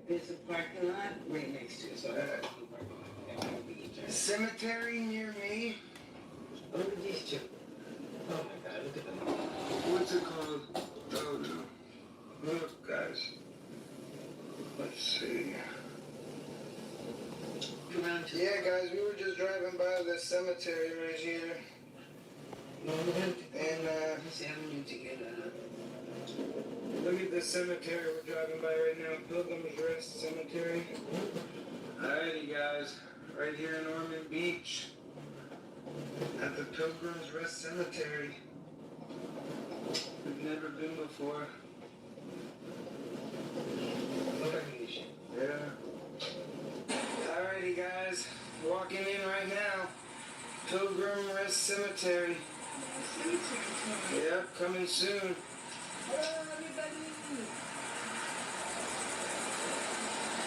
There's a parking lot right next to it, so that's the parking lot. That would be the Cemetery near me. Look at these two. Oh my God, look at them. What's it called? Oh no. Look, guys. Let's see. Come around to Yeah, guys, we were just driving by the cemetery right here. And this avenue to get look at this cemetery we're driving by right now. Pilgrim's Rest Cemetery. Alrighty, guys. Right here in Ormond Beach. At the Pilgrim's Rest Cemetery. We've never been before. Yeah. Alrighty, guys. Walking in right now. Pilgrim Rest Cemetery. Yep, coming soon. Hello, everybody.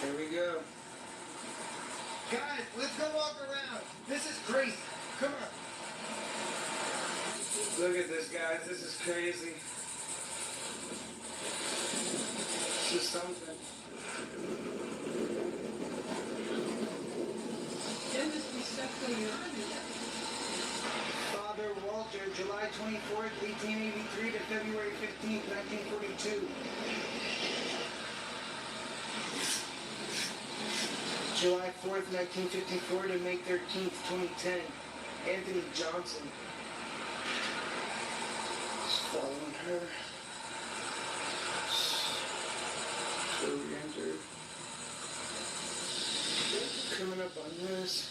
Here we go. Guys, let's go walk around. This is crazy. Come on. Look at this, guys. This is crazy. This is something. There must be stuff going on in that. Father Walter, July 24th, 1883 to February 15th, 1942. July 4th, 1954 to May 13th, 2010. Anthony Johnson. Just following her. So we entered. Coming up on this.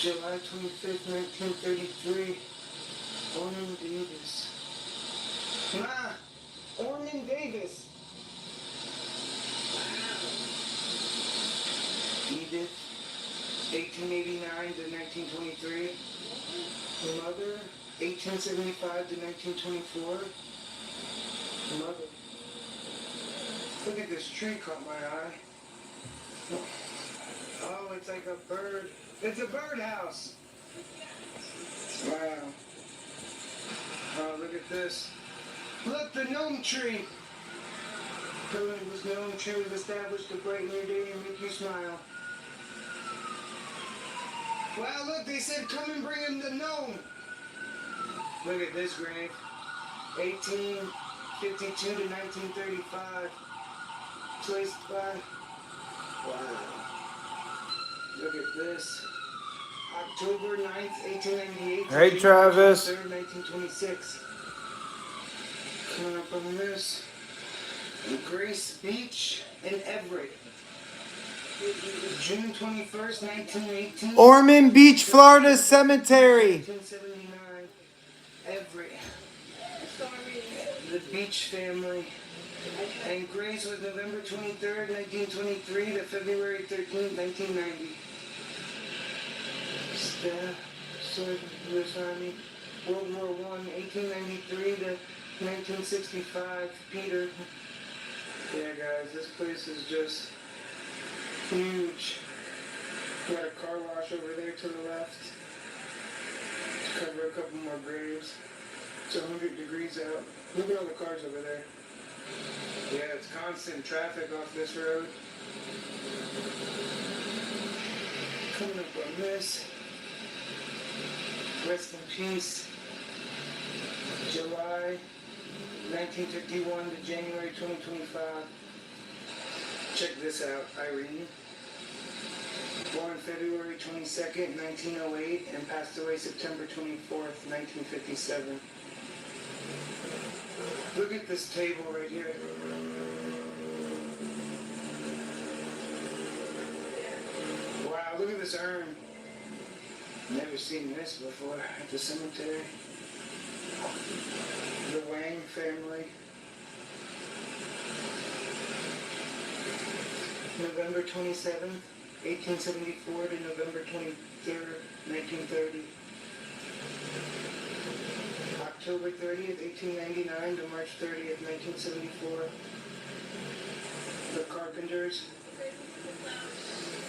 July 25th, 1933. Ormond Davis. Ormond Davis. Edith, 1889 to 1923. Mother, 1875 to 1924. Mother. Look at this tree caught my eye. Oh, it's like a bird. It's a birdhouse. Wow. Oh, look at this. Look, the gnome tree. Pilgrim's gnome tree was established to brighten your day and make you smile. Wow, look, they said come and bring him the gnome. Look at this grave. 1852 to 1935. Placed by... Wow. Look at this. October 9th, 1898. Hey, Travis. 3rd, 1926. Coming up on this. Grace Beach in Everett. June 21st, 1918. Ormond Beach, Florida Cemetery. 1979. Everett. The Beach family. And Grace was November 23rd, 1923 to February 13th, 1990. Staff served U.S. Army. World War I, 1893 to 1965. Peter. Yeah, guys, this place is just huge. Got a car wash over there to the left. To cover a couple more graves. It's 100 degrees out. Look at all the cars over there. Yeah, it's constant traffic off this road. Coming up on this. Rest in peace. July 1951 to January 2025. Check this out, Irene. Born February 22nd, 1908, and passed away September 24th, 1957. Look at this table right here. Wow, look at this urn. Never seen this before at the cemetery. The Wang family. November 27th, 1874 to November 23rd, 1930. October 30th, 1899 to March 30th, 1974. The Carpenters.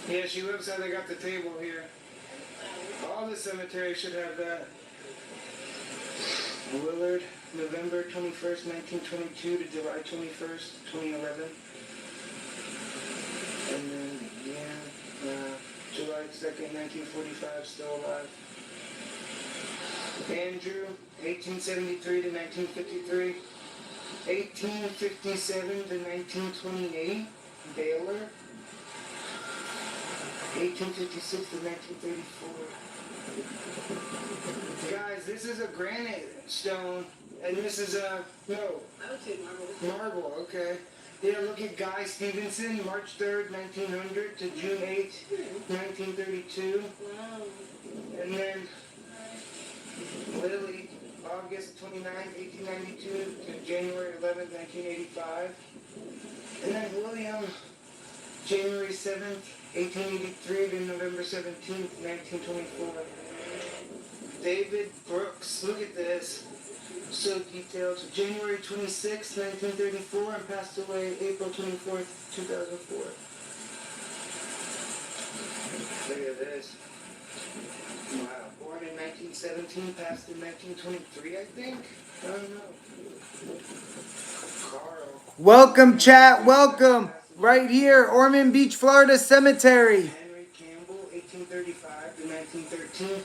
Yeah, she looks how they got the table here. All the cemeteries should have that. Willard, November 21st, 1922 to July 21st, 2011. 22nd, 1945, still alive. Andrew, 1873 to 1953. 1857 to 1928, Baylor. 1856 to 1934. Guys, this is a granite stone, and this is a, no, I would say marble. marble, okay. Yeah, look at Guy Stevenson, March 3rd, 1900 to June 8th, 1932. Wow. And then Lily, August 29th, 1892 to January 11th, 1985. And then William, January 7th, 1883 to November 17th, 1924. David Brooks, look at this. So detailed. January 26th, 1934, and passed away April 24th, 2004. Look at this. Wow. Born in 1917, passed in 1923, I think? I don't know. Carl. Welcome, chat. Welcome. Right here, Ormond Beach, Florida Cemetery. Henry Campbell, 1835 to 1913.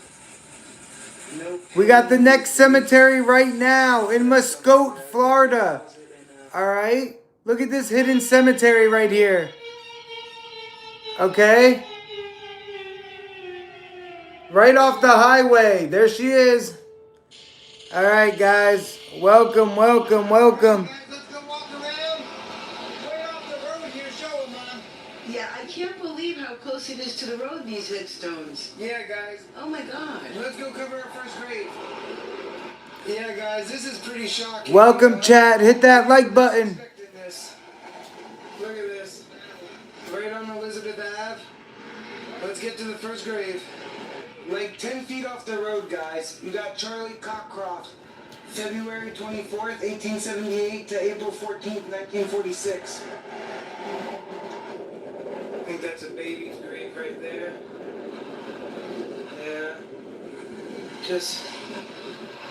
No We got the next cemetery right now in Muscote, Florida. Alright? Look at this hidden cemetery right here. Okay? Right off the highway. There she is. Alright, guys. Welcome, welcome, welcome. Guys, let's go walk around. Way off the road here, show 'em, Mom. Yeah, I can't believe how close it is to the road, these headstones. Yeah, guys. Oh my God. Let's go cover our first grave. Yeah, guys, this is pretty shocking. Welcome, chat. Hit that like button. Expecting this. Look at this. Right on Elizabeth Ave. Let's get to the first grave. Like 10 feet off the road, guys. You got Charlie Cockcroft. February 24th, 1878 to April 14th, 1946. I think that's a baby's grave right there. Yeah. Just,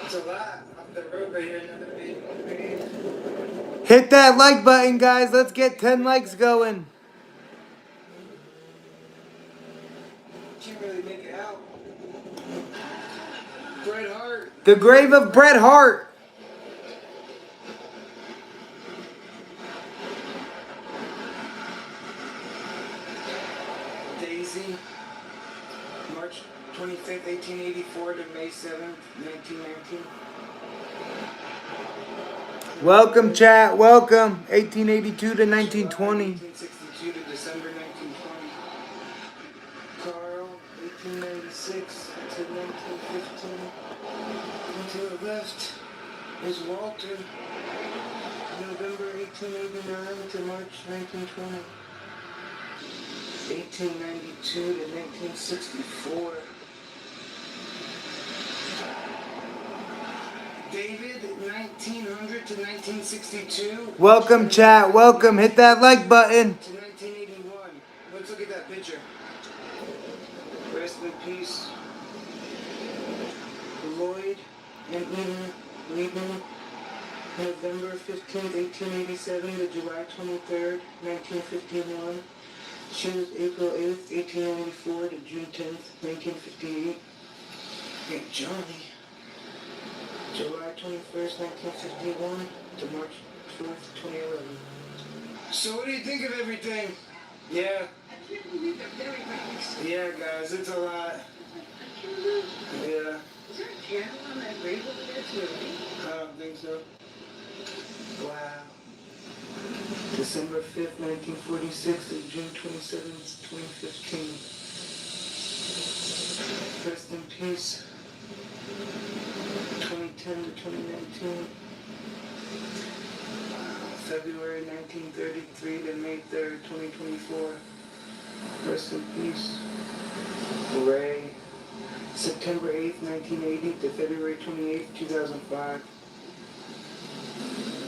it's a lot off the road right here. Another baby grave. Hit that like button, guys. Let's get 10 likes going. Can't really make it out. Bret Hart. The grave of Bret Hart. Daisy. March 25th, 1884 to May 7th, 1919. Welcome, chat. Welcome. 1882 to 1920. 1862 to December 1920. Carl, 1896 to 1915. And to the left is Walter, November 1889 to March 1920. 1892 to 1964. David, 1900 to 1962. Welcome, chat. Welcome. Hit that like button. To 1981. Let's look at that picture. Rest in peace. Lloyd and Eden, November 15th, 1887 to July 23rd, 1951. She was April 8th, 1894 to June 10th, 1958. And Johnny, July 21st, 1951 to March 4th, 2011. So what do you think of everything? Yeah. I can't believe they're very nice. Yeah, guys, it's a lot. I can't believe. Yeah, Is there a candle on that grave over there too? I don't think so. Wow. December 5th, 1946 to June 27th, 2015. Rest in peace. 2010 to 2019. February 1933 to May 3rd, 2024. Rest in peace. Ray. September 8th, 1980 to February 28th, 2005.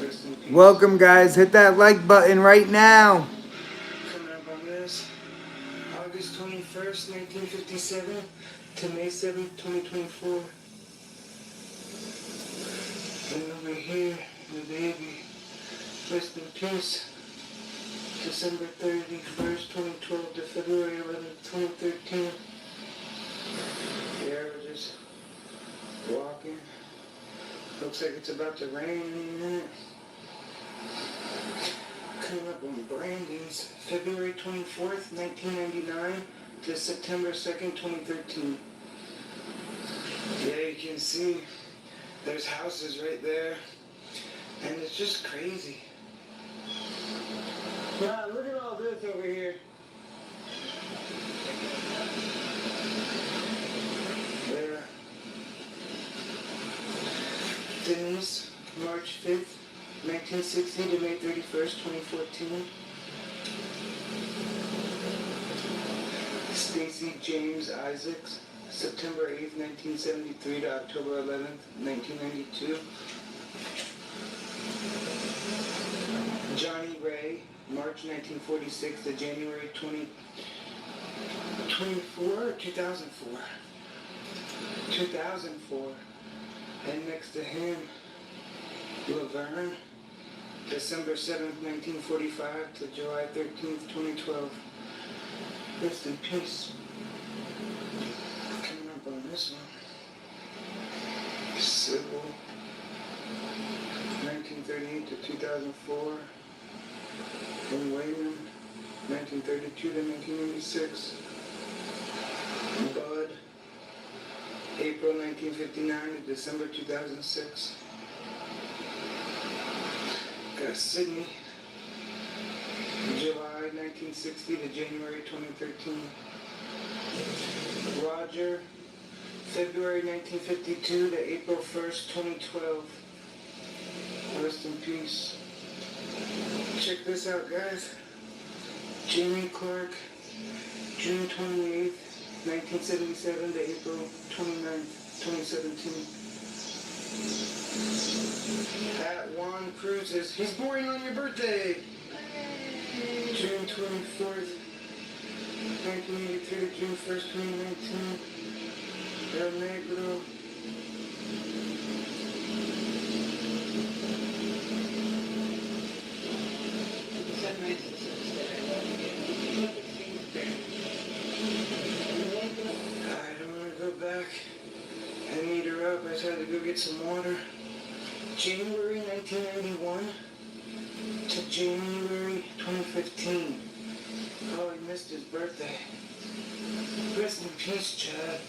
Rest in peace. Welcome, guys. Hit that like button right now. Coming up on this. August 21st, 1957 to May 7th, 2024. And over here, the baby. Rest in peace. December 31st, 2012 to February 11th, 2013. guys. Walking. Looks like it's about to rain any minute. Coming up on Brandon's February 24th, 1999 to September 2nd, 2013. Yeah, you can see there's houses right there. And it's just crazy. Wow, look at all this over here. There. Denise, March 5th, 1960 to May 31st, 2014. Stacy James Isaacs, September 8th, 1973 to October 11th, 1992. Johnny Ray, March 1946 to January 2004, 2004. 2004. And next to him, Laverne, December 7th, 1945 to July 13th, 2012. Rest in peace. Coming up on this one. Sybil, 1938 to 2004. And Wayman, 1932 to 1986. Bud, April 1959 to December 2006. Got Sydney, July 1960 to January 2013. Roger, February 1952 to April 1st, 2012. Rest in peace. Check this out, guys. Jamie Clark, June 28th, 1977 to April 29th, 2017. At Juan Cruz's, he's born on your birthday! June 24th, 1983 to June 1st, 2019. El Negro. I don't want to go back and meet her up. I just had to go get some water. January 1991 to January 2015. Oh, he missed his birthday. Rest in peace, Chad.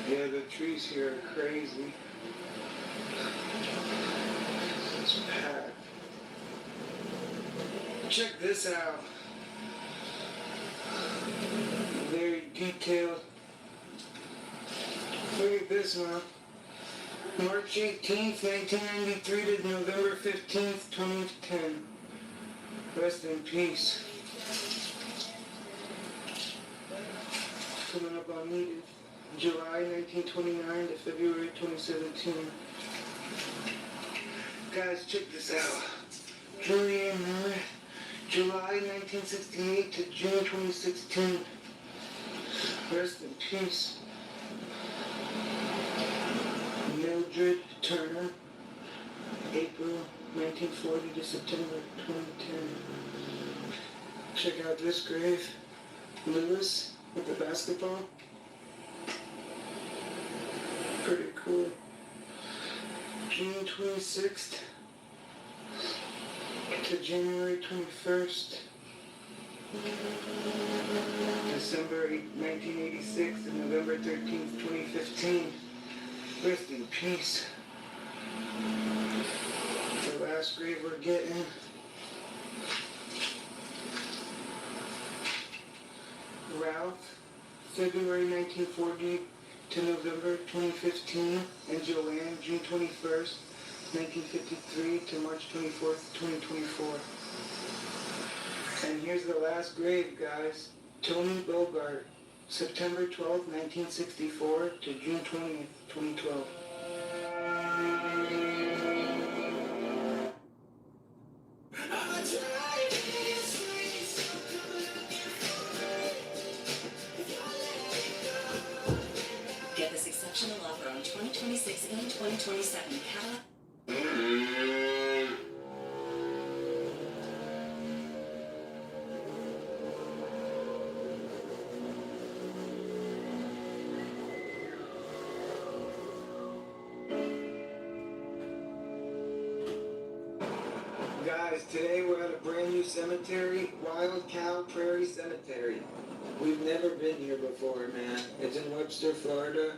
Yeah, the trees here are crazy. It's packed. Check this out. Very detailed. Look at this one. March 18th, 1993 to November 15th, 2010. Rest in peace. Coming up on Needed. July 1929 to February 2017. Guys, check this out. Julianne Miller, July 1968 to June 2016. Rest in peace. Mildred Turner, April 1940 to September 2010. Check out this grave. Lewis with the basketball. Pretty cool. June 26th to January 21st. December 1986 to November 13th, 2015. Rest in peace. The last grave we're getting. Ralph, February 1940 to November 2015. And Joanne, June 21st, 1953 to March 24th, 2024. And here's the last grave, guys. Tony Bogart, September 12th, 1964 to June 20th, 2012. Get this exceptional offer on 2026 and 2027 Cadillac. Guys, today we're at a brand new cemetery, Wild Cow Prairie Cemetery. We've never been here before, man. It's in Webster, Florida.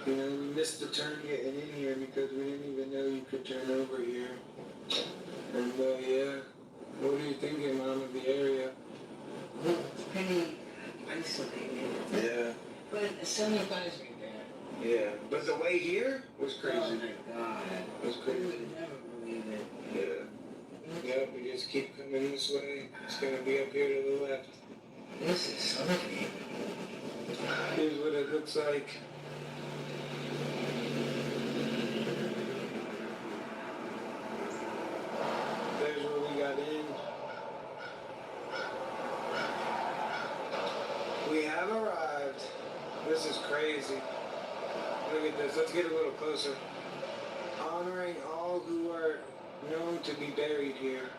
You know, we missed the turn getting in here because we didn't even know you could turn over here. And, yeah. What are you thinking, Mom, of the area? It's pretty isolated. Yeah. But the sun advisory there. Yeah. But the way here was crazy. Oh my God. It was You crazy. would never believe it. Yeah. Yeah, we just keep coming this way. It's gonna be up here to the left. This is something. Here's what it looks like. There's where we got in. We have arrived. This is crazy. Look at this. Let's get a little closer. Honoring all who are known to be buried here.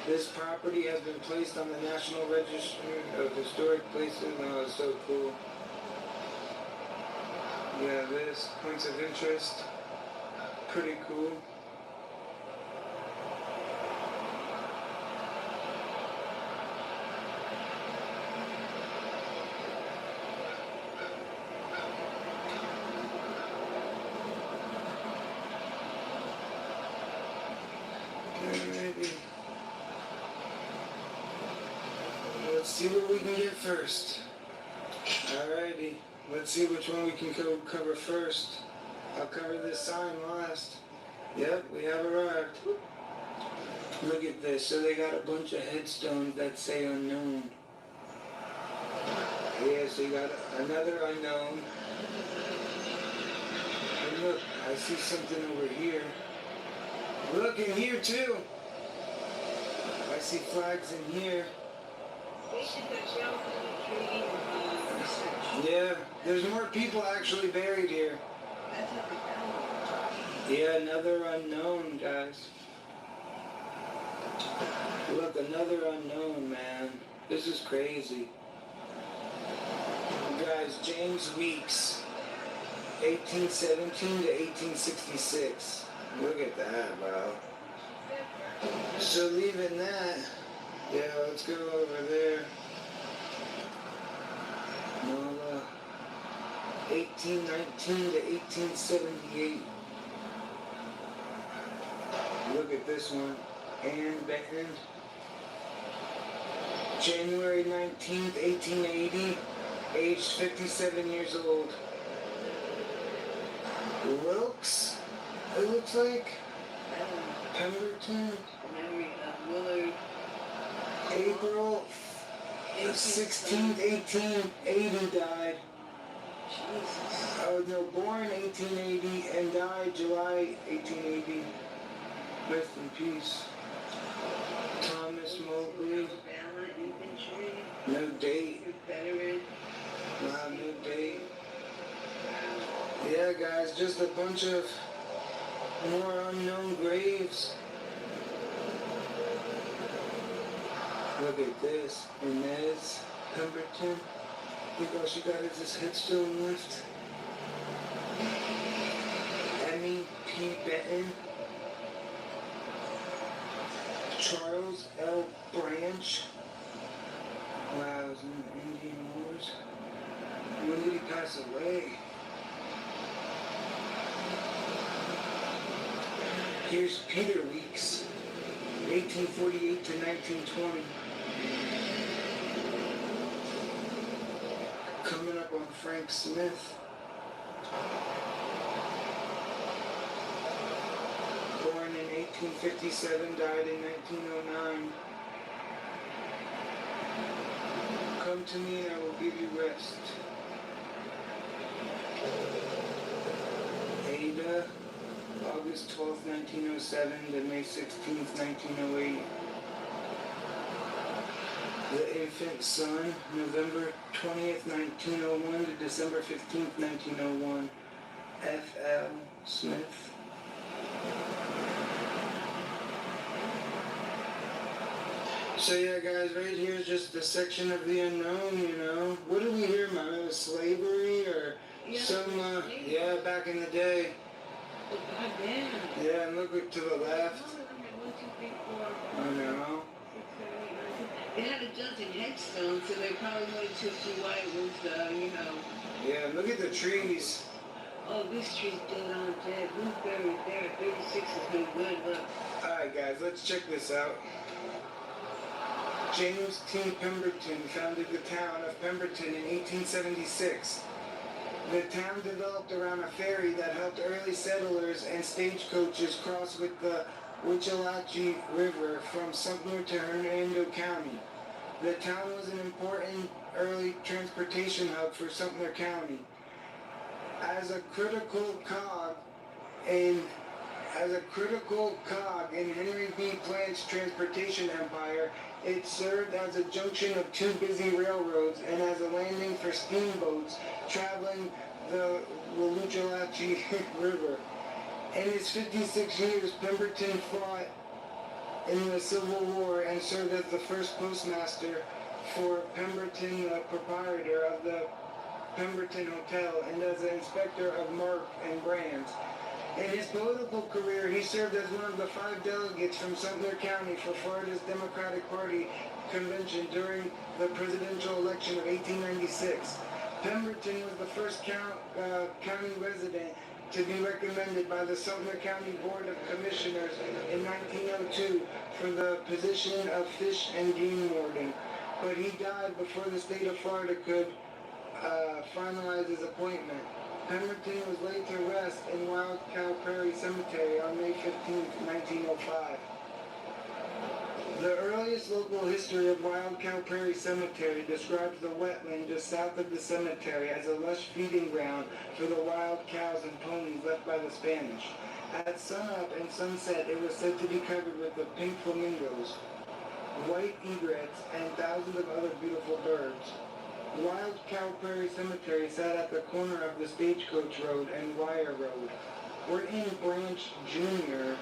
This property has been placed on the National Register of Historic Places. Oh, it's so cool. Yeah, this, points of interest. Pretty cool. Alrighty. Let's see what we can get first. Alrighty. Let's see which one we can cover first. I'll cover this sign last. Yep, we have arrived. Look at this. So they got a bunch of headstones that say unknown. Yeah, so you got another unknown. And look, I see something over here. Look, in here too. I see flags in here. We should go jump in the tree and research. Yeah, there's more people actually buried here. That's what we found. Yeah, another unknown, guys. Look, another unknown, man. This is crazy. Guys, James Weeks, 1817 to 1866. Look at that, bro. So leaving that, yeah, let's go over there. Nola, 1819 to 1878. Look at this one. Ann Benton. January 19th, 1880. Aged 57 years old. Wilkes, it looks like. Pemberton. Memory of Willard. April 16th, 1880 died. Jesus. Oh no, born 1880 and died July 1880. Rest in peace. Thomas Mobley. Alabama infantry. No date. Confederate. Wow, no date. Yeah, guys, just a bunch of more unknown graves. Look at this. Inez Pemberton. Look all she got is this headstone left. Emmy P. Benton. Charles L. Branch. Wow, it was in the Indian Wars. When did he pass away? Here's Peter Weeks, 1848 to 1920. Coming up on Frank Smith. Born in 1857, died in 1909. Come to me and I will give you rest. Ada, August 12th, 1907 to May 16th, 1908. The Infant Son, November 20th, 1901 to December 15th, 1901. F.L. Smith. So yeah, guys, right here is just a section of the unknown, you know. What did we hear, man? Slavery or some, yeah, back in the day. Oh, goddamn. Yeah, and look to the left. 1, 2, 3, 4, I know. 6, 7, 8, 9, 10. They had a judging headstone, so they probably wanted to see why it was, Yeah, look at the trees. oh, this tree's dead on dead. Who's buried there? 36 is no good, look. Alright, guys, let's check this out. James T. Pemberton founded the town of Pemberton in 1876. The town developed around a ferry that helped early settlers and stagecoaches cross with the Wichelache River from Sumter to Hernando County. The town was an important early transportation hub for Sumter County. As a critical cog in Henry B. Plant's transportation empire, it served as a junction of two busy railroads and as a landing for steamboats traveling the Wichelache River. In his 56 years, Pemberton fought in the Civil War and served as the first postmaster for Pemberton, the proprietor of the Pemberton Hotel, and as an inspector of mark and brands. In his political career, he served as one of the 5 delegates from Sumter County for Florida's Democratic Party convention during the presidential election of 1896. Pemberton was the first county resident to be recommended by the Sumter County Board of Commissioners in 1902 for the position of Fish and Game Warden, but he died before the state of Florida could finalize his appointment. Pemberton was laid to rest in Wild Cow Prairie Cemetery on May 15, 1905. The earliest local history of Wild Cow Prairie Cemetery describes the wetland just south of the cemetery as a lush feeding ground for the wild cows and ponies left by the Spanish. At sunup and sunset, it was said to be covered with the pink flamingos, white egrets, and thousands of other beautiful birds. Wild Cow Prairie Cemetery sat at the corner of the Stagecoach Road and Wire Road. Orton Branch Jr.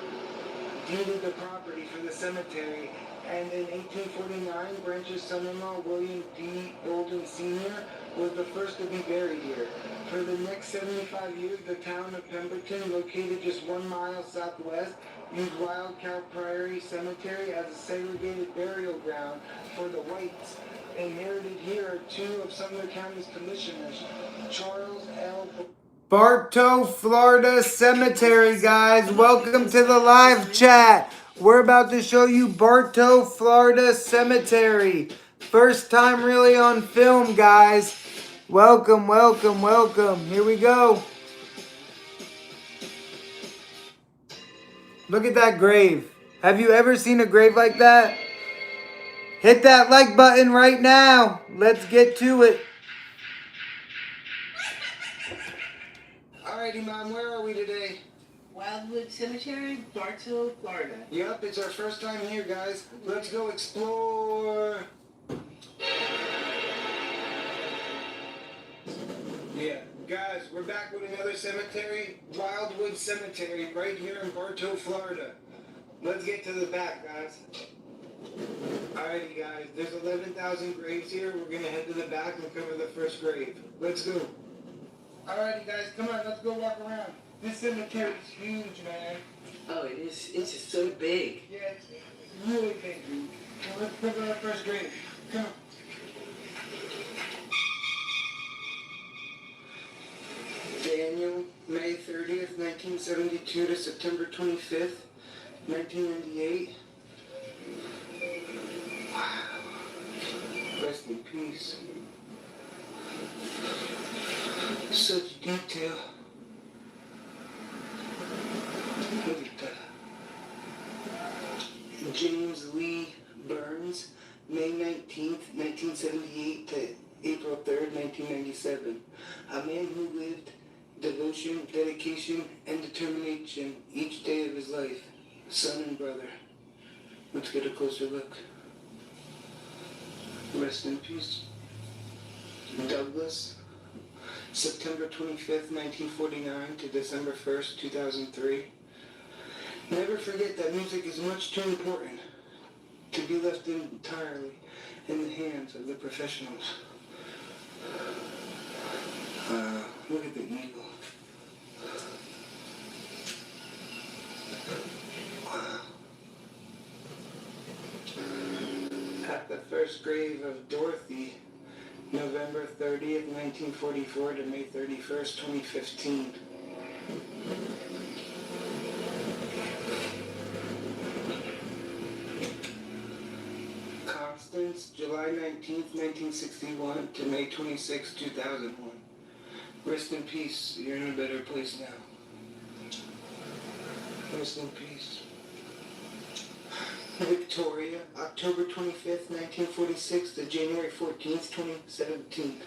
deeded the property for the cemetery, and in 1849, Branch's son-in-law, William D. Golden Sr., was the first to be buried here. For the next 75 years, the town of Pemberton, located just 1 mile southwest, used Wild Cow Prairie Cemetery as a segregated burial ground for the whites. Inherited here are 2 of Sumter County's commissioners, Charles L. Bartow, Florida Cemetery, guys. Welcome to the live chat. We're about to show you Bartow, Florida Cemetery. First time really on film, guys. Welcome, welcome, welcome. Here we go. Look at that grave. Have you ever seen a grave like that? Hit that like button right now. Let's get to it. Alrighty, Mom, where are we today? Wildwood Cemetery, Bartow, Florida. Yep, it's our first time here, guys. Let's go explore. Yeah, guys, we're back with another cemetery, Wildwood Cemetery, right here in Bartow, Florida. Let's get to the back, guys. Alrighty, guys, there's 11,000 graves here. We're gonna head to the back and cover the first grave. Let's go. Alrighty, guys, come on, let's go walk around. This cemetery is huge, man. Oh, it is. It's just so big. Yeah, it's really big, dude. Now let's cover our first grave. Come on. Daniel, May 30th, 1972 to September 25th, 1998. Rest in peace. Such detail. Look at that. James Lee Burns, May 19th, 1978 to April 3rd, 1997. A man who lived devotion, dedication, and determination each day of his life. Son and brother. Let's get a closer look. Rest in peace. Douglas September 25th, 1949 to December 1st, 2003. Never forget that music is much too important to be left entirely in the hands of the professionals. Look at the eagle. Wow. At the first grave of Dorothy, November 30th, 1944 to May 31st, 2015. Constance, July 19th, 1961 to May 26th, 2001. Rest in peace. You're in a better place now. Rest in peace. Victoria, October 25th, 1946 to January 14th, 2017.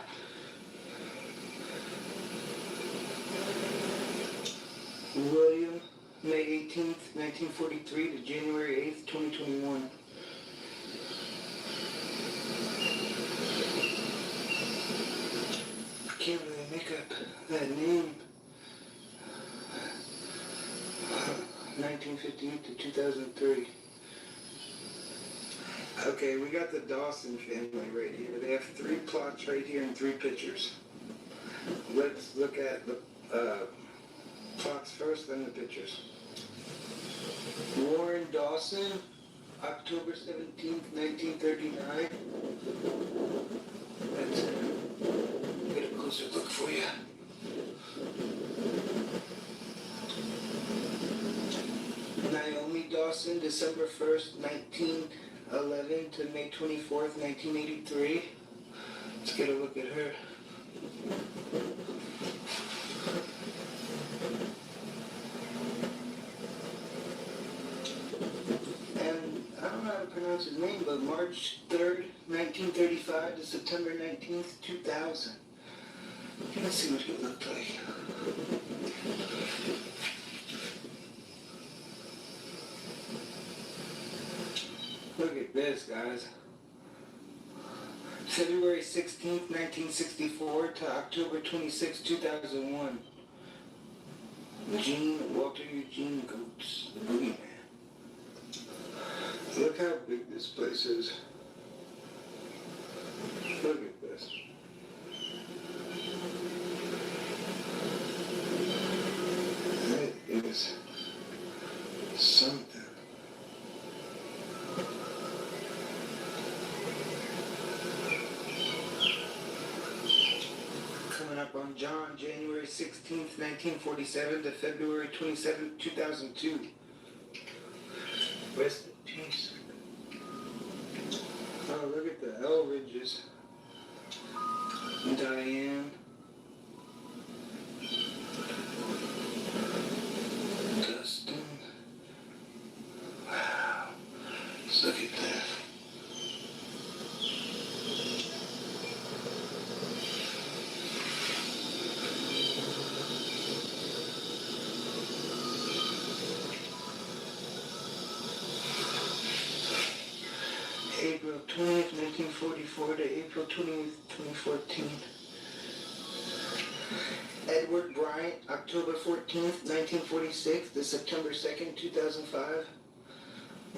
William, May 18th, 1943 to January 8th, 2021. I can't really make up that name. 1958 to 2003. Okay, we got the Dawson family right here. They have 3 plots right here and 3 pictures. Let's look at the plots first, then the pictures. Warren Dawson, October 17th, 1939. That's it. Get a closer look for you. Naomi Dawson, December 1st, 1911 to May 24th, 1983. Let's get a look at her. And I don't know how to pronounce his name, but March 3rd, 1935 to September 19th, 2000. Let's see what he looked like. Look at this, guys. February 16th, 1964 to October 26th, 2001. Walter Eugene Goetz, the boogeyman. Look how big this place is. Look at this. That is something. Coming up on John, January 16th, 1947 to February 27th, 2002. Rest in peace. Oh, look at the Elridges. Diane. Dustin. Wow. Let's look at that. April 20th, 1944 to April 20th, 2014. Edward Bryant, October 14th, 1946 to September 2nd, 2005.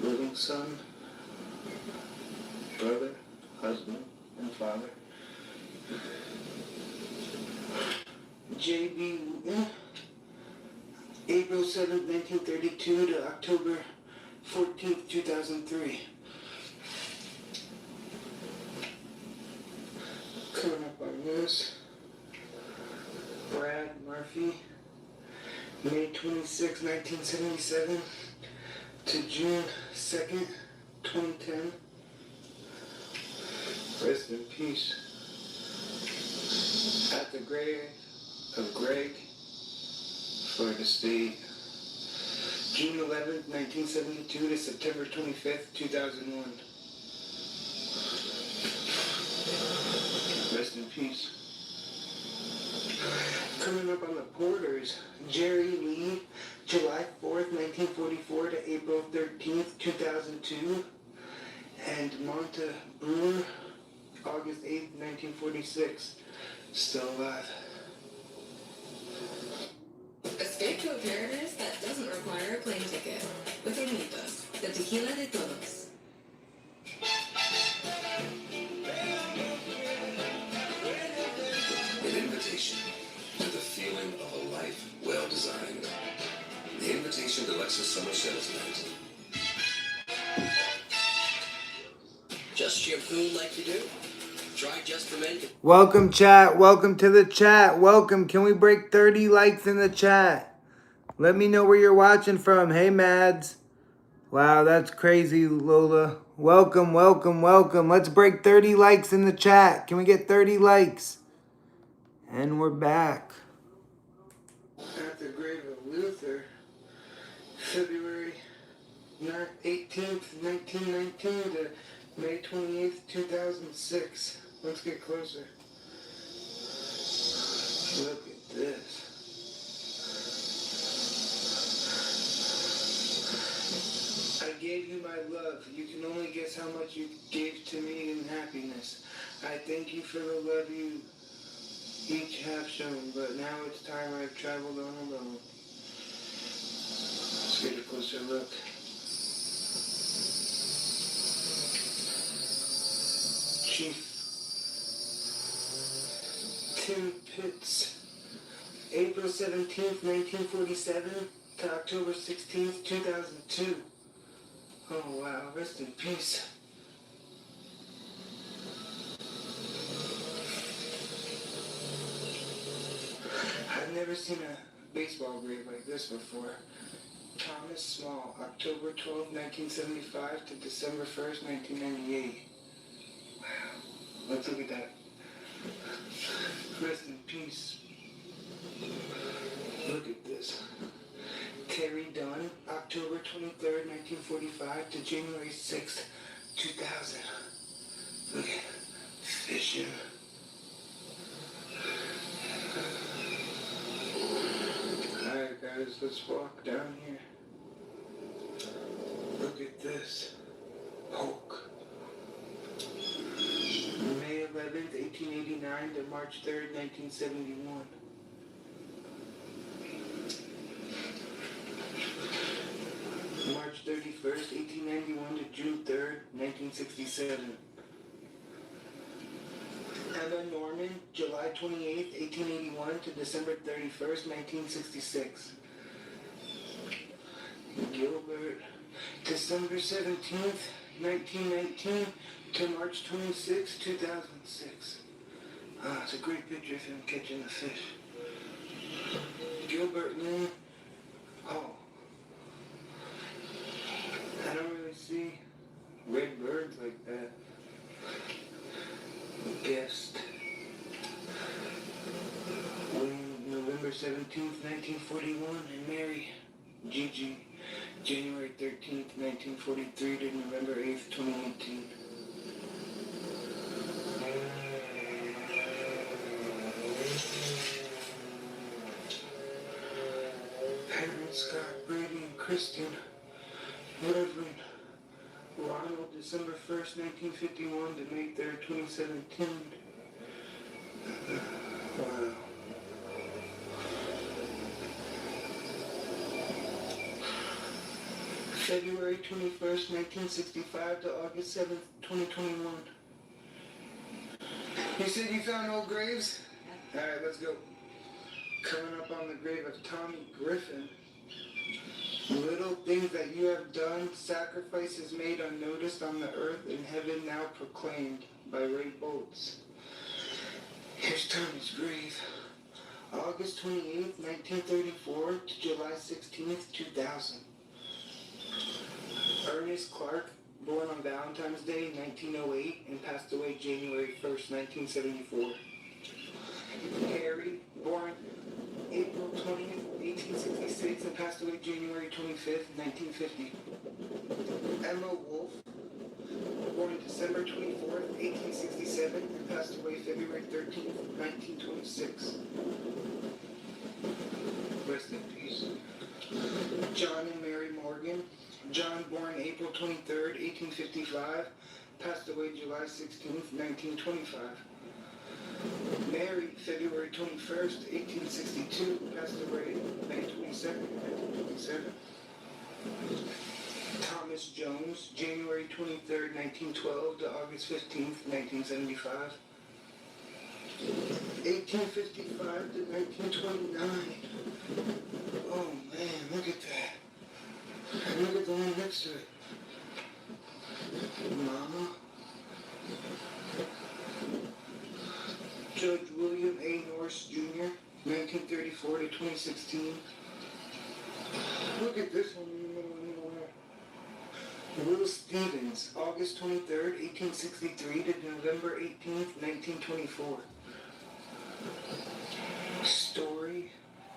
Living son, brother, husband, and father. J.B. Wooten, April 7th, 1932 to October 14th, 2003. Coming up on this, Brad Murphy, May 26, 1977 to June 2nd, 2010. Rest in peace. At the grave of Greg, Florida State, June 11th, 1972 to September 25th, 2001. Rest in peace. Coming up on the Porters, Jerry Lee, July 4th, 1944 to April 13th, 2002. And Monta Brewer, August 8th, 1946. Still alive. Tequila de todos. An invitation to the feeling of a life well designed. The invitation to Lexus Summer Sales Night. Just shampoo like you do. Try Just for Men. Welcome, chat. Welcome to the chat. Welcome. Can we break 30 likes in the chat? Let me know where you're watching from. Hey, Mads. Wow, that's crazy, Lola. Welcome, welcome, welcome. Let's break 30 likes in the chat. Can we get 30 likes? And we're back. At the grave of Luther, February 18th, 1919 to May 28th, 2006. Let's get closer. Look at this. I gave you my love. You can only guess how much you gave to me in happiness. I thank you for the love you each have shown, but now it's time I've traveled on alone. Let's get a closer look. Chief Tim Pitts, April 17th, 1947 to October 16th, 2002. Oh wow, rest in peace. I've never seen a baseball grave like this before. Thomas Small, October 12th, 1975 to December 1st, 1998. Wow, let's look at that. Rest in peace. Look at this. Terry Dunn, October 23rd, 1945 to January 6th, 2000. Look at fishing. Alright guys, let's walk down here. Look at this. Hulk. May 11th, 1889 to March 3rd, 1971. March 31st, 1891 to June 3rd, 1967. Emma Norman, July 28th, 1881 to December 31st, 1966. Gilbert, December 17th, 1919 to March 26th, 2006. Ah, it's a great picture of him catching the fish. Gilbert Lynn, oh. I don't really see red birds like that. Guest. November 17th, 1941, and Mary Gigi, January 13th, 1943 to November 8th, 2018. Parents Scott, Brady, and Kristen. Reverend Ronald, December 1st, 1951 to May 3rd, 2017. Wow. February 21st, 1965 to August 7th, 2021. You said you found old graves? Alright, let's go. Coming up on the grave of Tommy Griffin. Little things that you have done, sacrifices made unnoticed on the earth, and heaven now proclaimed, by Ray Boltz. Here's Tommy's grave. August 28th, 1934 to July 16th, 2000. Ernest Clark, born on Valentine's Day, 1908, and passed away January 1st, 1974. Harry, born April 20th, 1866, and passed away January 25th, 1950. Emma Wolf, born December 24th, 1867, and passed away February 13th, 1926. Rest in peace. John and Mary Morgan. John, born April 23rd, 1855, passed away July 16th, 1925. Mary, February 21st, 1862, passed away May 22nd, 1927. Thomas Thomas Jones, January 23rd, 1912 to August 15th, 1975. 1855 to 1929. Oh man, look at that. And look at the one next to it. Mama. Judge William A. Norse Jr., 1934 to 2016. Look at this one in the middle there. Will Stevens, August 23rd, 1863 to November 18th, 1924. Story,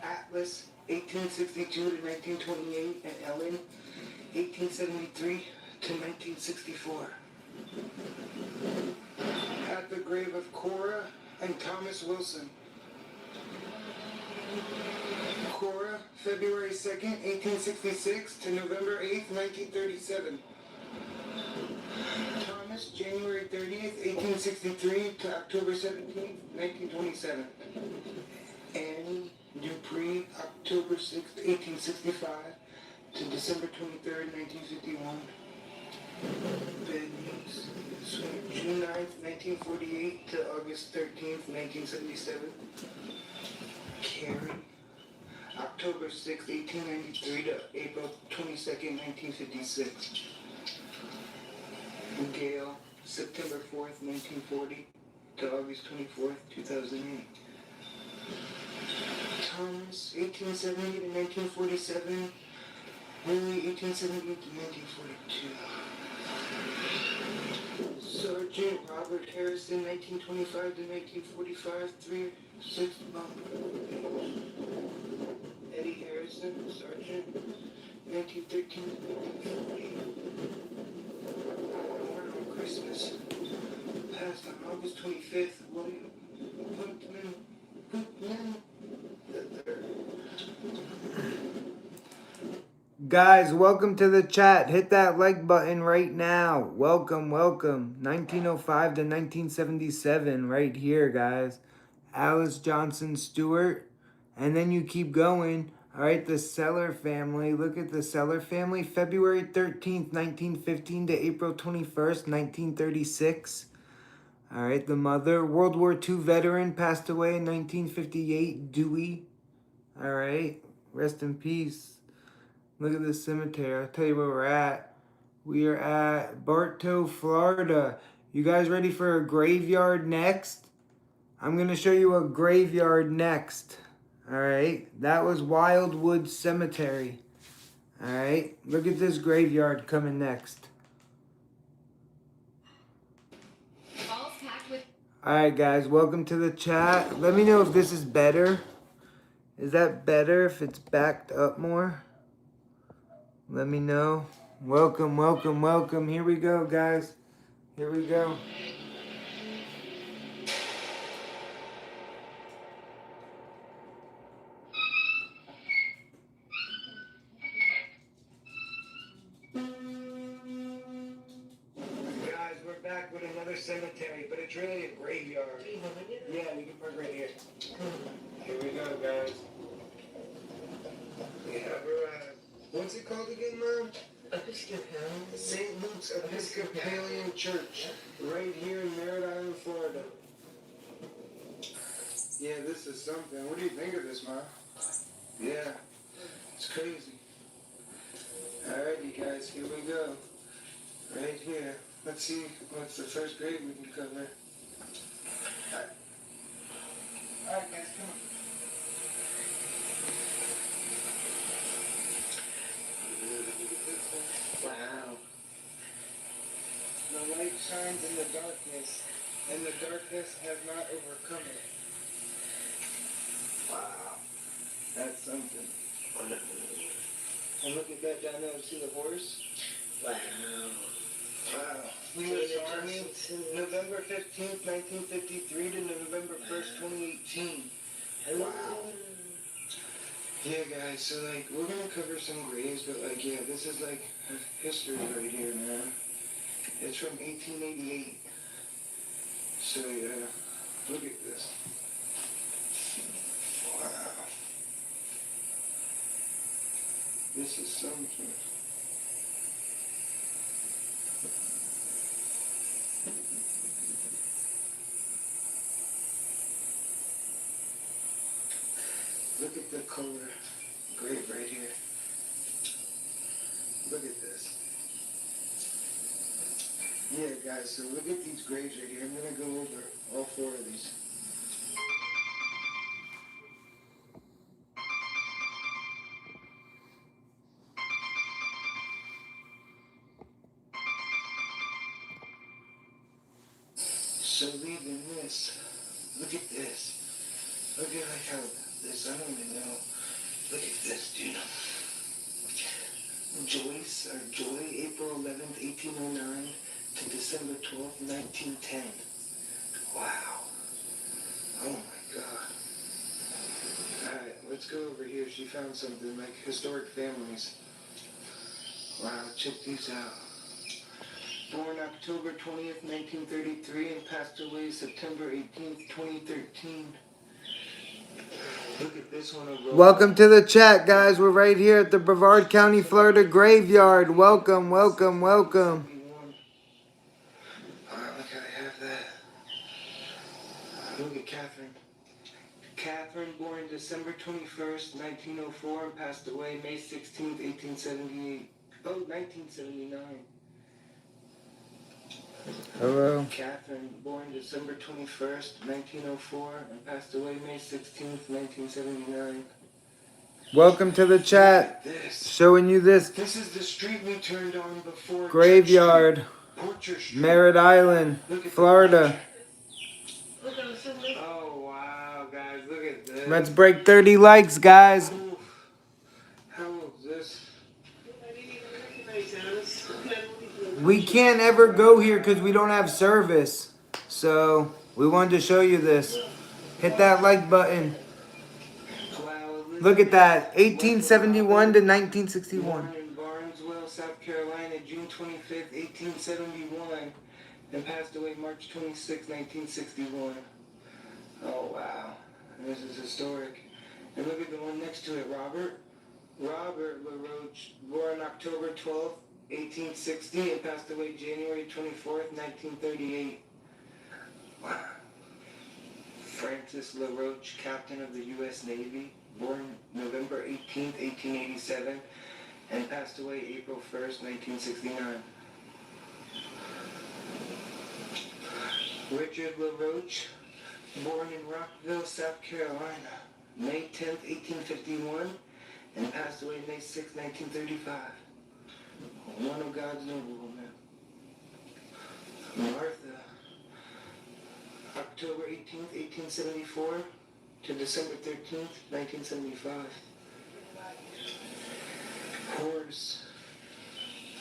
Atlas, 1862 to 1928, and Ellen, 1873 to 1964. At the grave of Cora and Thomas Wilson. Cora, February 2nd, 1866 to November 8th, 1937. Thomas, January 30th, 1863 to October 17th, 1927. Annie Dupree, October 6th, 1865 to December 23rd, 1951. Benny's, June 9th, 1948 to August 13th, 1977. Carrie, October 6th, 1893 to April 22nd, 1956. Gail, September 4th, 1940 to August 24th, 2008. Thomas, 1870 to 1947. Willie, 1870 to 1942. Sergeant Robert Harrison, 1925 to 1945, 6 months. Eddie Harrison, Sergeant, 1913 to 1940. Born on Christmas. Passed on August 25th, William Putnam III. Guys, welcome to the chat. Hit that like button right now. Welcome, welcome. 1905 to 1977 right here, guys. Alice Johnson Stewart. And then you keep going. All right, the Seller family. Look at the Seller family. February 13th, 1915 to April 21st, 1936. All right, the mother. World War II veteran, passed away in 1958. Dewey. All right, rest in peace. Look at this cemetery. I'll tell you where we're at. We are at Bartow, Florida. You guys ready for a graveyard next? I'm going to show you a graveyard next. All right. That was Wildwood Cemetery. All right. Look at this graveyard coming next. All right, guys. Welcome to the chat. Let me know if this is better. Is that better if it's backed up more? Let me know. Welcome, welcome, welcome. Here we go, guys. Here we go. Guys, we're back with another cemetery, but it's really a graveyard. Yeah, you can park right here. Here we go, guys. Yeah, we're what's it called again, Mom? St. Luke's Episcopalian Church, right here in Merritt Island, Florida. Yeah, this is something. What do you think of this, Mom? Yeah, it's crazy. Alright, you guys, here we go. Right here. Let's see what's the first grave we can cover. Alright, guys, come on. Wow. The light shines in the darkness, and the darkness has not overcome it. Wow. That's something. And look at that down there. See the horse? Wow. Wow. U.S. Army, November 15th, 1953 to November 1st, 2018. Wow. Yeah, guys, so, like, we're gonna cover some graves, but, like, yeah, this is, like, history right here, man. It's from 1888. So, yeah, look at this. Wow. This is something. Look at this. Yeah, guys, so look at these graves right here. I'm going to go over all 4 of these. So leaving this, look at this. Look at like how this, I don't even know. Look at this, dude. Joyce, or Joy, April 11th, 1809 to December 12th, 1910. Wow. Oh my God. Alright, let's go over here. She found something like historic families. Wow, check these out. Born October 20th, 1933 and passed away September 18th, 2013. Look at this one. Welcome to the chat, guys. We're right here at the Brevard County, Florida graveyard. Welcome, welcome, welcome. Alright, look how I have that. Look at Catherine. Catherine, born December 21st, 1904 and passed away May 16th, 1878. Oh, 1979. Hello. Catherine, born December 21st, 1904 and passed away May 16th, 1979. Welcome to the chat. This. Showing you this This is the street we turned on before. graveyard. Porcher Street. Merritt Island, Florida. Oh, wow, guys, look at this. Let's break 30 likes, guys. Oof. How old is this? We can't ever go here because we don't have service. So we wanted to show you this. Hit that like button. Wow, Look at that. 1871 to 1961. Born in Barnesville, South Carolina, June 25th, 1871, and passed away March 26th, 1961. Oh, wow. This is historic. And look at the one next to it, Robert. Robert LaRoche, born October 12th, 1860, and passed away January 24th, 1938. Wow. Francis LaRoche, captain of the U.S. Navy, born November 18th, 1887, and passed away April 1st, 1969. Richard LaRoche, born in Rockville, South Carolina, May 10th, 1851, and passed away May 6th, 1935. One of God's noblemen. Martha, October 18th, 1874 to December 13th, 1975. Horace,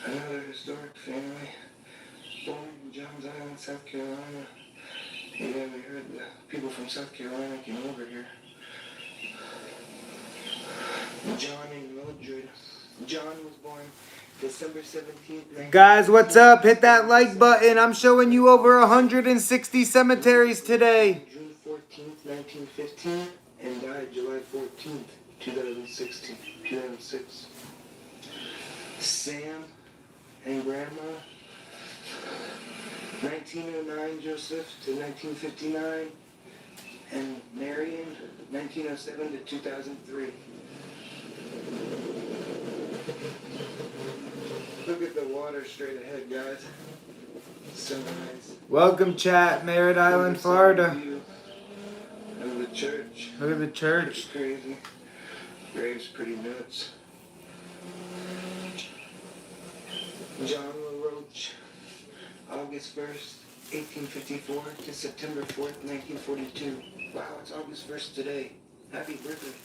another historic family, born in Johns Island, South Carolina. Yeah, we heard the people from South Carolina came over here. John and Mildred. John was born December 17th. Guys, what's up? Hit that like button. I'm showing you over 160 cemeteries today. June 14th, 1915, and died July 14th, 2006. Sam and Grandma. 1909 Joseph to 1959, and Marion 1907 to 2003. Look at the water straight ahead, guys. So nice. Welcome, chat. Merritt Island, Florida. And the church. Look at the church. It's crazy. Grave's pretty nuts. John LaRoche, August 1st, 1854 to September 4th, 1942. Wow, it's August 1st today. Happy birthday.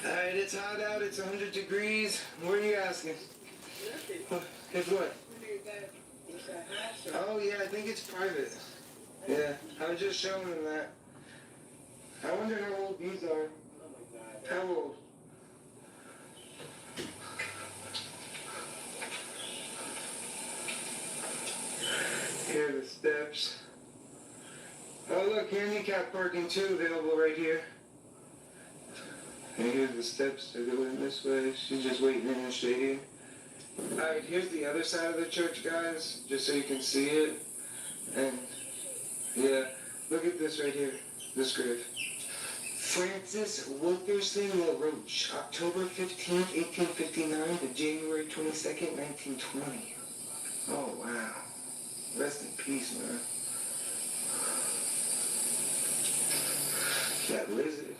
Alright, it's hot out. It's 100 degrees. What are you asking? Guess what? Oh, yeah, I think it's private. Yeah, I was just showing them that. I wonder how old these are. How old? Here are the steps. Oh, look, handicap parking too available right here. And here's the steps to go in this way. She's just waiting in the shade here. Alright, here's the other side of the church, guys, just so you can see it. And, yeah, look at this right here, this grave. Francis Wilkerson LaRoche, October 15th, 1859 to January 22nd, 1920. Oh, wow. Rest in peace, man. That lizard.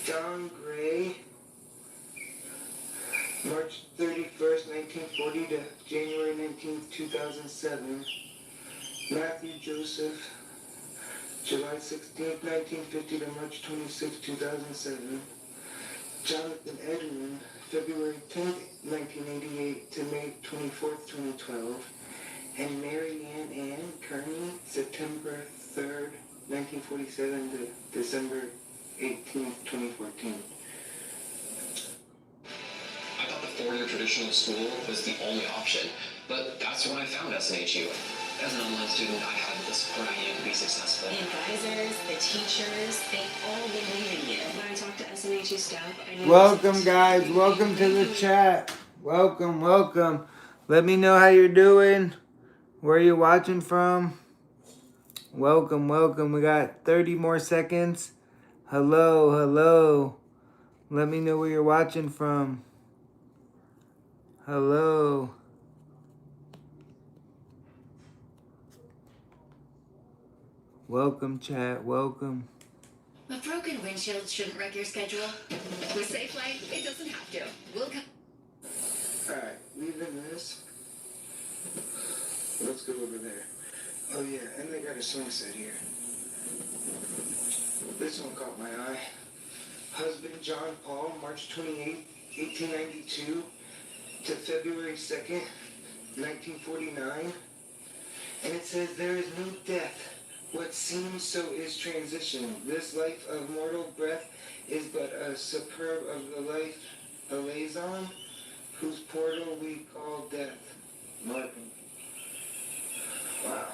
John Gray, March 31st, 1940 to January 19th, 2007. Matthew Joseph, July 16th, 1950 to March 26th, 2007. Jonathan Edwin, February 10th, 1988 to May 24th, 2012. And Mary Ann Kearney, September 3rd, 1947 to December 18th, 2014. I thought the four-year traditional school was the only option, but that's when I found SNHU. As an online student, I had the support I needed to be successful. The advisors, the teachers, they all believe in you. When I talked to SNHU staff, I knew. Welcome, guys. Welcome to the chat. Welcome, welcome. Let me know how you're doing. Where you're watching from. Welcome, welcome. We got 30 more seconds. Hello, hello. Let me know where you're watching from. Hello. Welcome, chat. Welcome. A broken windshield shouldn't wreck your schedule. With SafeLight, it doesn't have to. We'll come. Alright, leaving this. Let's go over there. Oh yeah, and they got a swing set here. This one caught my eye. Husband John Paul, March 28, 1892 to February 2nd, 1949. And it says, there is no death. What seems so is transition. This life of mortal breath is but a superb of the life, a liaison, whose portal we call death. Martin. Wow.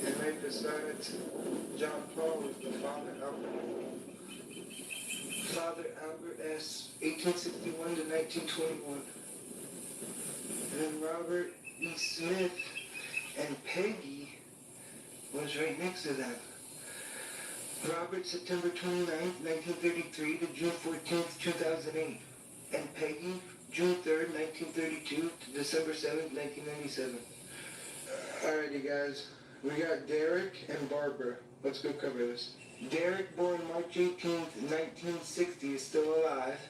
And right beside it, John Paul was the Father Albert. Father Albert S., 1861 to 1921. And then Robert E. Smith and Peggy was right next to them. Robert, September 29th, 1933 to June 14th, 2008. And Peggy, June 3rd, 1932 to December 7th, 1997. Alrighty guys, we got Derek and Barbara. Let's go cover this. Derek, born March 18th, 1960, is still alive.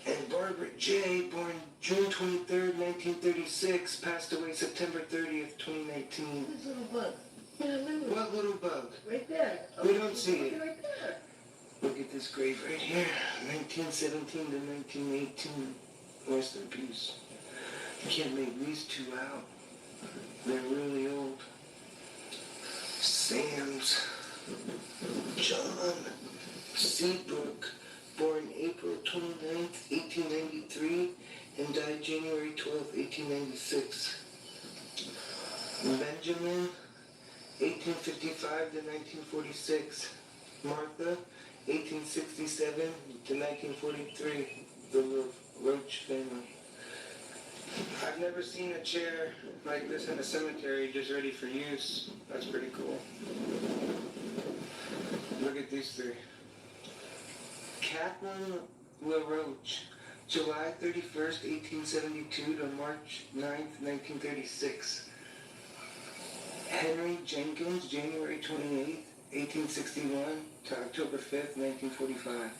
And Barbara J., born June 23rd, 1936, passed away September 30th, 2019. This little bug. What little bug? Right there. We don't see it. Right there. Look at this grave right here, 1917 to 1918. Rest in peace. You can't make these two out. They're really old. Sam's. John Seabrook, born April 29th, 1893, and died January 12th, 1896. Benjamin, 1855 to 1946. Martha, 1867 to 1943. The Roach family. I've never seen a chair like this in a cemetery just ready for use. That's pretty cool. Look at these three. Catherine LaRoche, July 31st, 1872 to March 9th, 1936. Henry Jenkins, January 28th, 1861 to October 5th, 1945.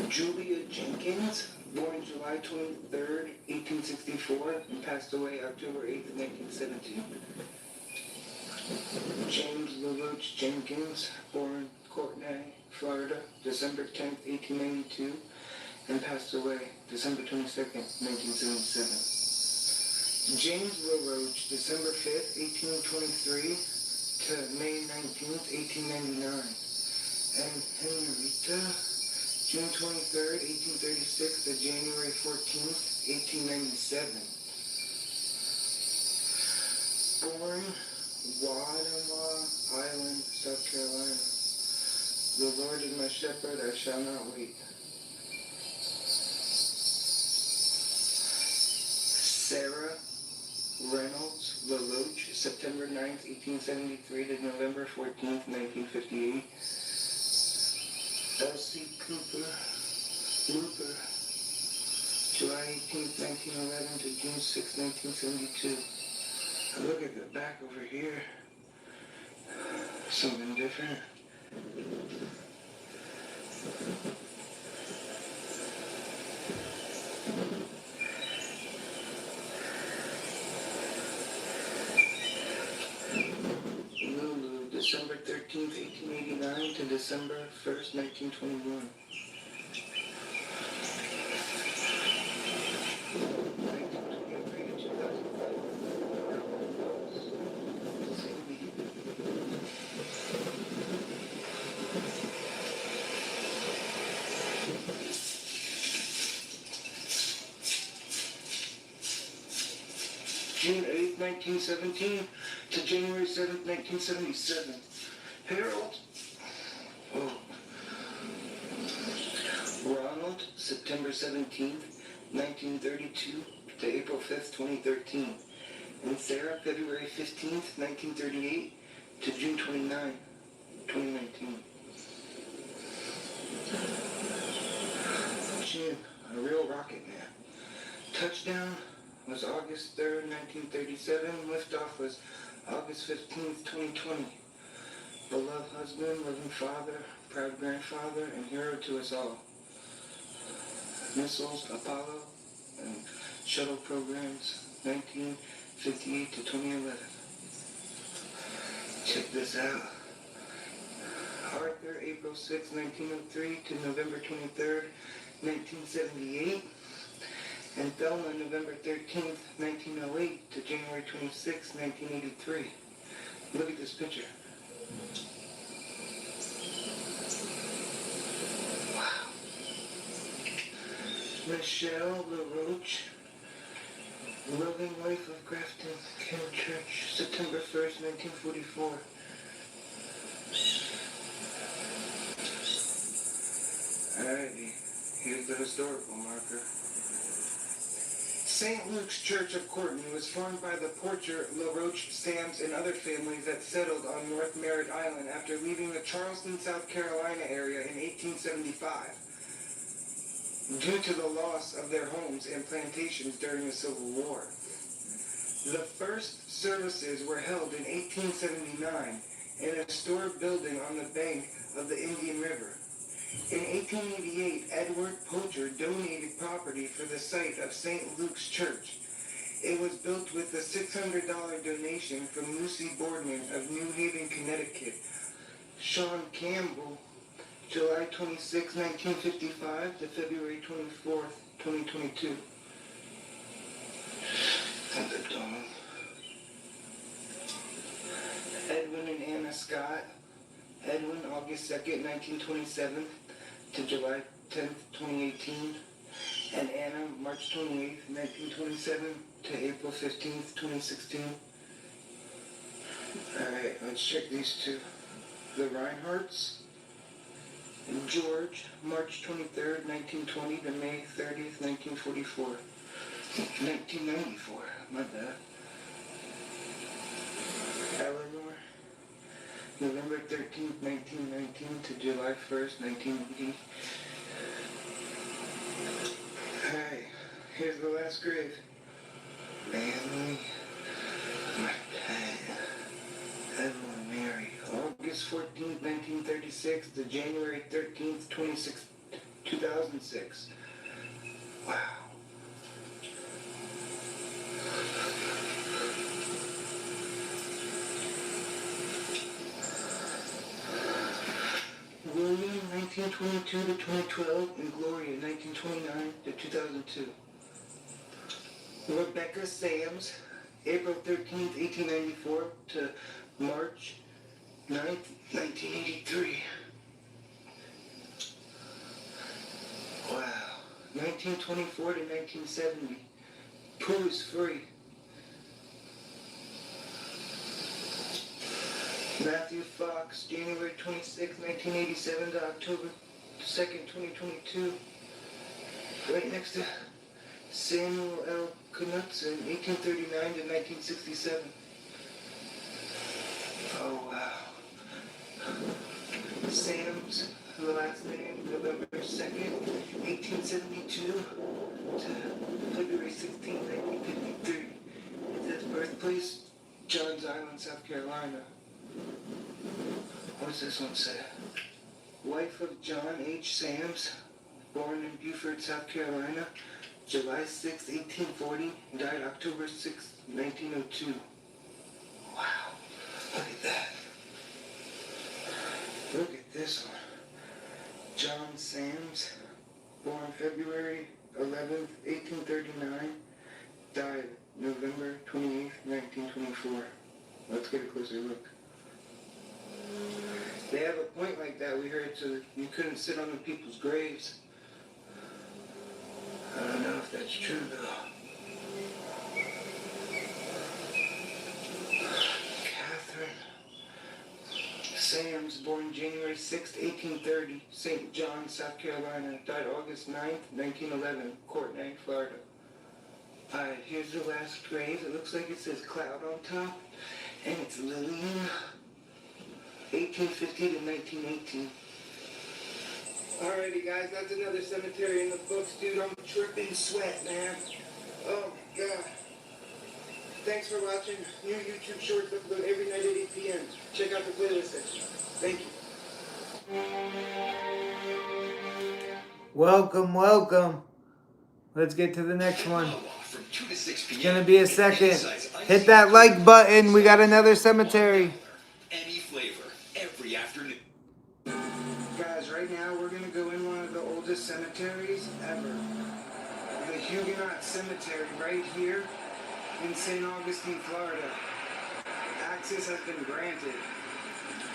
Julia Jenkins, born July 23rd, 1864, and passed away October 8th, 1917. James LaRoche Jenkins, born Courtenay, Florida, December 10th, 1892, and passed away December 22nd, 1977. James LaRoche, December 5th, 1823 to May 19th, 1899. And Henrietta, June 23rd, 1836 to January 14th, 1897. Born Wadamah Island, South Carolina. The Lord is my shepherd, I shall not wait. Sarah Reynolds, LaRoche, September 9th, 1873 to November 14th, 1958. Elsie Cooper, Looper, July 18th, 1911 to June 6th, 1972. Look at the back over here. Something different. Lulu, December 13th, 1889 to December 1st, 1921. June 8th, 1917 to January 7th, 1977. Harold. Oh. Ronald, September 17th, 1932 to April 5th, 2013. And Sarah, February 15th, 1938 to June 29th, 2019. Jim, a real rocket man. Touchdown was August 3rd, 1937. Liftoff was August 15th, 2020. Beloved husband, loving father, proud grandfather, and hero to us all. Missiles, Apollo, and shuttle programs, 1958 to 2011. Check this out. Arthur, April 6, 1903 to November 23rd, 1978. And Thelma, November 13th, 1908 to January 26, 1983. Look at this picture. Wow. Michelle LaRoche, loving wife of Grafton Ken Church, September 1st, 1944. Alrighty, here's the historical marker. St. Luke's Church of Courtenay was formed by the Porcher, LaRoche, Sams, and other families that settled on North Merritt Island after leaving the Charleston, South Carolina area in 1875 due to the loss of their homes and plantations during the Civil War. The first services were held in 1879 in a historic building on the bank of the Indian River. In 1888, Edward Poacher donated property for the site of St. Luke's Church. It was built with a $600 donation from Lucy Boardman of New Haven, Connecticut. Sean Campbell, July 26, 1955 to February 24th, 2022. And the dog. Edwin and Anna Scott. Edwin, August 2nd, 1927 to July 10th, 2018. And Anna, March 28th, 1927 to April 15th, 2016. Alright, let's check these two. The Reinhardts. George, March 23rd, 1920 to May 30th, 1944. 1994, my bad. Eleanor, November 13th, 1919 to July 1st, 1980. Alright, here's the last grave. Family, my pet, Evelyn Mary. August 14th, 1936 to January 13th, 2006. Wow. William, 1922 to 2012, and Gloria, 1929 to 2002. Rebecca Sams, April 13th, 1894 to March 9th, 1983. Wow. 1924 to 1970. Pooh is free. Matthew Fox, January 26, 1987 to October 2nd, 2022. Right next to Samuel L. Knutson, 1839 to 1967. Oh, wow. Sam's last name, November 2nd, 1872 to February 16th, 1953. His birthplace, Johns Island, South Carolina. What's this one say? Wife of John H. Sams, born in Beaufort, South Carolina, July 6, 1840, died October 6, 1902. Wow, look at that. Look at this one. John Sams, born February 11th, 1839, died November 28th, 1924. Let's get a closer look. They have a point like that, we heard, so that you couldn't sit on the people's graves. I don't know if that's true, though. Catherine Sams, born January 6, 1830, St. John, South Carolina, died August 9th, 1911, Courtenay, Florida. Alright, here's the last grave. It looks like it says Cloud on top, and it's Lillian, 1850 to 1918. Alrighty, guys, that's another cemetery in the books, dude. I'm dripping sweat, man. Oh, my God. Thanks for watching. New YouTube Shorts upload every night at 8 p.m. Check out the playlist section. Thank you. Welcome, welcome. Let's get to the next one. From 2 to 6 p.m. It's gonna be a second. Hit that like button. We got another cemetery. Any flavor, every afternoon. Guys, right now we're going to go in one of the oldest cemeteries ever. The Huguenot Cemetery right here in St. Augustine, Florida. Access has been granted.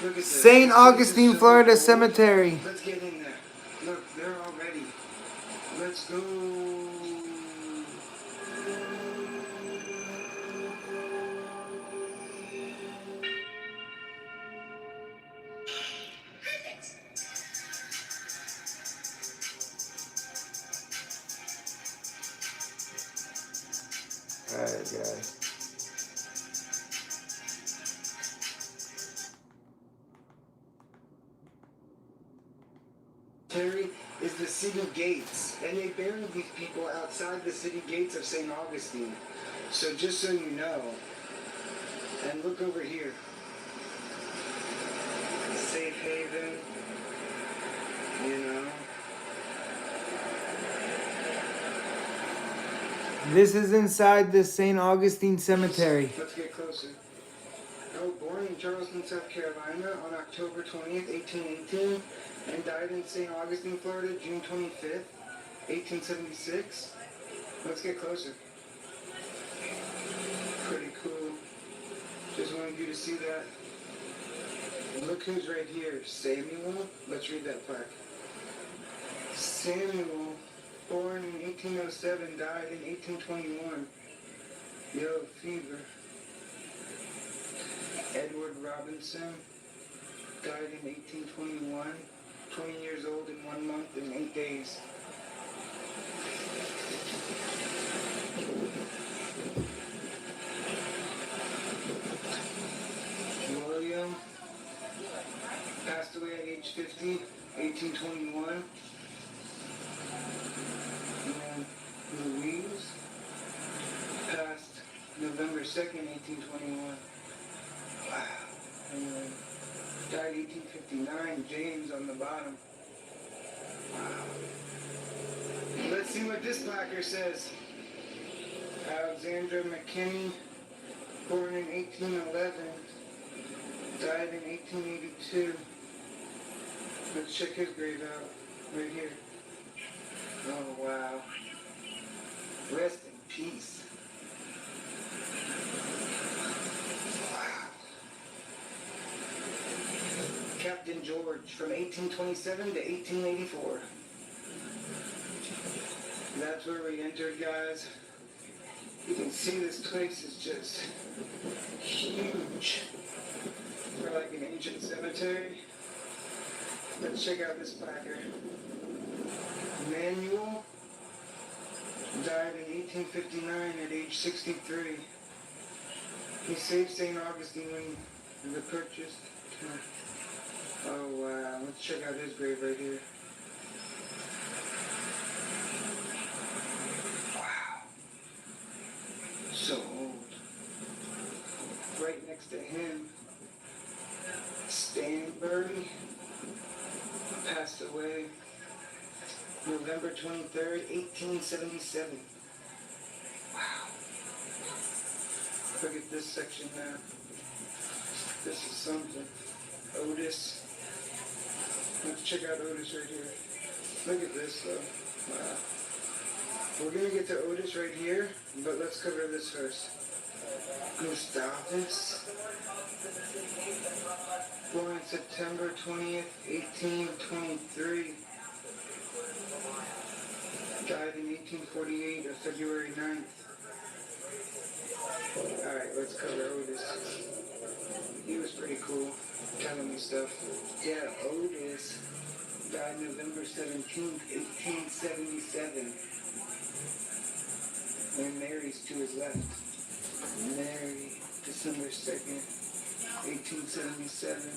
Look at this. St. Augustine, Florida Cemetery. Let's get in there. Look, they're all ready. Let's go. Alright, guys. Terry is the city gates, and they buried these people outside the city gates of St. Augustine. So just so you know, and look over here. Safe haven, you know. This is inside the St. Augustine Cemetery. Let's get closer. Oh, born in Charleston, South Carolina on October 20th, 1818, and died in St. Augustine, Florida, June 25th, 1876. Let's get closer. Pretty cool. Just wanted you to see that. And look who's right here. Samuel. Let's read that plaque. Samuel, born in 1807, died in 1821. Yellow fever. Edward Robinson died in 1821, 20 years old in 1 month and 8 days. William passed away at age 50, 1821. And Louise passed November 2nd, 1821. Wow. And died 1859. James on the bottom. Wow. Let's see what this placard says. Alexandra McKinney, born in 1811, died in 1882. Let's check his grave out. Right here. Oh, wow. Rest in peace. Captain George from 1827 to 1884. That's where we entered, guys. You can see this place is just huge for like an ancient cemetery. Let's check out this placard. Manuel Died in 1859 at age 63. He saved St. Augustine when the purchase. Oh wow, let's check out his grave right here. Wow. So old. Right next to him, Stanbury passed away November 23rd, 1877. Wow. Look at this section now. This is something. Otis. Let's check out Otis right here. Look at this though. Wow. We're gonna get to Otis right here, but let's cover this first. Gustavus. Born September 20th, 1823. Died in 1848 on February 9th. Alright, let's cover Otis. He was pretty cool, telling me stuff. Yeah, Otis died November 17th, 1877. And Mary's to his left. Mary, December 2nd, 1877.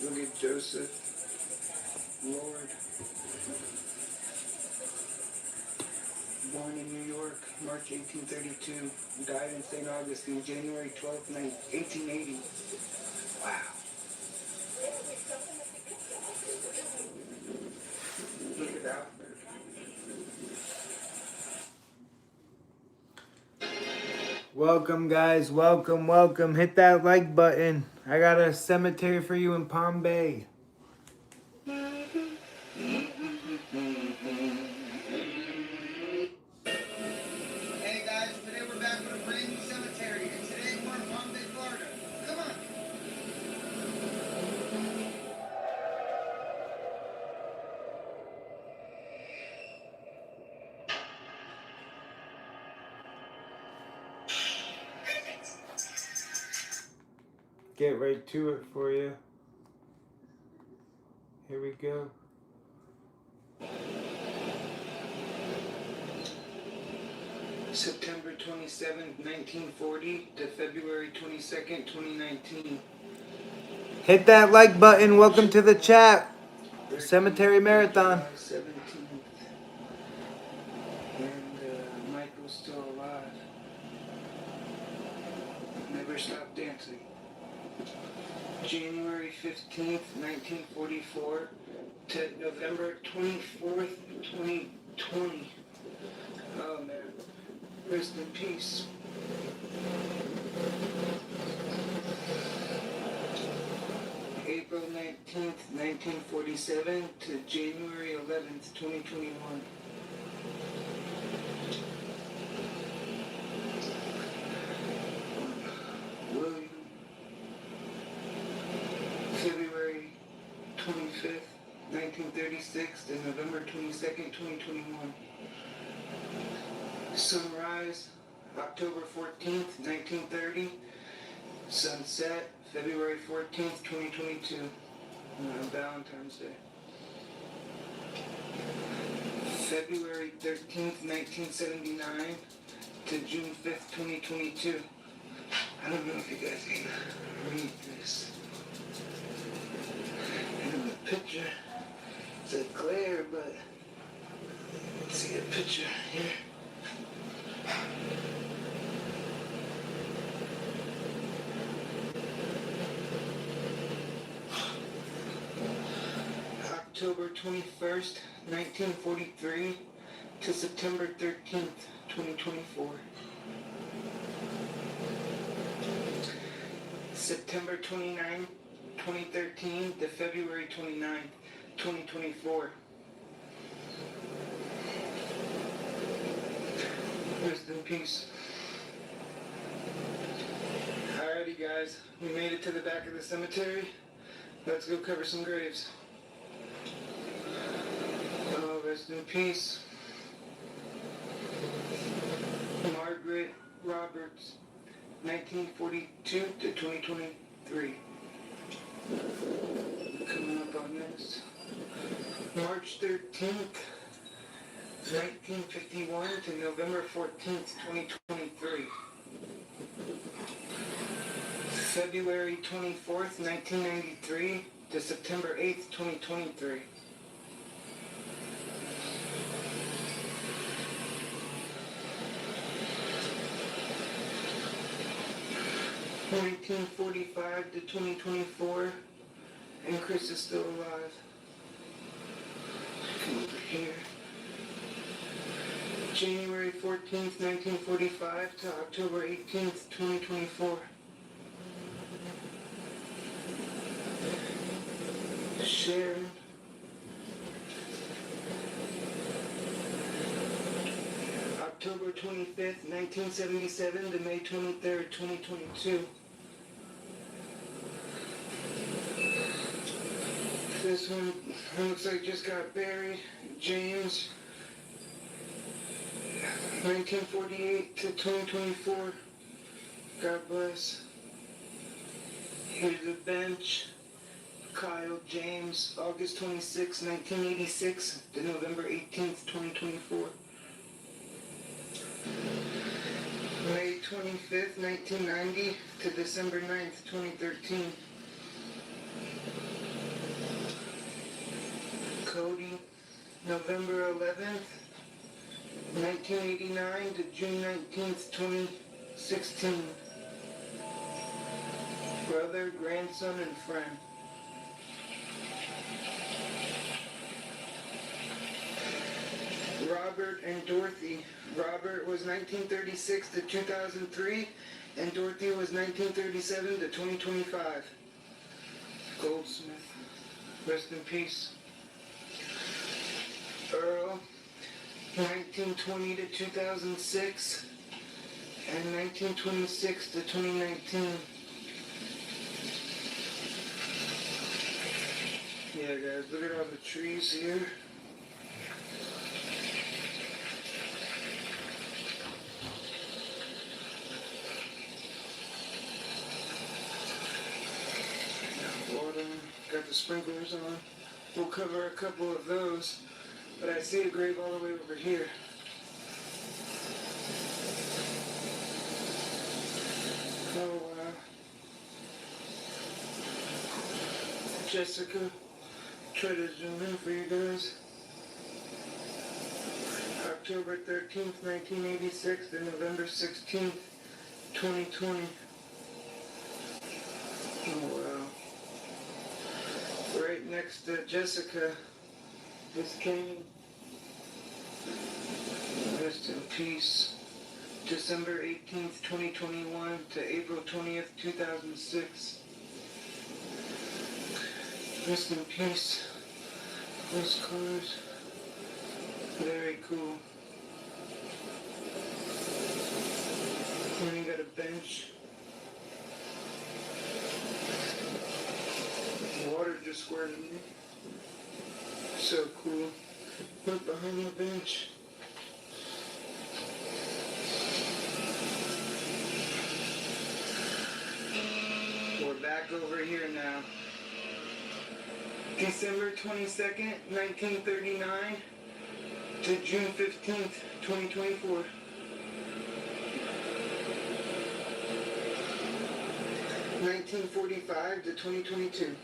Look at Joseph, Lord. Born in New York, March 1832. Died in St. Augustine, January 12th, 1880. Wow. Look at Alfred. Welcome, guys. Welcome, welcome. Hit that like button. I got a cemetery for you in Palm Bay. Hey guys, today we're back with a brand new cemetery, and today we're in Palm Bay, Florida. Come on. Get right to it for you. Here we go. September 27th, 1940 to February 22nd, 2019. Hit that like button. Welcome to the chat. Cemetery Marathon. July 17th. And Michael's still alive. Never stopped dancing. January 15th, 1944 to November 24th, 2020. Oh man. Rest in peace. April 19th, 1947 to January 11th, 2021. William. February 25th, 1936 to November 22nd, 2021. Sunrise, October 14th, 1930. Sunset, February 14th, 2022. Valentine's Day. February 13th, 1979 to June 5th, 2022. I don't know if you guys can read this. In the picture, it's a glare, but see a picture here. October 21st, 1943 to September 13th, 2024. September 29th, 2013 to February 29th, 2024. Rest in peace. Alrighty guys, we made it to the back of the cemetery. Let's go cover some graves. Oh, rest in peace. Margaret Roberts, 1942 to 2023. Coming up on this. March 13th, 1951 to November 14th, 2023. February 24th, 1993 to September 8th, 2023. (1945 to 2024), and Chris is still alive. Come over here. January 14th, 1945 to October 18th, 2024. Sharon. October 25th, 1977 to May 23rd, 2022. This one looks like just got buried. James. 1948 to 2024. God bless. Here's the bench. Kyle James, August 26, 1986 to November 18th, 2024. May 25th, 1990 to December 9th, 2013. Cody, November 11th, 1989 to June 19th, 2016. Brother, grandson, and friend. Robert and Dorothy. Robert was 1936 to 2003, and Dorothy was 1937 to 2025. Goldsmith. Rest in peace. Earl, 1920 to 2006, and 1926 to 2019. Yeah, guys, look at all the trees here. Water, got the sprinklers on. We'll cover a couple of those, but I see a grave all the way over here. Oh, wow. Jessica, try to zoom in for you guys. October 13th, 1986 to November 16th, 2020. Oh, wow. Right next to Jessica is Kane. Rest in peace. December 18th, 2021 to April 20th, 2006. Rest in peace. Those cars. Very cool. And you got a bench. Water just squirted me. So cool. Look behind the bench. We're back over here now. December 22nd, 1939 to June 15th, 2024. (1945 to 2022).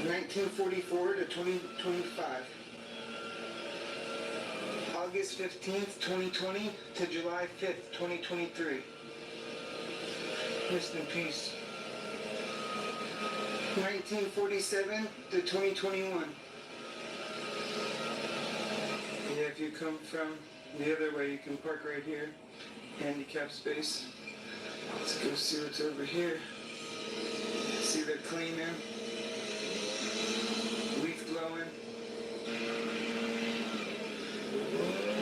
1944 to 2025. August 15th, 2020 to July 5th, 2023. Rest in peace. 1947 to 2021. Yeah, if you come from the other way, you can park right here. Handicap space. Let's go see what's over here. See the cleaner. Leaf blowing.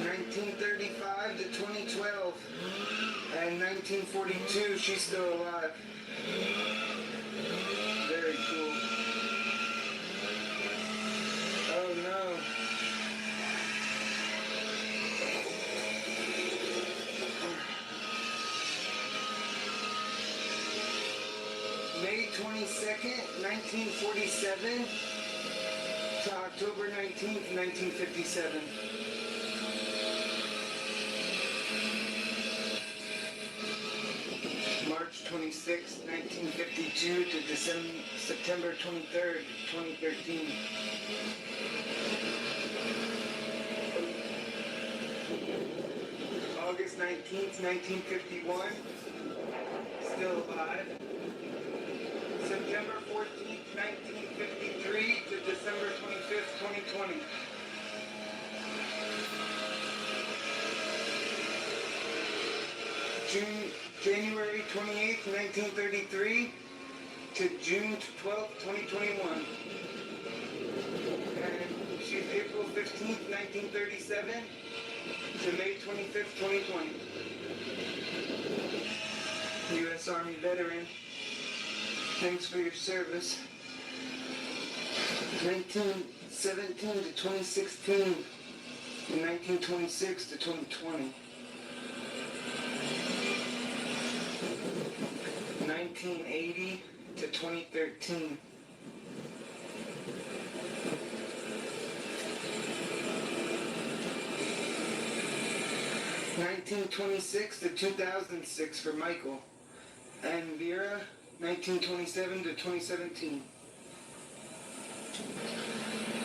1935 to 2012. And 1942, she's still alive. Very cool. Oh no. May 22nd, 1947 to October 19th, 1957. March 26th, 1952 to September 23rd, 2013. August 19th, 1951, still alive. September 14th, 1953 to December 25th, 2020. January 28th, 1933 to June 12th, 2021. And she's April 15th, 1937 to May 25th, 2020. U.S. Army veteran. Thanks for your service. 1917 to 2016 and 1926 to 2020. 1980 to 2013. 1926 to 2006 for Michael. And Vera, 1927 to 2017.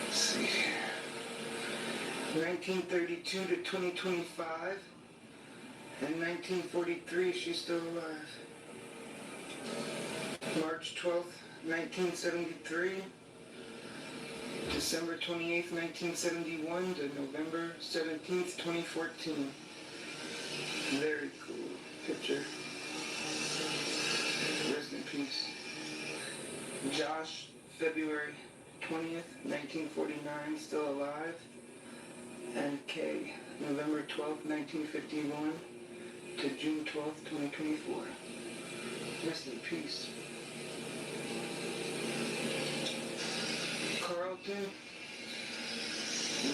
Let's see. 1932 to 2025. And 1943, she's still alive. March 12th, 1973. December 28th, 1971 to November 17th, 2014. Very cool picture. Rest in peace. Josh, February 20th, 1949, still alive. And Kay, November 12th, 1951 to June 12th, 2024. Rest in peace. Carlton,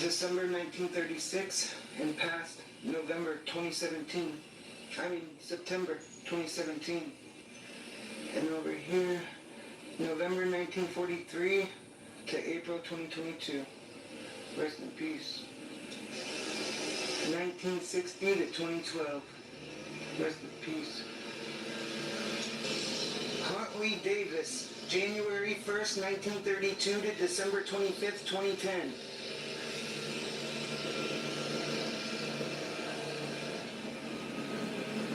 December 1936 and passed November 2017. September 2017. And over here, November 1943 to April 2022. Rest in peace. 1960 to 2012. Rest in peace. Huntley Davis, January 1st, 1932 to December 25th, 2010.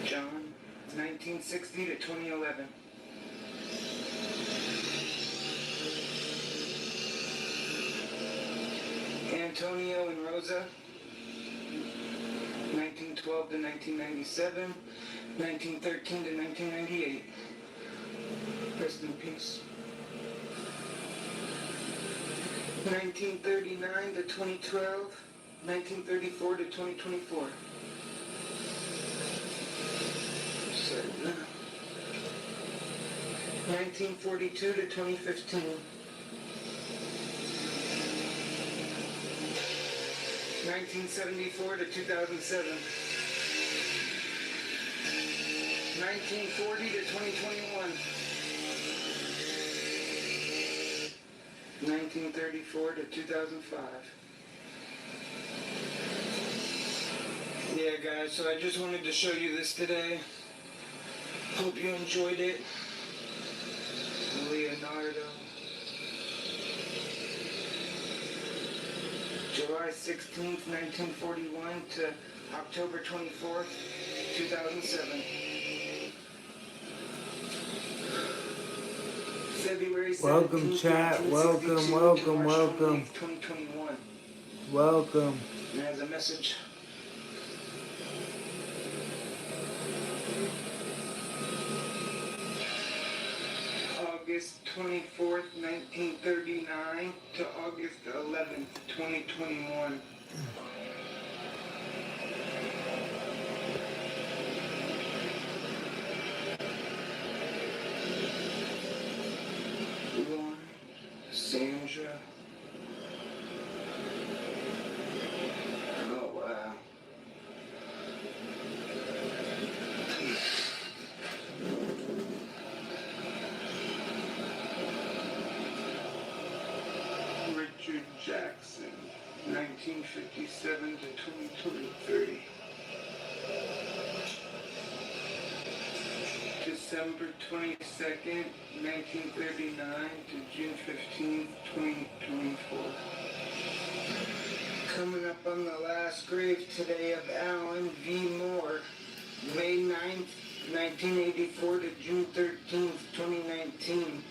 John, 1960 to 2011. Antonio and Rosa, 1912 to 1997, 1913 to 1998. Rest in peace. 1939 to 2012, 1934 to 2024. 1942 to 2015. 1974 to 2007. 1940 to 2021. 1934 to 2005. Yeah, guys, so I just wanted to show you this today. Hope you enjoyed it. Leonardo. July 16th, 1941 to October 24th, 2007. February 17th, Welcome, chat. Welcome, welcome, welcome. 2021. Welcome. And there's a message. August 24th, 1939 to August 11th, 2021. Lauren, Sandra. Oh, wow. Richard Jackson, 1957 to 2023. December 22nd, 1939 to June 15th, 2024. Coming up on the last grave today of Alan V. Moore, May 9th, 1984 to June 13th, 2019.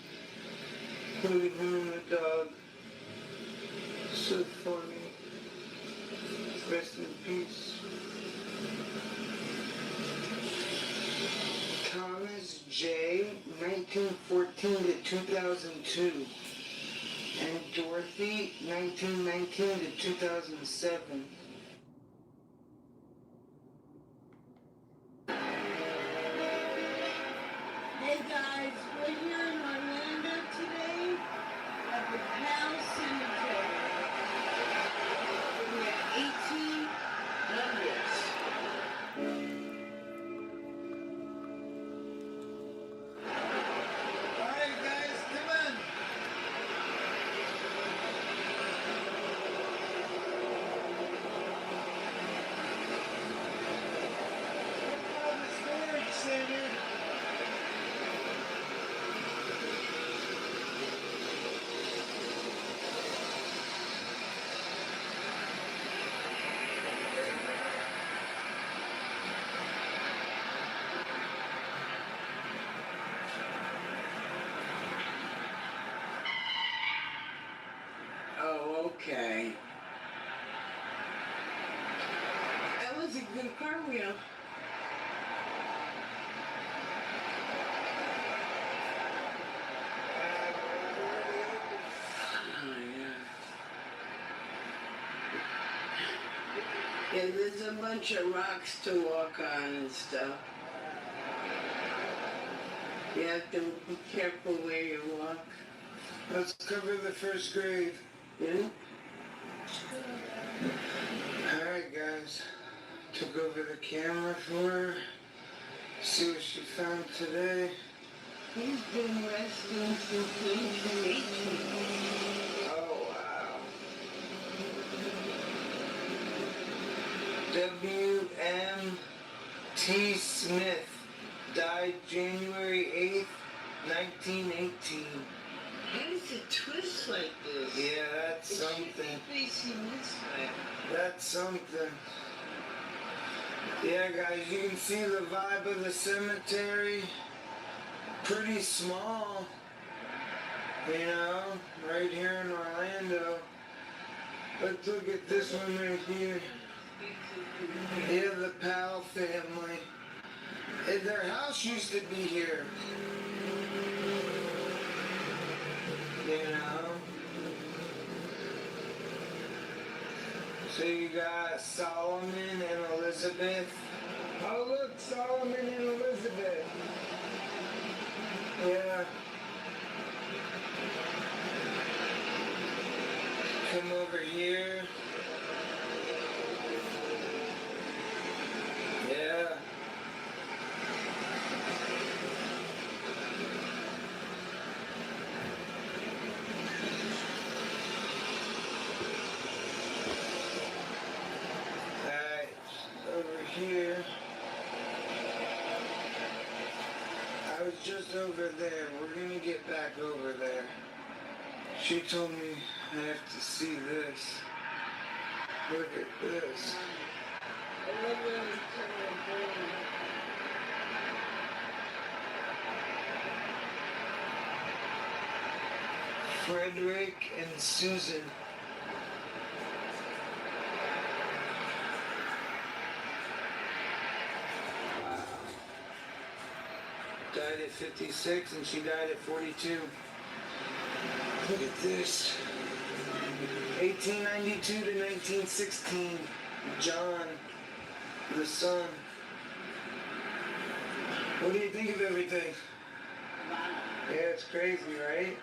Look at him and the dog. So funny. Rest in peace. Thomas J., 1914 to 2002. And Dorothy, 1919 to 2007. Hey guys, we're here in Orlando today at the Pal Cemetery. We have 18 numbers. Alright guys, come on. Look at the storage center. Oh, okay. That was a good car wheel. Oh, yeah. Yeah, there's a bunch of rocks to walk on and stuff. You have to be careful where you walk. Let's cover the first grave. Yeah? Alright guys, took over the camera for her. See what she found today. He's been resting since 1918. Oh wow. W.M.T. Smith died January 8th, 1918. How does it twist like this? Yeah, that's It should something. be facing this way. That's something. Yeah, guys, you can see the vibe of the cemetery. Pretty small, you know, right here in Orlando. Let's look at this one right here. Yeah, the Powell family. And their house used to be here. You know? So you got Solomon and Elizabeth. Oh look, Solomon and Elizabeth. Yeah. Come over here. Yeah. Alright, over here. I was just over there. We're gonna get back over there. She told me I have to see this. Look at this. I love when it's kind of boring. Frederick and Susan. Died at 56 and she died at 42. Look at this. 1892 to 1916. John, the son. What do you think of everything? Yeah, it's crazy, right?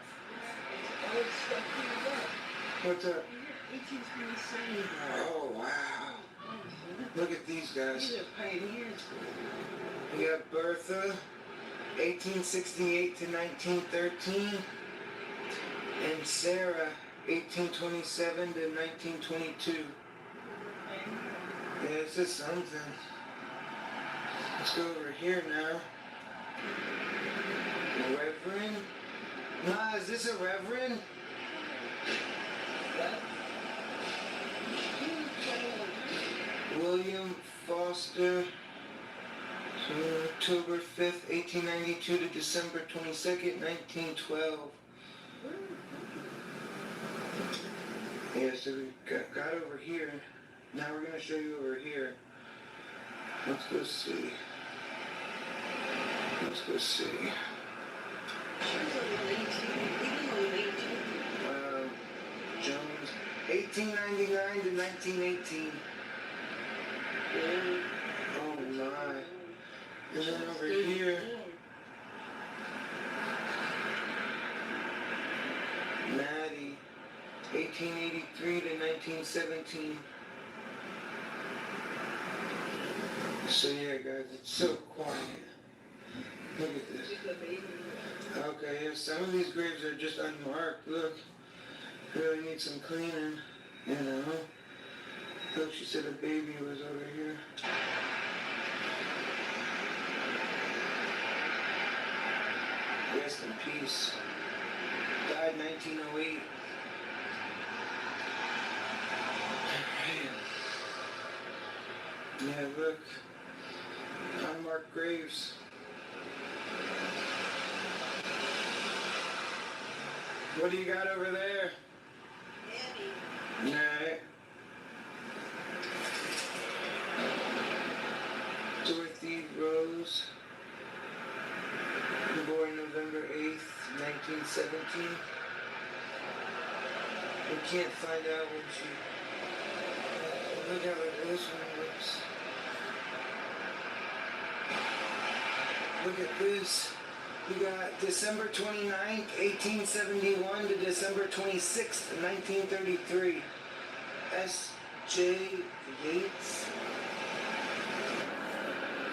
Oh, it's stuff here, look. What's up? 1827. Oh, wow. Look at these guys. These are pioneers. We got Bertha, 1868 to 1913. And Sarah, 1827 to 1922. Yeah, it's just something. Let's go over here now. Reverend? Nah, is this a reverend? William Foster. So October 5th, 1892 to December 22nd, 1912. Yeah, so we got over here. Now we're going to show you over here. Let's go see. Let's go see. Jones, 1899 to 1918. Oh my. And then over here, Maddie, 1883 to 1917. So yeah, guys, it's so quiet. Look at this. Okay, yeah, some of these graves are just unmarked. Look, really need some cleaning, you know. Look, she said a baby was over here. Rest in peace. Died 1908. Yeah, look. Unmarked graves. What do you got over there? Alright. Dorothy Rose. Born November 8th, 1917. We can't find out when she... Look how this one looks. Look at this. We got December 29th, 1871 to December 26th, 1933. S.J. Yates.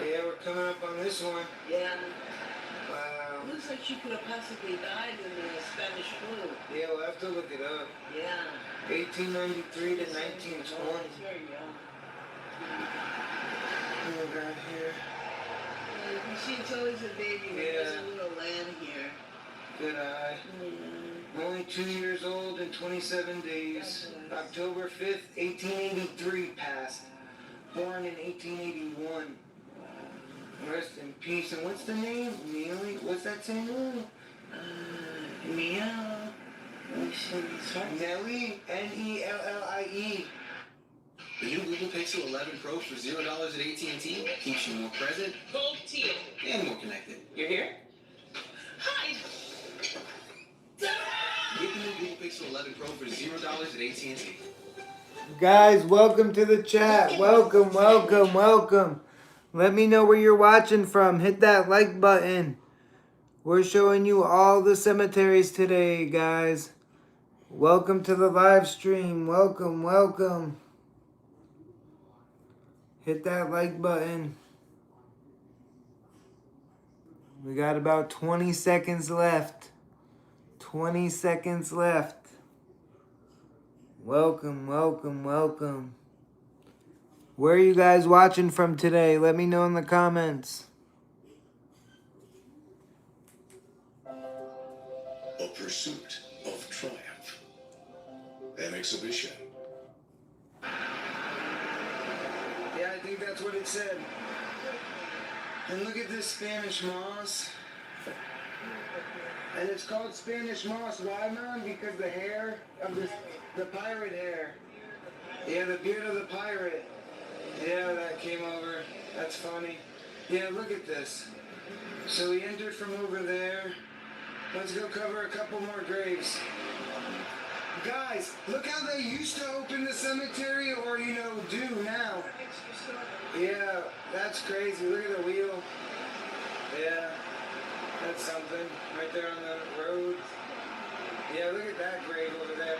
Yeah, we're coming up on this one. Yeah. Wow. Looks like she could have possibly died in the Spanish flu. Yeah, we'll have to look it up. Yeah. 1893 to 1920. She's very young. Oh God, here. You can see it's always a baby. There's a little lamb here. Good eye. Only 2 years old and 27 days. October 5th, 1883 passed. Born in 1881. Rest in peace. And what's the name? Neely? What's that saying? Mia. Nellie? N-E-L-L-I-E. The new Google Pixel 11 Pro for $0 at AT&T keeps you more present, Gold teal. and more connected. You're here? Hide. Get the new Google Pixel 11 Pro for $0 at AT&T. Guys, welcome to the chat. Welcome, welcome, welcome. Let me know where you're watching from. Hit that like button. We're showing you all the cemeteries today, guys. Welcome to the live stream. Welcome, welcome. Hit that like button. We got about 20 seconds left. 20 seconds left. Welcome, welcome, welcome. Where are you guys watching from today? Let me know in the comments. A pursuit of triumph. An exhibition. Yeah, I think that's what it said. And look at this Spanish moss. And it's called Spanish moss. Why, man? Because the hair of the pirate hair. Yeah, the beard of the pirate. Yeah, that came over. That's funny. Yeah, look at this. So he entered from over there. Let's go cover a couple more graves. Guys, look how they used to open the cemetery, or, you know, do now. Yeah, that's crazy. Look at the wheel. Yeah, that's something. Right there on the road. Yeah, look at that grave over there.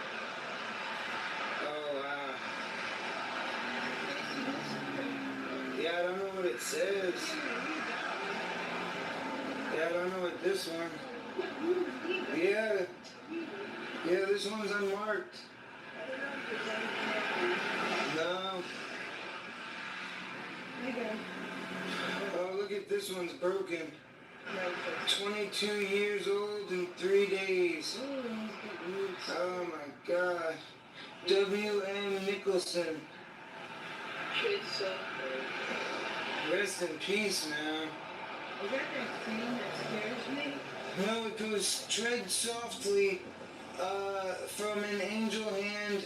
Oh, wow. Yeah, I don't know what it says. Yeah, I don't know what this one. Yeah, this this one's unmarked. No. Oh, look at this one's broken. 22 years old in 3 days. Oh my God. W.M. Nicholson. Rest in peace, man. Is that that thing that scares me? No, it goes tread softly from an angel hand,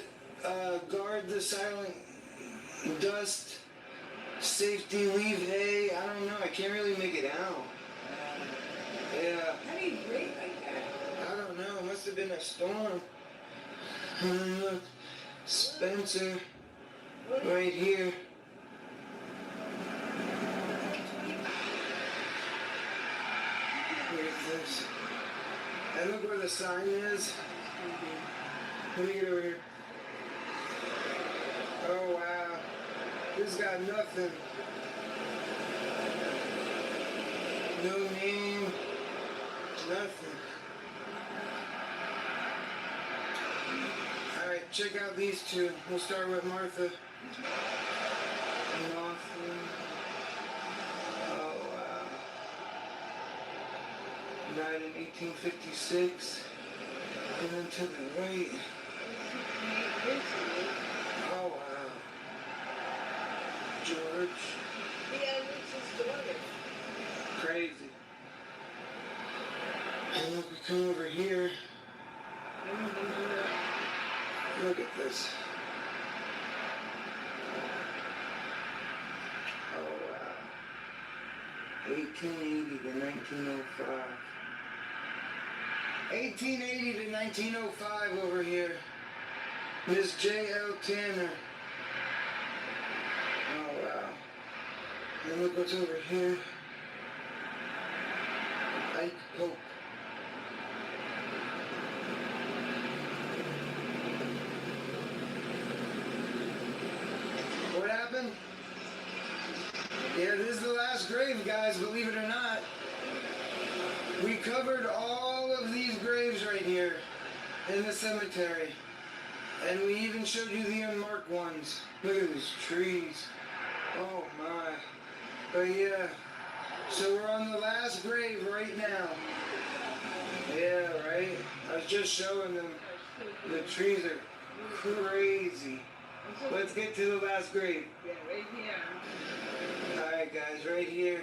guard the silent dust, safety, leave hay. I don't know, I can't really make it out. Yeah. How do you breathe like that? I don't know, it must have been a storm. And look, Spencer, right here. Here's this. And look where the sign is. Let me get over here. Oh wow. This got nothing. No name. Nothing. Alright, check out these two. We'll start with Martha. Martha. Oh wow. Died in 1856. And then to the right. Oh wow. George. Yeah, this is daughter. Crazy. And look, we come over here. Look at this. Oh wow. 1880 to 1905. 1880 to 1905 over here. Miss J.L. Tanner. Oh wow. And look what's over here. Ike Pope. What happened? Yeah, this is the last grave, guys, believe it or not. We covered all of these graves right here in the cemetery. And we even showed you the unmarked ones. Look at these trees. Oh my. But yeah, so we're on the last grave right now. Yeah, right? I was just showing them. The trees are crazy. Let's get to the last grave. Yeah, right here. Alright guys, right here.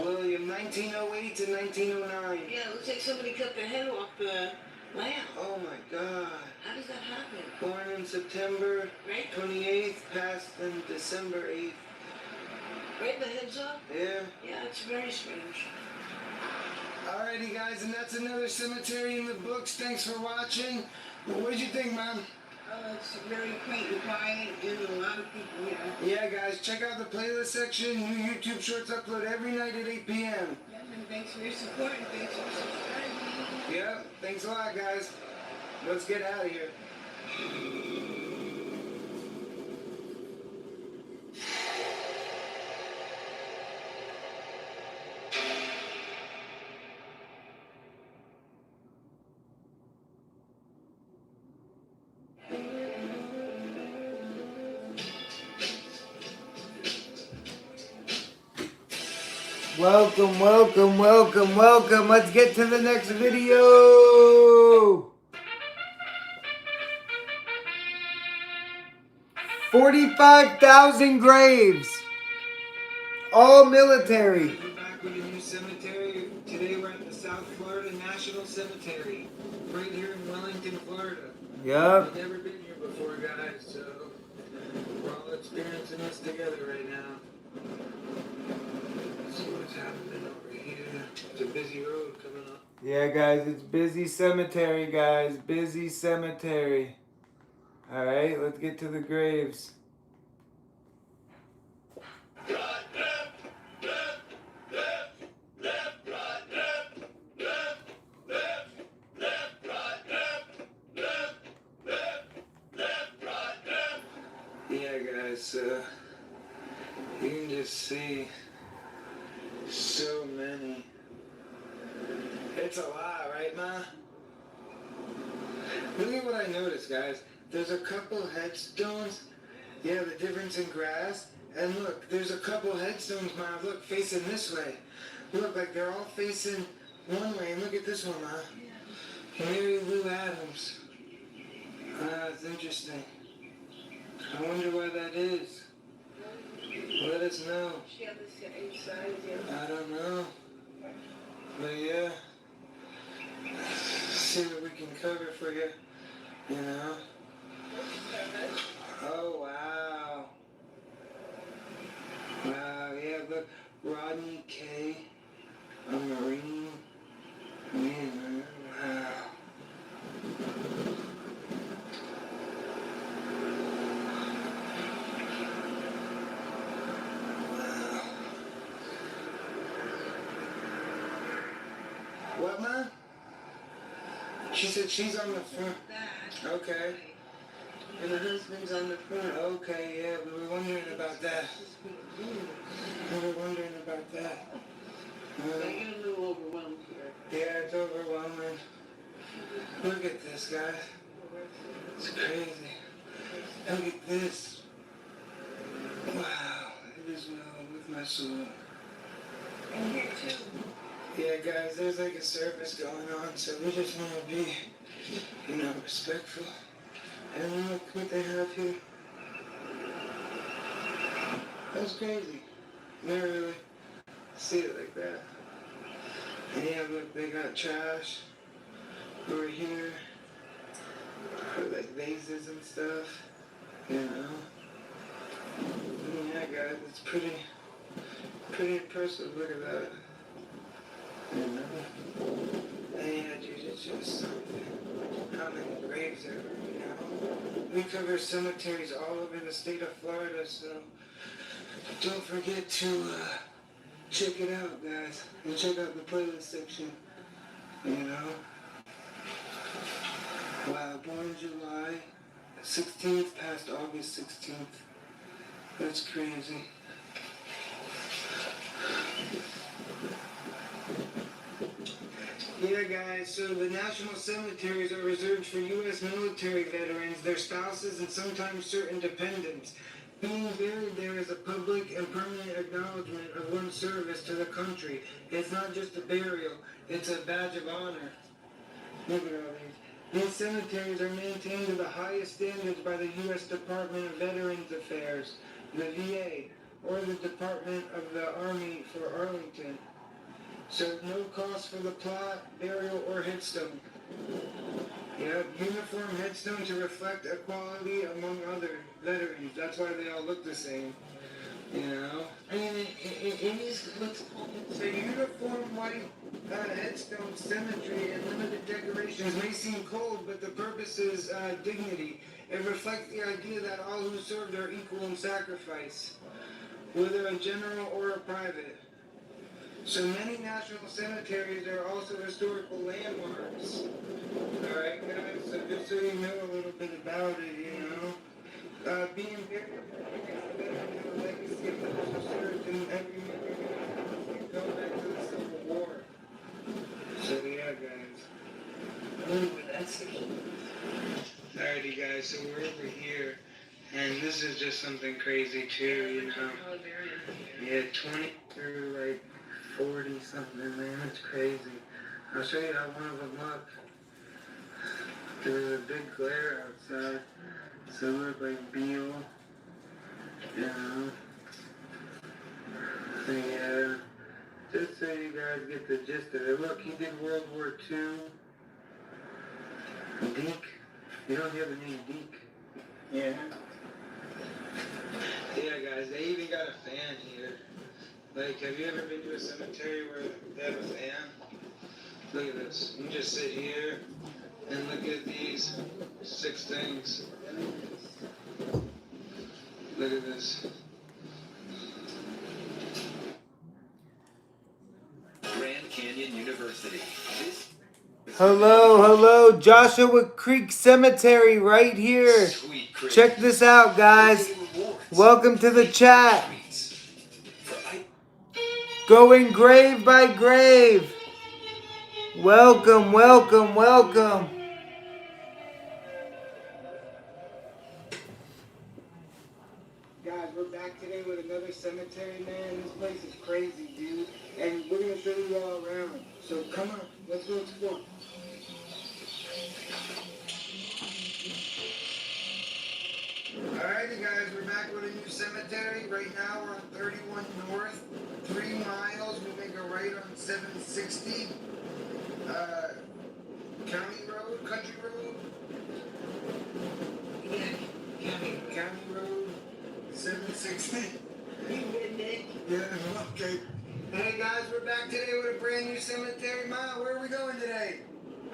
William, 1908 to 1909. Yeah, it looks like somebody cut the head off the lamb. Oh my God. How does that happen? Born in September Right? 28th, passed in December 8th. Right, the head's off? Yeah. Yeah, it's very strange. Alrighty guys, and that's another cemetery in the books. Thanks for watching. What did you think, Mom? It's very quaint and quiet, and a lot of people here. Yeah guys, check out the playlist section. New YouTube shorts upload every night at 8 p.m. Yeah, and thanks for your support, and thanks for subscribing. Yeah, thanks a lot guys. Let's get out of here. Welcome, welcome, welcome, welcome. Let's get to the next video. 45,000 graves. All military. We're back with a new cemetery. Today we're at the South Florida National Cemetery, right here in Wellington, Florida. Yup. I've never been here before, guys, so we're all experiencing this together right now. See what's happening over here. It's a busy road coming up. Yeah, guys, it's busy cemetery, guys. Busy cemetery. All right, let's get to the graves. Yeah, guys, you can just see so many. It's a lot, right, Ma? Look at what I noticed, guys. There's a couple headstones. Yeah, the difference in grass. And look, there's a couple headstones, Ma. Look, facing this way. Look, like they're all facing one way. And look at this one, Ma. Mary Lou Adams. It's interesting. I wonder why that is. Let us know. She had the same size, yeah. I don't know. But yeah. See what we can cover for you. You know? Oh, wow. Wow, yeah, look. Rodney K. A Marine. Man, wow. What, Ma? She said she's on the front. Okay. And the husband's on the front. Okay, yeah, we were wondering about that. We were wondering about that. I get a little overwhelmed here. Yeah, it's overwhelming. Look at this, guys. It's crazy. Look at this. Wow, it is well with my soul. And here too. Yeah, guys, there's like a service going on, so we just want to be, respectful. And look what they have here. That's crazy. Never really see it like that. And yeah, look, they got trash over here for like vases and stuff, And yeah, guys, it's pretty impressive. Look at that. And yeah, dude, it's just something. How many graves there are, We cover cemeteries all over the state of Florida, so don't forget to check it out, guys. And check out the playlist section, Wow, born July 16th, past August 16th. That's crazy. Yeah, guys, so the national cemeteries are reserved for U.S. military veterans, their spouses, and sometimes certain dependents. Being buried there is a public and permanent acknowledgement of one's service to the country. It's not just a burial, it's a badge of honor. Look at all these. These cemeteries are maintained to the highest standards by the U.S. Department of Veterans Affairs, the VA, or the Department of the Army for Arlington. So no cost for the plot, burial, or headstone. Uniform headstone to reflect equality among other veterans. That's why they all look the same. I mean, it is what's called a uniform white headstone symmetry and limited decorations may seem cold, but the purpose is dignity. It reflects the idea that all who served are equal in sacrifice, whether a general or a private. So many national cemeteries are also historical landmarks. Alright, guys, so just so you know a little bit about it, being buried in the legacy of those who served in every go back to the Civil War. So yeah, guys. That's alrighty, guys, so we're over here, and this is just something crazy too, Yeah, 20 through like 40 something, man, it's crazy. I'll show you how one of them look. There's a big glare outside, so it look like Beale, So yeah, just so you guys get the gist of it. Look, he did World War II. Deke. You don't have the name Deke. Yeah. Yeah, guys, they even got a fan here. Like, have you ever been to a cemetery where they have a fan? Look at this. You can just sit here and look at these 6 things. Look at this. Grand Canyon University. Hello, Joshua Creek Cemetery right here. Check this out, guys. Welcome to the chat. Going grave by grave. Welcome. we're back today with another cemetery, man. This place is crazy, dude. And we're gonna show you all around. So come on, let's go explore. Alrighty guys, we're back with a new cemetery. Right now we're on 31 North, 3 miles. We make a right on 760. County Road, Country Road. County Road, 760. Yeah, okay. Hey guys, we're back today with a brand new cemetery. Ma, where are we going today?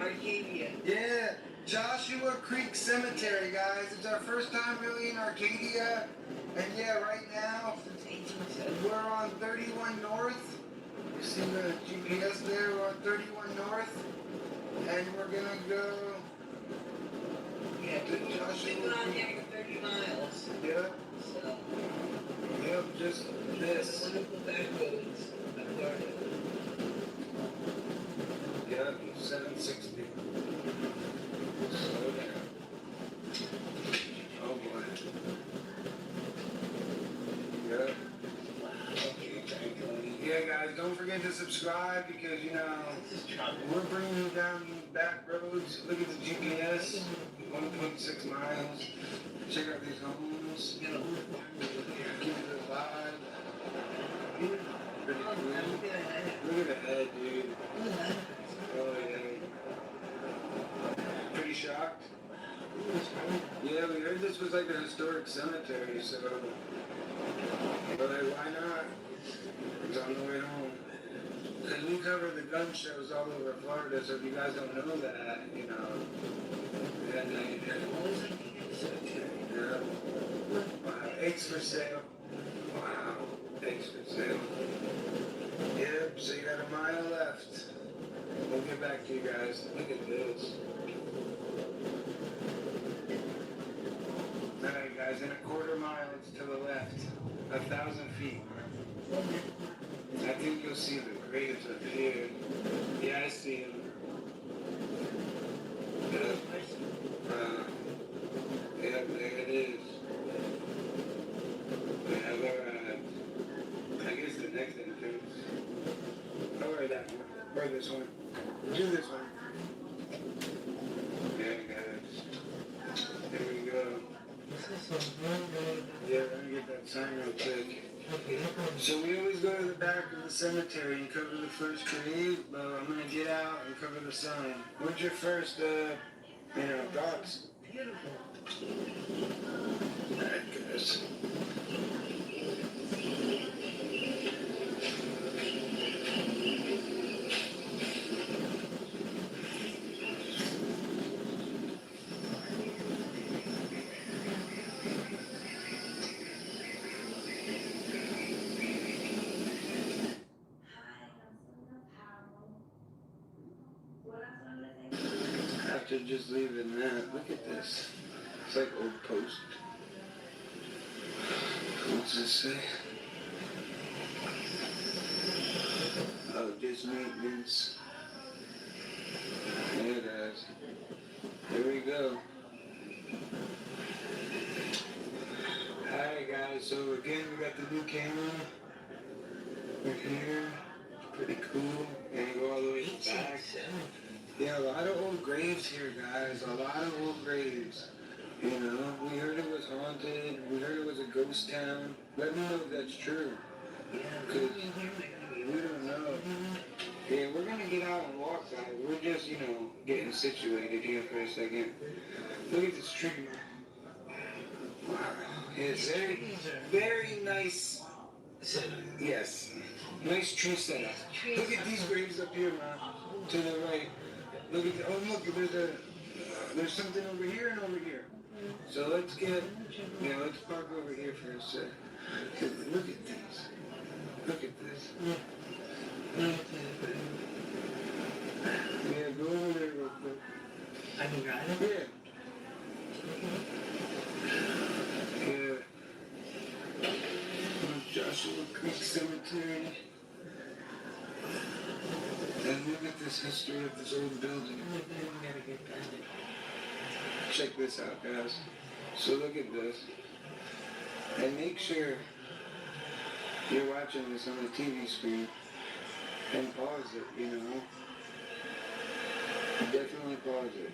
Arcadia. Yeah, Joshua Creek Cemetery, guys. It's our first time really in Arcadia. And yeah, right now, we're on 31 North. You see the GPS there? We're on 31 North. And we're gonna go Yeah, to Joshua we've been on Creek. here for 30 miles. Yep, So, yep, just this. wonderful backroads of Florida. Yep, 760. Slow down. Oh boy. Yep. Yeah, guys, don't forget to subscribe because, you know, we're bringing you down these back roads. Look at the GPS, 1.6 miles. Check out these homes. Keep it alive. Pretty cool. Look at the head, dude. Oh, yeah. Pretty shocked? Yeah, we heard this was like a historic cemetery, so... But why not? It's on the way home. Because we cover the gun shows all over Florida, so if you guys don't know that, you know... Yeah, now you do. Yeah. Wow, eggs for sale. Wow, eggs for sale. Yep, so you got a mile left. We'll get back to you guys. Look at this. Alright guys, in a quarter mile it's to the left. 1,000 feet. I think you'll see the graves up here. Yeah, I see them. Yep. Yep, there it is. We have our, I guess the next entrance. Or that one. Or this one. Do this one. Yeah, guys. There we go. Yeah, let me get that sign real quick. So we always go to the back of the cemetery and cover the first grave, but I'm gonna get out and cover the sign. What's your first, thoughts? Beautiful. Alright, guys. After just leaving that, look at this. It's like old post. What's this say? Oh, just maintenance. Yeah, guys. Here we go. Alright, guys. So again, we got the new camera. We're here. Pretty cool. And go all the way back. Yeah, a lot of old graves here, guys. A lot of old graves. You know, we heard it was haunted. We heard it was a ghost town. Let me know if that's true. Because we don't know. Yeah, we're going to get out and walk, guys. We're just, getting situated here for a second. Look at this tree. Wow. It's very, very nice. Yes. Nice tree setup. Look at these graves up here, man. To the right. Look at there's something over here and over here. So let's park over here for a sec. Look at this. Look at this. Yeah, go over there real quick. I can drive it? Yeah. Yeah. Joshua Creek Cemetery. And look at this history of this old building. Check this out, guys. So look at this. And make sure you're watching this on the TV screen and pause it, you know. Definitely pause it.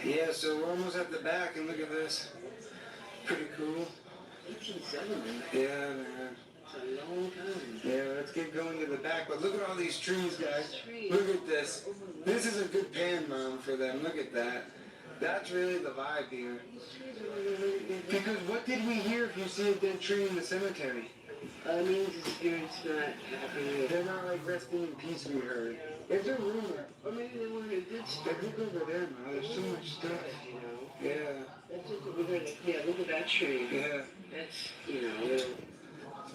Yeah, so we're almost at the back, and look at this. Pretty cool. 1870. Yeah, man. It's a long time. Yeah, let's get going to the back. But look at all these trees, guys. Look at this. This is a good pan, Mom, for them. Look at that. That's really the vibe here. Because what did we hear if you see a dead tree in the cemetery? It means the spirit's not happy. They're not like resting in peace, we heard. It's a rumor. Or maybe they wanted a good But story. look over there, Ma. There's so much stuff. You know? Yeah. That's just what we're going to, yeah, look at that tree. Yeah. That's, you know, little.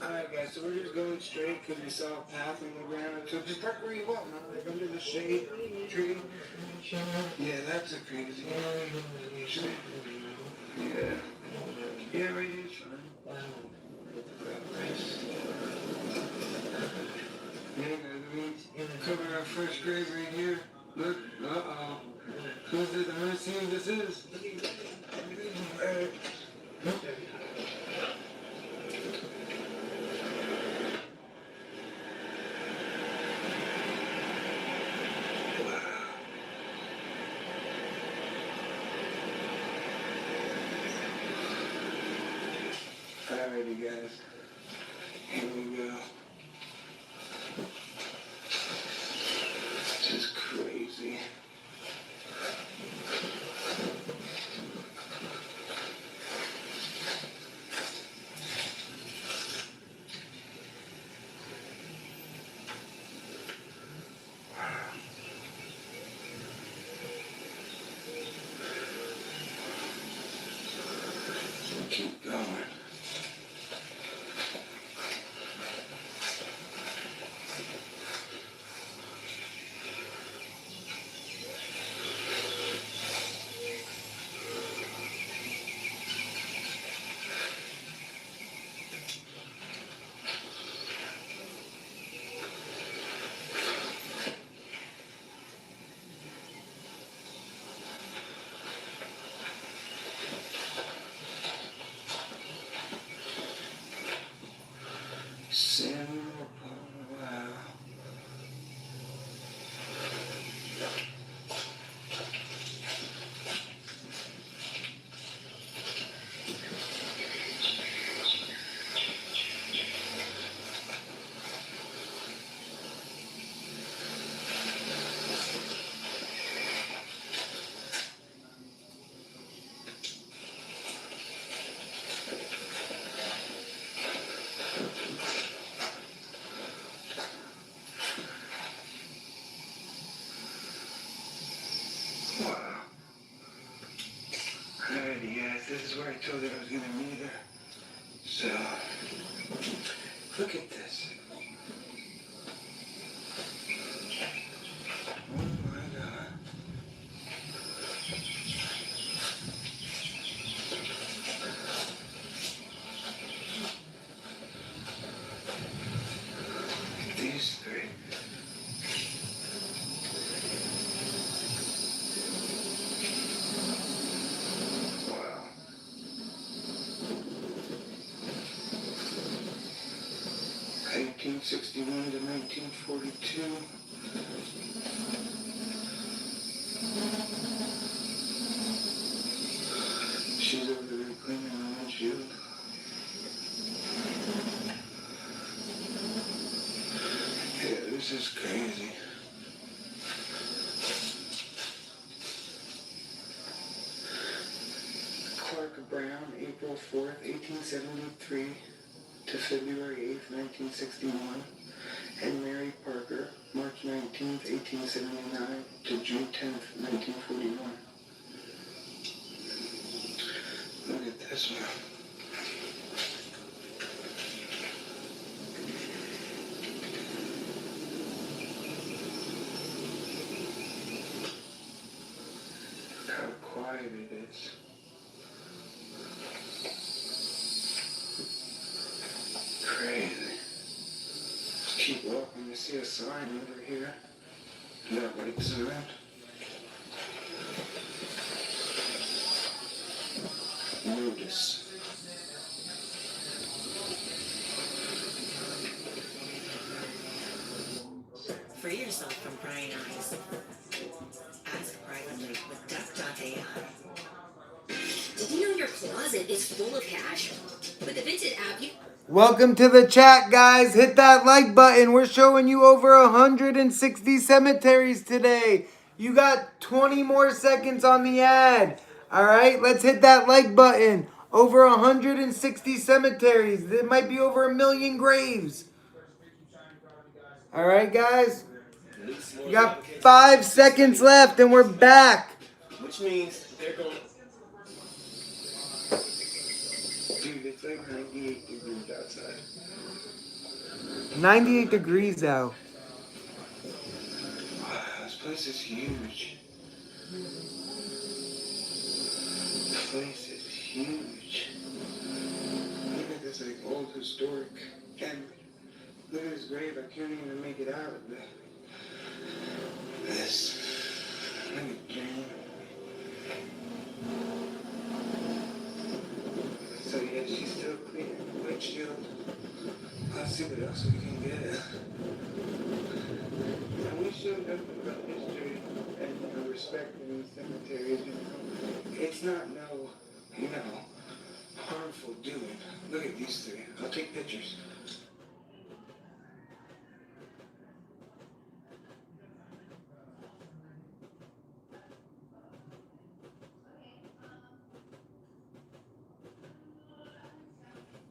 Alright, guys, so we're just going straight because we saw a path on the ground. So just park where you want, man. Like under the shade tree. Yeah, that's a crazy tree. Yeah. Yeah, right here is fine. Yeah, guys, we covered our first grave right here. Look, uh-oh. Who's this? I'm gonna see who this is. Alrighty, guys. Here we go. This is crazy. Keep going. Samuel Paul, wow. Wow. Alrighty, guys, this is where I told her I was gonna meet her. So, look at this. Oh my God. These three. Wow. 1861 to 1942. She's over there cleaning the windshield. Yeah, this is crazy. Clark Brown, April 4th, 1873 to February 8th, 1961. And Mary Parker, March 19th, 1879 to June 10th, 1941. Look at this one. Look how quiet it is. see a sign over here. That wakes around. Notice. Free yourself from prying eyes. Ask privately with Duck.ai. Did you know your closet is full of cash? With the Vinted app, you Welcome to the chat, guys. Hit that like button. We're showing you over 160 cemeteries today. You got 20 more seconds on the ad. All right, let's hit that like button. Over 160 cemeteries. There might be over 1 million graves. All right, guys. We got 5 seconds left, and we're back. Which means they're going. Dude, it's like 98 degrees outside. 98 degrees out. This place is huge. This place is huge. Look at this like old historic. And look at his grave. I can't even make it out of this. Look at Jane. So yeah, she's still cleaning the windshield. Let's see what else we can get. And we show nothing about history and respect in the cemeteries, you know. It's not no, harmful doing. Look at these three. I'll take pictures.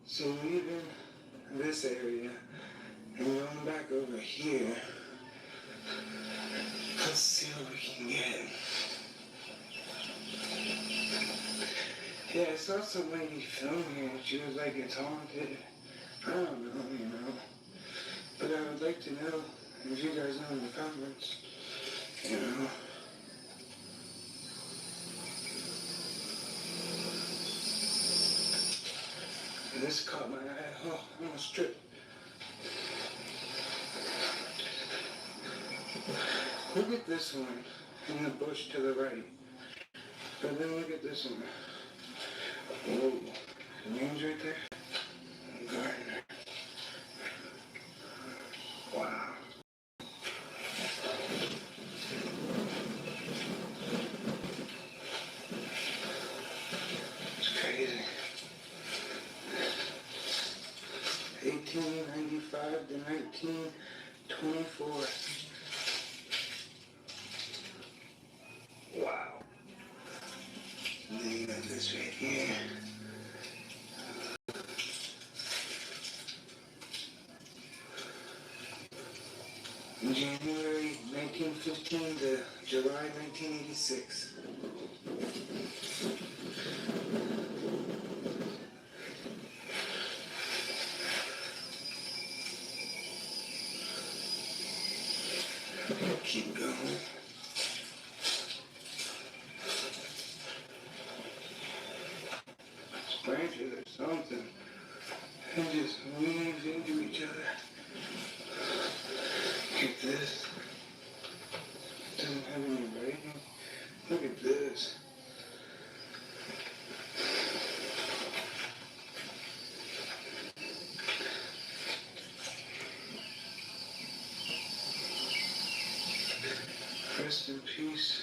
So leaving this area and going back over here, let's see what we can get. Yeah, I saw some lady film here and she was like, it's haunted. I don't know, But I would like to know if you guys know in the comments, This caught my eye. Oh, I almost tripped. Look at this one in the bush to the right. But then look at this one. Whoa. The name's right there. Gardner. Wow. It's crazy. 1895 to 1924. Wow. And then you got this right here. January 1915 to July 1986. Keep going. Branches or something. And just weaves into each other. Look at this. It doesn't have any writing. Look at this. Rest in peace.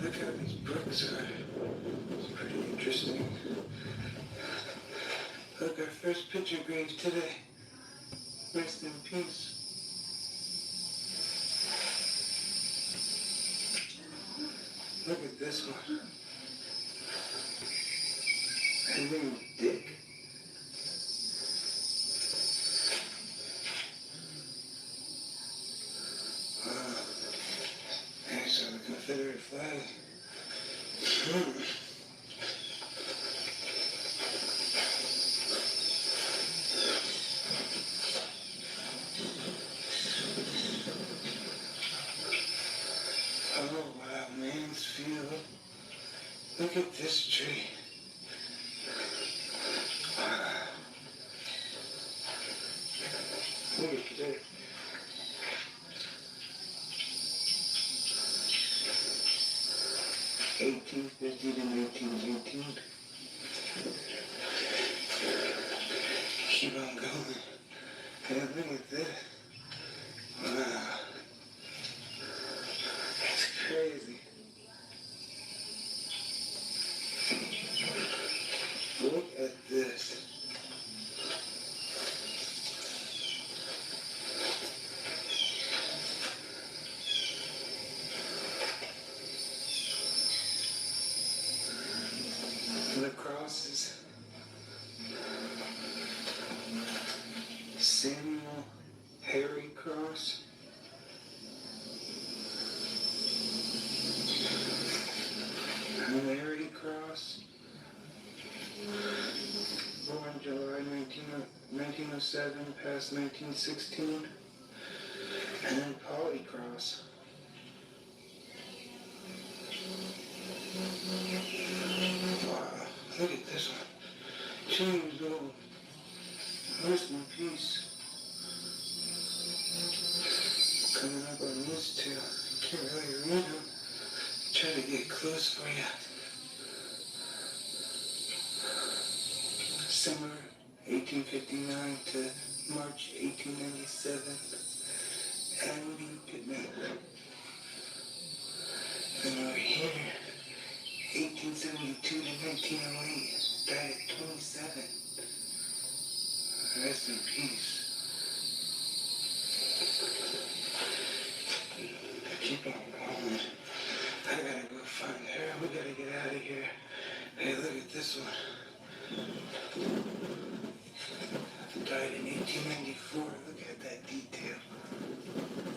Look how these bricks are. It's pretty interesting. Look, our first picture grave today. Rest in peace. Look at this one. His name was Dick. There's the Confederate flag. Oh wow, Mansfield. Look at this tree. 1850 to 1918. Keep on going. Hey, look at this. Wow. That's crazy. Look at this. The crosses. Samuel Harry Cross. Mary Cross. Born July 1907, past 1916. And then Polly Cross. Wow, look at this one. James Old. Rest in peace. Coming up on these two. Can't really read them. Try to get close for you. Summer 1859 to March 1897. Andy Pittman. And over here, 1872 to 1908. Died at 27. Rest in peace. Keep on going. I gotta go find her. We gotta get out of here. Hey, look at this one. Died in 1894. Look at that detail.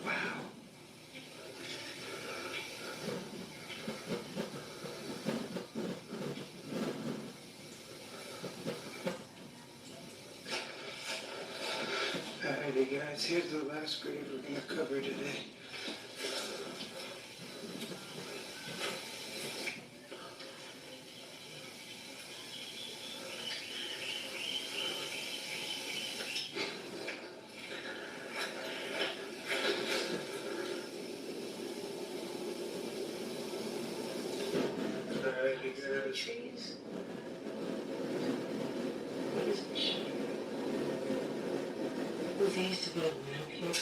Wow. Alrighty guys, here's the last grave we're gonna cover today. Alrighty guys. Trees. What is this? There used to be a lamp here.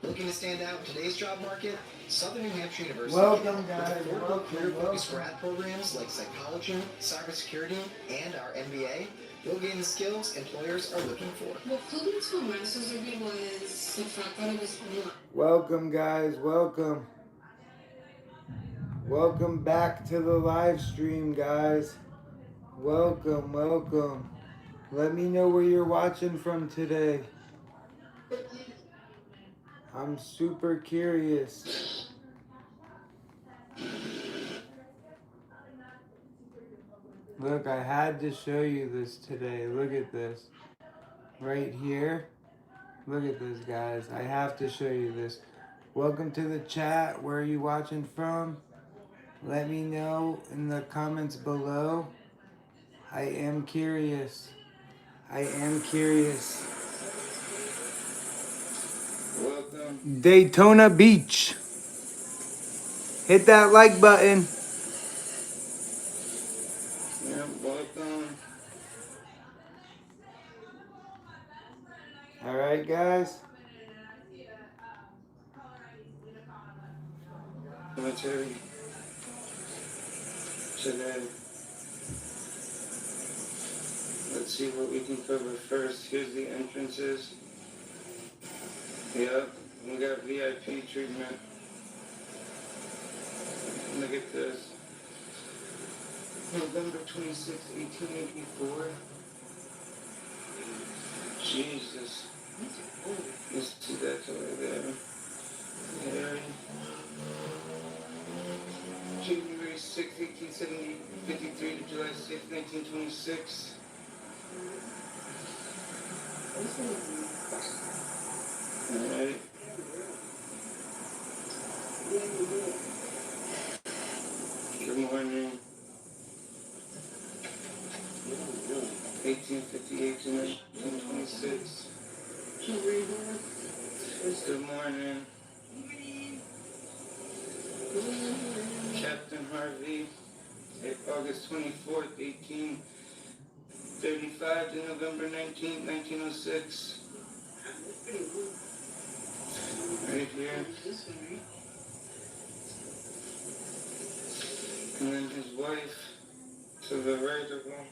Looking to stand out in today's job market? Southern New Hampshire University. Welcome, guys. With affordable Welcome, career-focused welcome. grad programs like psychology, cybersecurity, and our MBA, you'll gain the skills employers are looking for. What pulled me to Master Survey was the fact that it was online. Welcome, guys. Welcome. Welcome back to the live stream, guys. Welcome, welcome. Let me know where you're watching from today. I'm super curious. Look, I had to show you this today. Look at this. Right here. Look at this, guys. I have to show you this. Welcome to the chat. Where are you watching from? Let me know in the comments below. I am curious. I am curious. Welcome. Daytona Beach. Hit that like button. Yeah, welcome. Alright, guys. Cemetery. Today. Let's see what we can cover first. Here's the entrances. Yep, we got VIP treatment. Look at this. November 26, 1884. Jesus. You see that over there. Harry. January 6, 1853 to July 6, 1926. Alright. Good morning. man. Captain Harvey, August 24th, 1835 to November 19th, 1906. Right here. And then his wife to the right of him.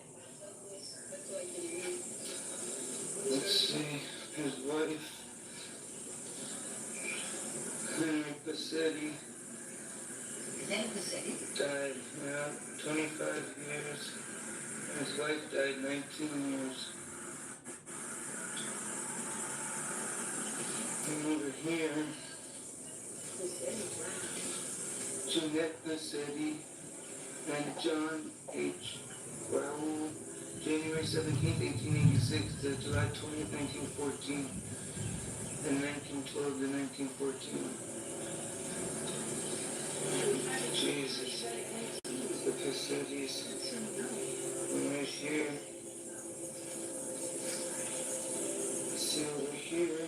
Let's see, his wife, Henry Passetti, died, 25 years. His wife died 19 years. And over here, Jeanette Passetti and John H. Raoul, January 17th, 1886 to July 20th, 1914, and 1912 to 1914. Jesus. The Passettis. And right here. See over here.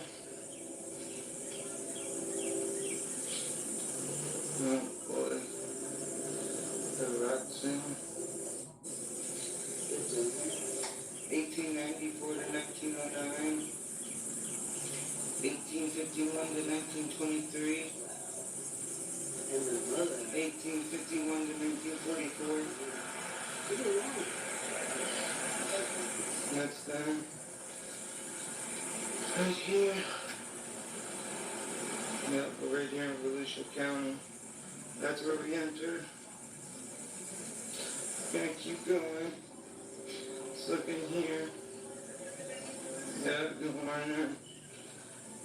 Oh boy. The Roxanne. 1894 to 1909. 1851 to 1923. 1851 to 1944. That's them. Right here. Yep, we're right here in Volusia County. That's where we entered. Gonna keep going. Let's look in here. Yeah, good morning.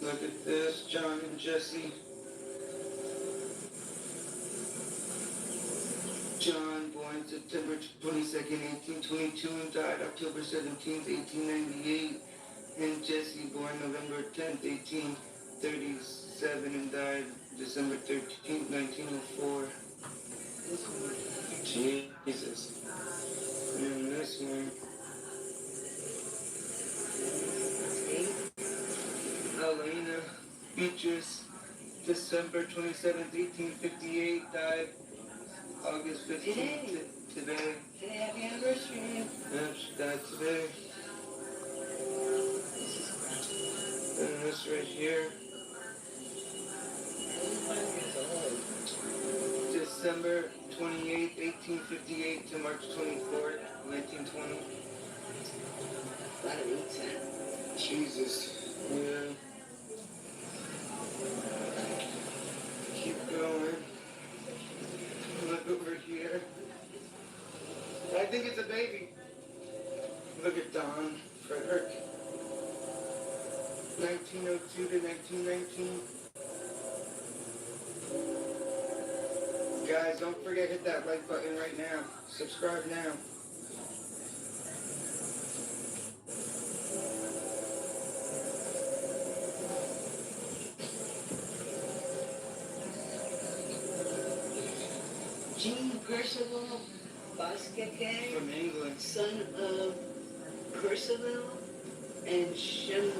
Look at this, John and Jesse. John, born September 22nd, 1822, and died October 17th, 1898. And Jesse, born November 10th, 1837, and died December 13th, 1904. Jesus. And this one. Elena Beatrice, December 27th, 1858, died August 15th, today. Today, happy anniversary. Yep, she died today. And this right here. December 28th, 1858 to March 24th, 1920. Jesus. Yeah. Keep going. Look over here. I think it's a baby. Look at Don Frederick. 1902 to 1919. Guys, don't forget, hit that like button right now. Subscribe now. Jean Percival Bosquet, From England. son of Percival and Charlotte.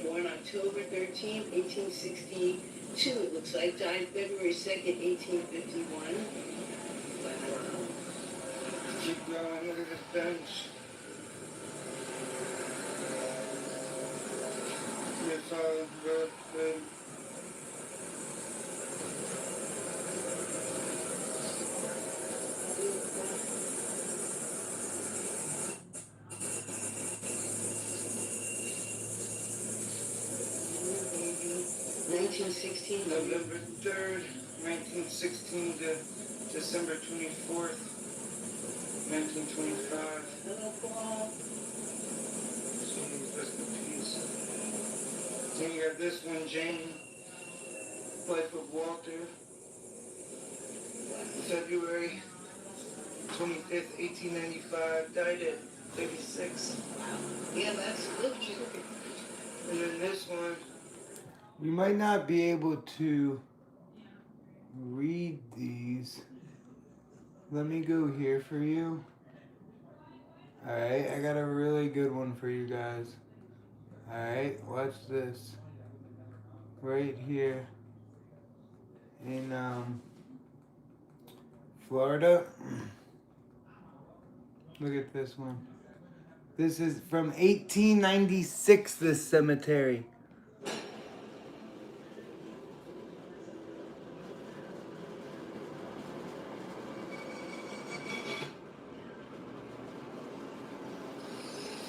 Born October 13th, 1862, it looks like. Died February 2nd, 1851. Wow. Keep going, look at this bench. It's all good, good. November 3rd, 1916 to December 24th, 1925. Hello, Paul. Jeez, rest in peace. Then you have this one, Jane, wife of Walter. February 25th, 1895, died at 36. Yeah, that's good. And then this one, We might not be able to read these. Let me go here for you. Alright, I got a really good one for you guys. Alright, watch this. Right here in Florida. Look at this one. This is from 1896, this cemetery.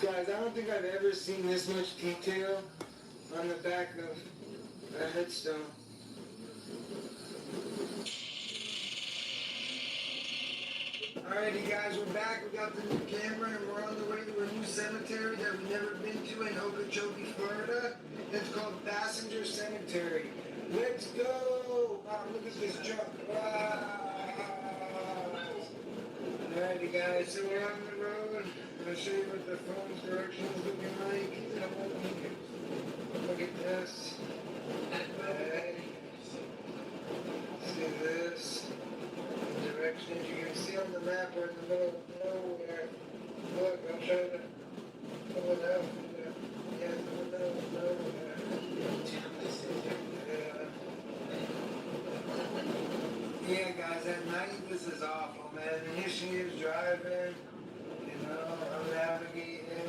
Guys, I don't think I've ever seen this much detail on the back of a headstone. Alrighty guys, we're back. We got the new camera and we're on the way to a new cemetery that we've never been to in Okeechobee, Florida. It's called Passenger Cemetery. Let's go! Wow, look at this truck. Wow. Alrighty guys, so we're on the road. I'm going to show you what the phone's direction is looking like. Come on here. Look at this. Alright. See this. The directions you can see on the map are in the middle of nowhere. Look, I'm trying to pull it out. Yeah, it's in the middle of nowhere. Yeah, guys, at night this is awful, man. And here she is driving, I'm navigating,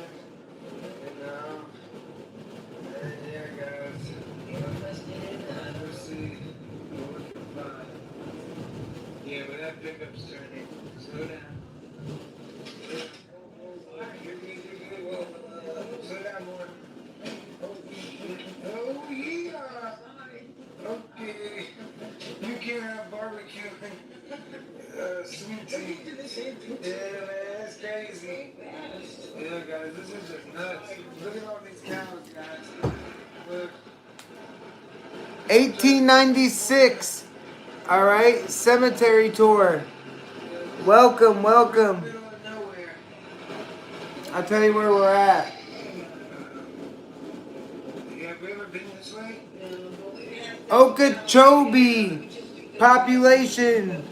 and yeah, guys, let's see, what we can find. Yeah, but that pickup's turning. Slow down. Slow down more. Oh, yeah. Okay. You can't have barbecue and sweet tea. Yeah, man, that's crazy. Yeah, guys, this is just nuts. Look at all these cows, guys. Look. 1896. All right, cemetery tour. Welcome, welcome. I'll tell you where we're at. Have we ever been this way? Okeechobee population.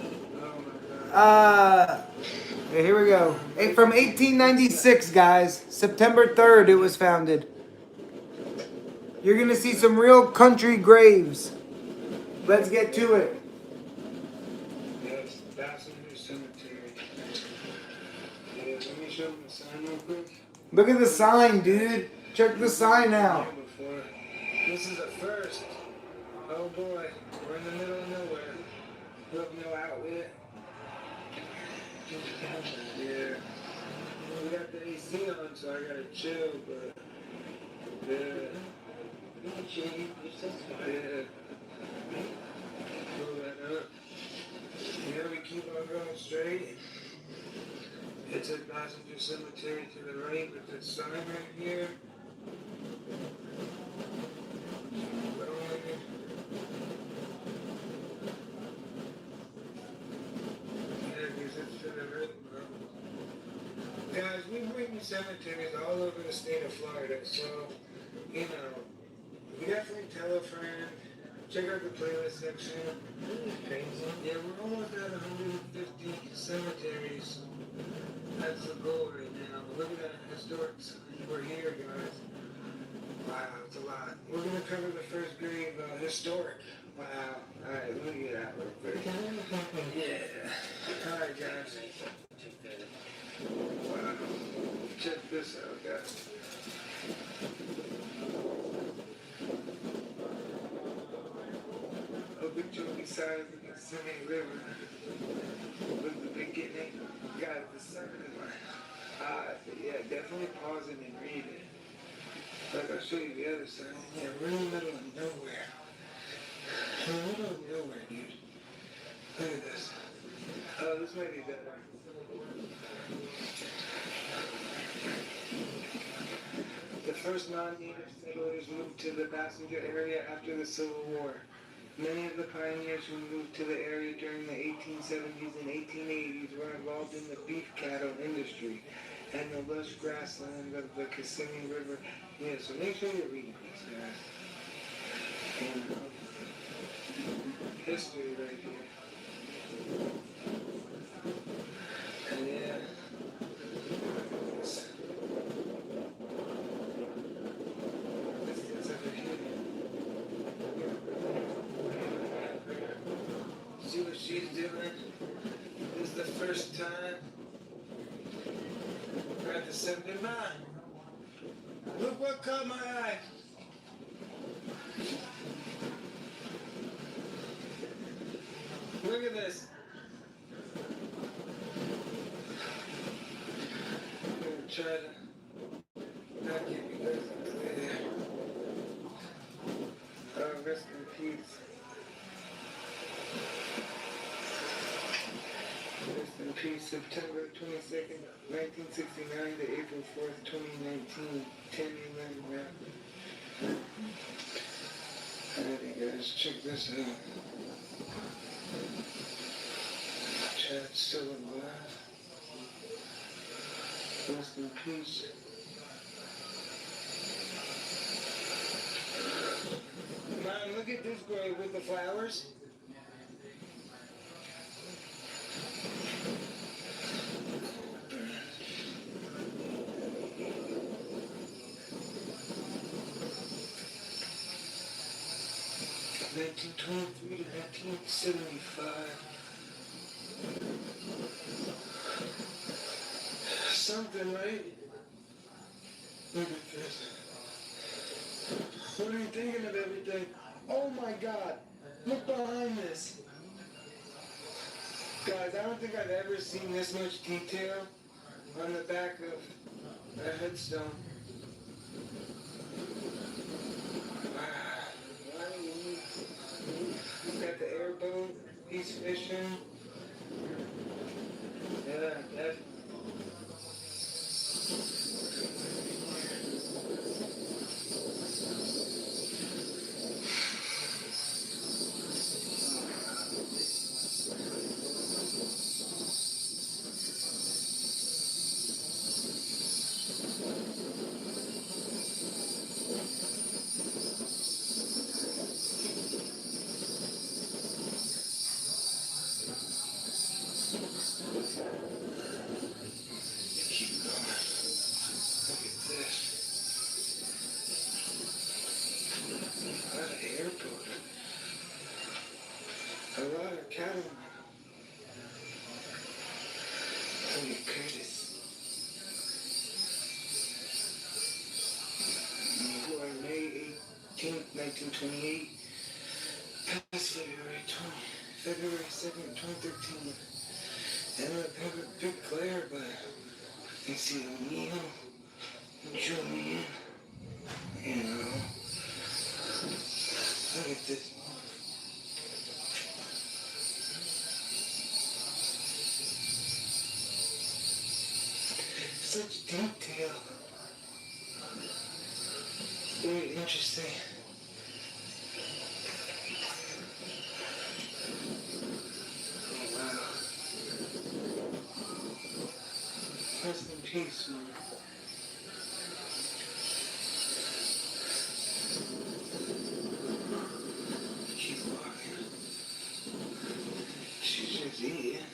Here we go. From 1896, guys. September 3rd, it was founded. You're gonna see some real country graves. Let's get to it. Yes, Passenger Cemetery. Yeah, let me show them the sign real quick. Look at the sign, dude. Check the sign out. This is a first. Oh boy, we're in the middle of nowhere. We have no outlet. Yeah. We got the AC on, so I gotta chill, but yeah. Yeah. Pull that up. Yeah, we keep on going straight. It's a Passenger Cemetery to the right with the sign right here. Guys, we bring cemeteries all over the state of Florida, so, we definitely tell a friend, check out the playlist section. Yeah, we're almost at 150 cemeteries. That's the goal right now. Look at that historic sign. We're here, guys. Wow, it's a lot. We're going to cover the first grave, historic. Wow. Alright, let me get that real quick. Yeah. Alright, guys. Wow. Check this out, guys. Okeechobee side of the Kissimmee River was the beginning. Guys, the second one. Yeah, definitely pause it and read it. Like I'll show you the other side. Yeah, we're in the middle of nowhere. We're in the middle of nowhere, dude. Look at this. Oh, this might be better. The first non-native settlers moved to the passenger area after the Civil War. Many of the pioneers who moved to the area during the 1870s and 1880s were involved in the beef cattle industry and the lush grassland of the Kissimmee River. Yeah, so make sure you're reading these, guys. History right here. And yeah. First time. At the 79. Look what caught my eye. Look at this. I'm gonna try to not give you guys a play there. Rest in peace. Rest in peace, September 22nd, 1969 to April 4th, 2019. 10-11 rap. Alrighty guys, check this out. Chad's still alive. Rest in peace. Mom, look at this grave with the flowers. (1923 to 1975). Something, right? Look at this. What are you thinking of everything? Oh my God! Look behind this. Guys, I don't think I've ever seen this much detail on the back of a headstone. Got the airboat, he's fishing. Yeah, definitely. Keep going. Look at this. A lot of airport. A lot of cattle. Tony Curtis. Born May 18th, 1928. Passed February 2nd, 2013. And a big glare, but I can see O'Neal, Julian, you know. Look at this. Such detail. Very interesting. Oh, wow. Rest in peace, man. Keep walking. She's just eating.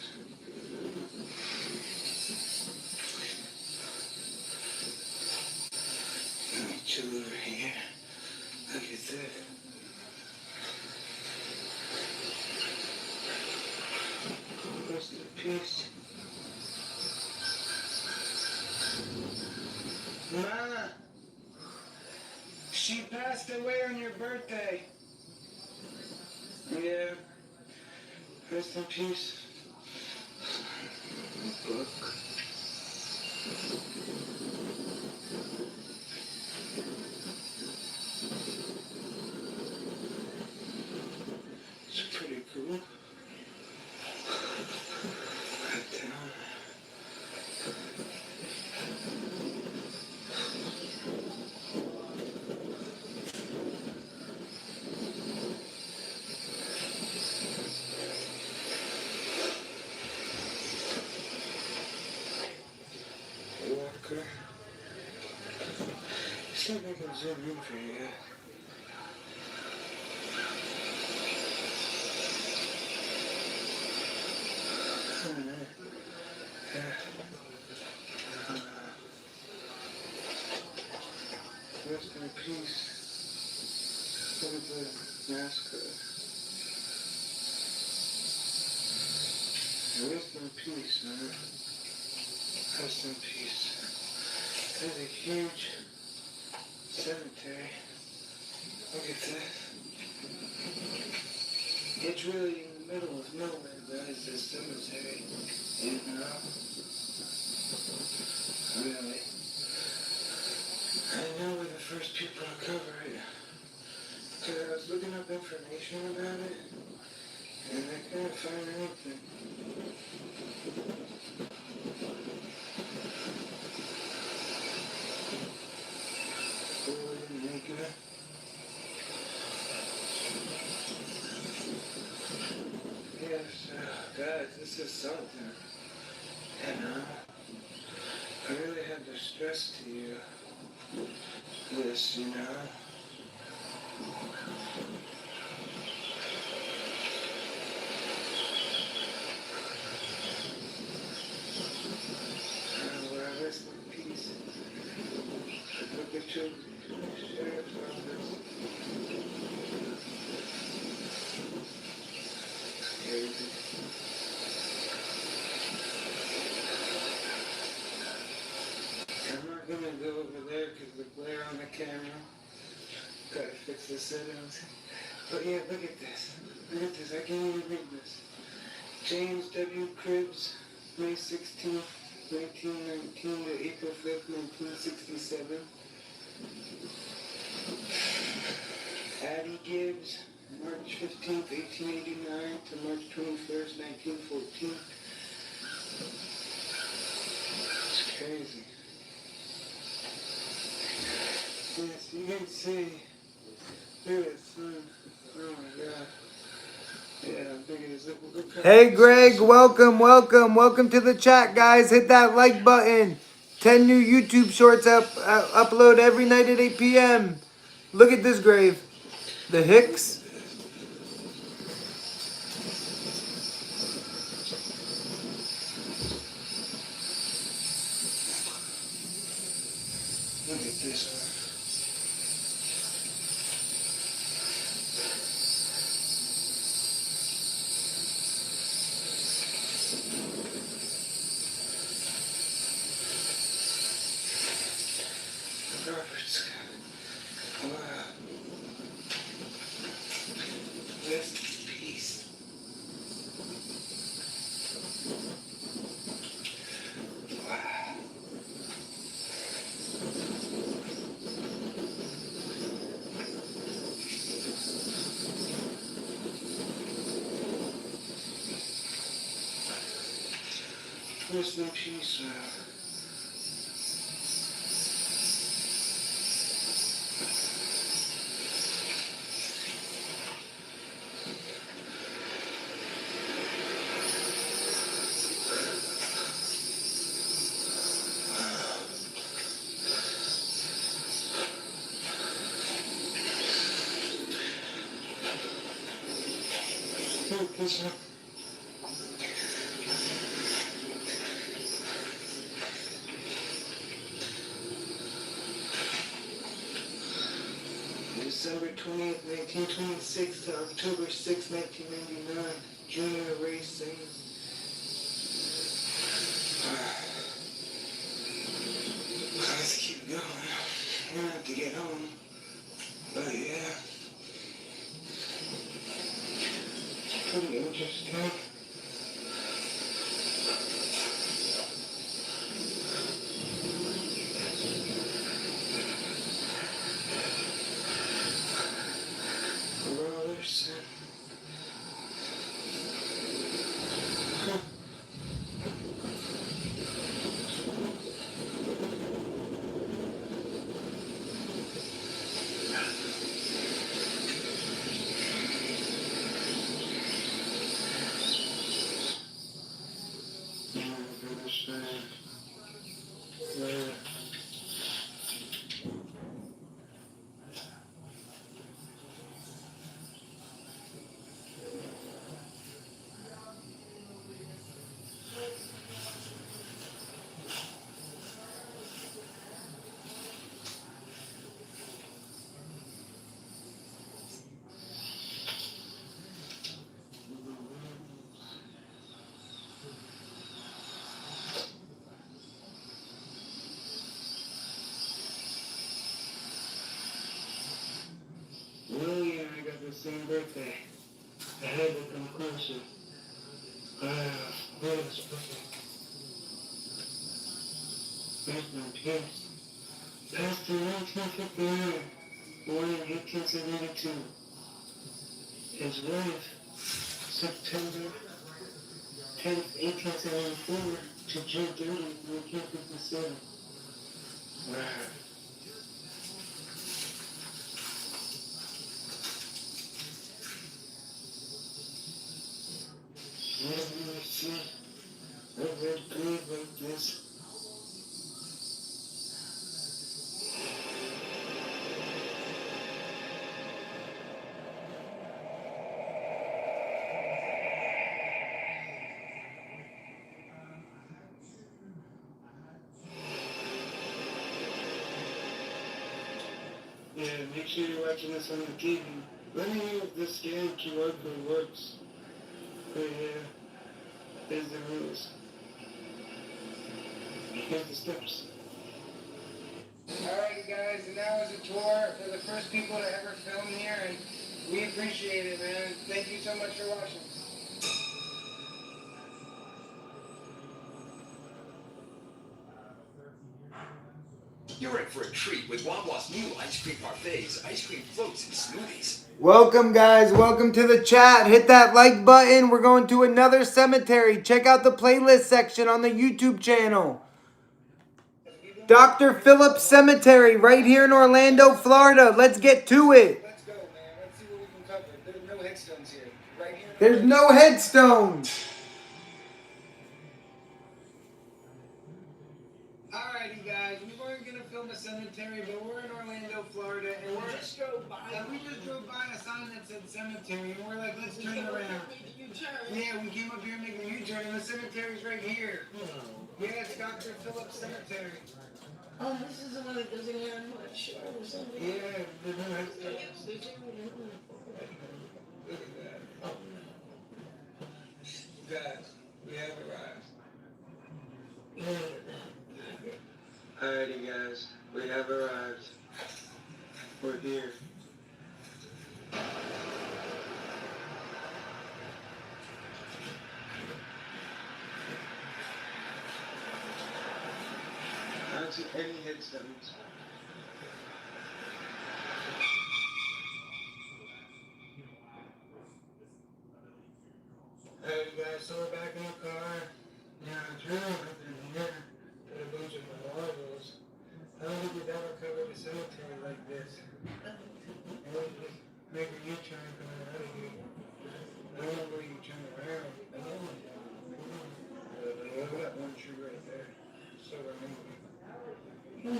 Let me chill over here. Look at this. Rest in peace. Ma, she passed away on your birthday. Yeah. Rest in peace. Book. It's pretty cool. Right down. Walker. See if I can zoom in for you. Rest in peace. Look at the mascot. Rest in peace, man. Rest in peace. There's a huge cemetery. Look at this. It's really in the middle of nowhere, guys, this cemetery. You know? Really. I know we're the first people to cover it. Because I was looking up information about it, and I couldn't find anything. Forward and make it. Yes, guys, this is something. You know? I really had to stress to you this, you know? Where I rest in peace. Look at your sheriff's office. Crazy. I'm not gonna go over there because the glare on the camera. Gotta fix the settings. But yeah, look at this. Look at this. I can't even read this. James W. Cribbs, May 16th, 1919 to April 5th, 1967. Addie Gibbs, March 15th, 1889 to March 21st, 1914. It's crazy. Yes, you can see. Look at the sun. Oh my God. Yeah, I'm thinking it's Hey Greg, welcome to the chat, guys. Hit that like button. 10 new YouTube shorts upload every night at 8 p.m. Look at this grave. The Hicks. Look at this one. Robert Scott. Wow. Rest in peace. Wow. Rest in peace, Look, this one. December 20th, 1926 to October 6th, 1999. Junior racing. Let's keep going. We're gonna have to get home. But yeah. Pretty interesting. Rollers. Huh. same birthday. I had to come closer. Where is perfect? Where's my Pierce? Passed in 1959, born in 1872. His wife, September 10th, 1874 to June 30th, 1957. Wow. Never seen a red grave like this. Yeah, make sure you're watching this on the TV. Let me know if this scan QR code works. Right here. There's the rules. Here's the steps. Alright guys, and that was a tour for the first people to ever film here, and we appreciate it, man. Thank you so much for watching. You're in for a treat with Wawa's new ice cream parfaits, ice cream floats, and smoothies. Welcome, guys. Welcome to the chat. Hit that like button. We're going to another cemetery. Check out the playlist section on the YouTube channel. Dr. Phillips Cemetery right here in Orlando, Florida. Let's get to it. Let's go, man. Let's see what we can cover. There's no headstones here. Right here. There's no headstones. Alrighty, guys. We weren't gonna film a cemetery, but we're in Orlando, Florida, and we just drove by a sign that said cemetery, and we're like, let's turn around. Yeah, we came up here making a U-turn, and the cemetery's right here. Yeah, it's Dr. Phillips Cemetery. Oh, this is the one that doesn't have much or something. Yeah, there's no headstones. Look at that. Guys, we have arrived. Alrighty, guys, we have arrived. We're here. I don't see any headstones. Alright, guys, so we're back in the car. Now, it's really nothing here. Got a bunch of memorials. I don't think we've ever covered a cemetery like this. And we just make a U-turn coming out of here. I don't know where you turn around. Look at that one tree right there. So remember. Yeah,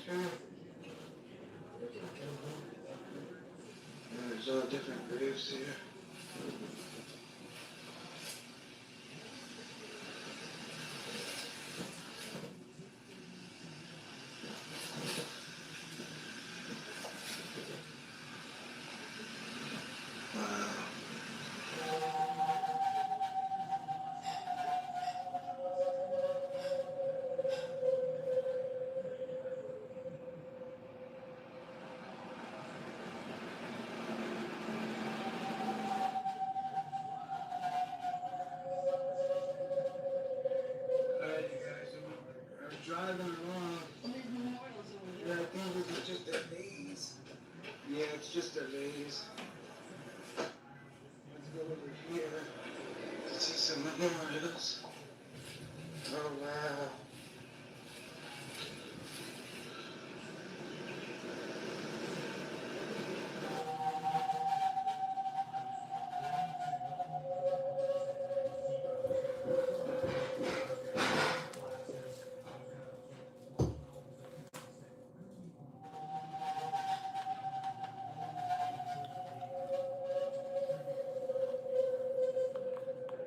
sure. There's all different graves here. Driving along. Yeah, I think this is just a maze. Yeah, it's just a maze. Let's go over here to see some memorials. Oh, wow.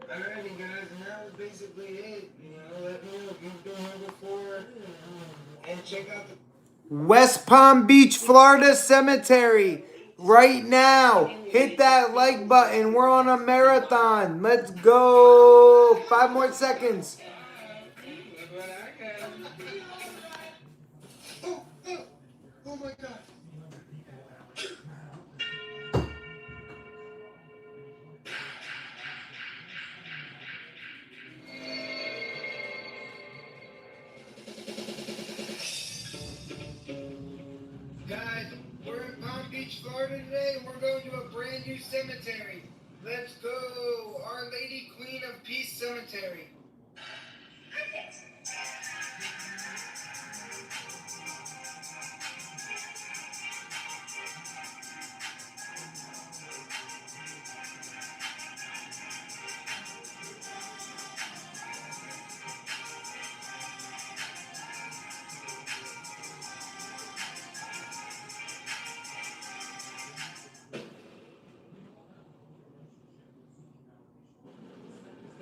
Alrighty, guys, and that was basically it. You know, let me know if you've been here before. And check out the West Palm Beach, Florida Cemetery. Right now. Hit that like button. We're on a marathon. Let's go. 5 more seconds. what I got. Oh my God. Guys, we're in Palm Beach, Florida today, and we're going to a brand new cemetery. Let's go, Our Lady Queen of Peace Cemetery.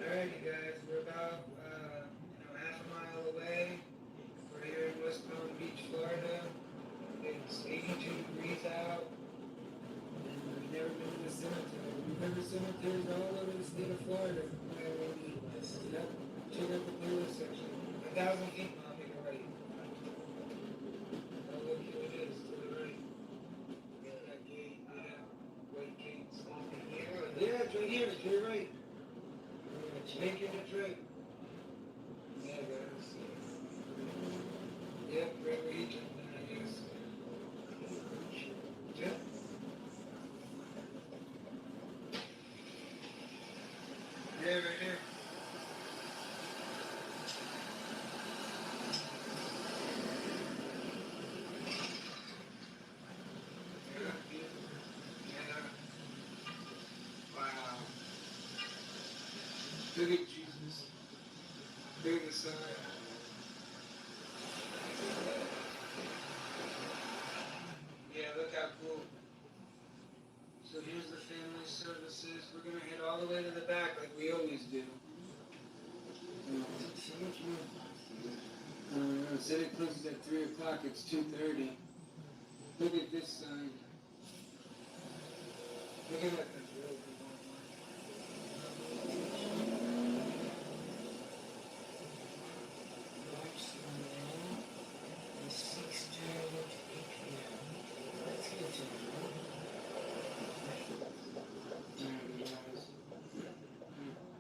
Alrighty guys, we're about half a mile away. We're here in West Palm Beach, Florida. It's 82 degrees out. And we've never been to the cemetery. We've been to cemeteries all over the state of Florida. Yep. Check out the Taylor section. 1,000 feet, Mom, make it right. Oh, look, here it is, to the right. Yeah, that gate, yeah. White gate, stopping here. Yeah, it's right here, to your right. Make it a trip. Yeah, guys. Yep, right where you jumped in, I guess. Yep. Yeah, right here. Wow. Look at Jesus. Look at the sun. Yeah, look how cool. So here's the family services. We're going to head all the way to the back like we always do. So much more. It said it closes at 3 o'clock. It's 2:30. Look at this sign. Look at that.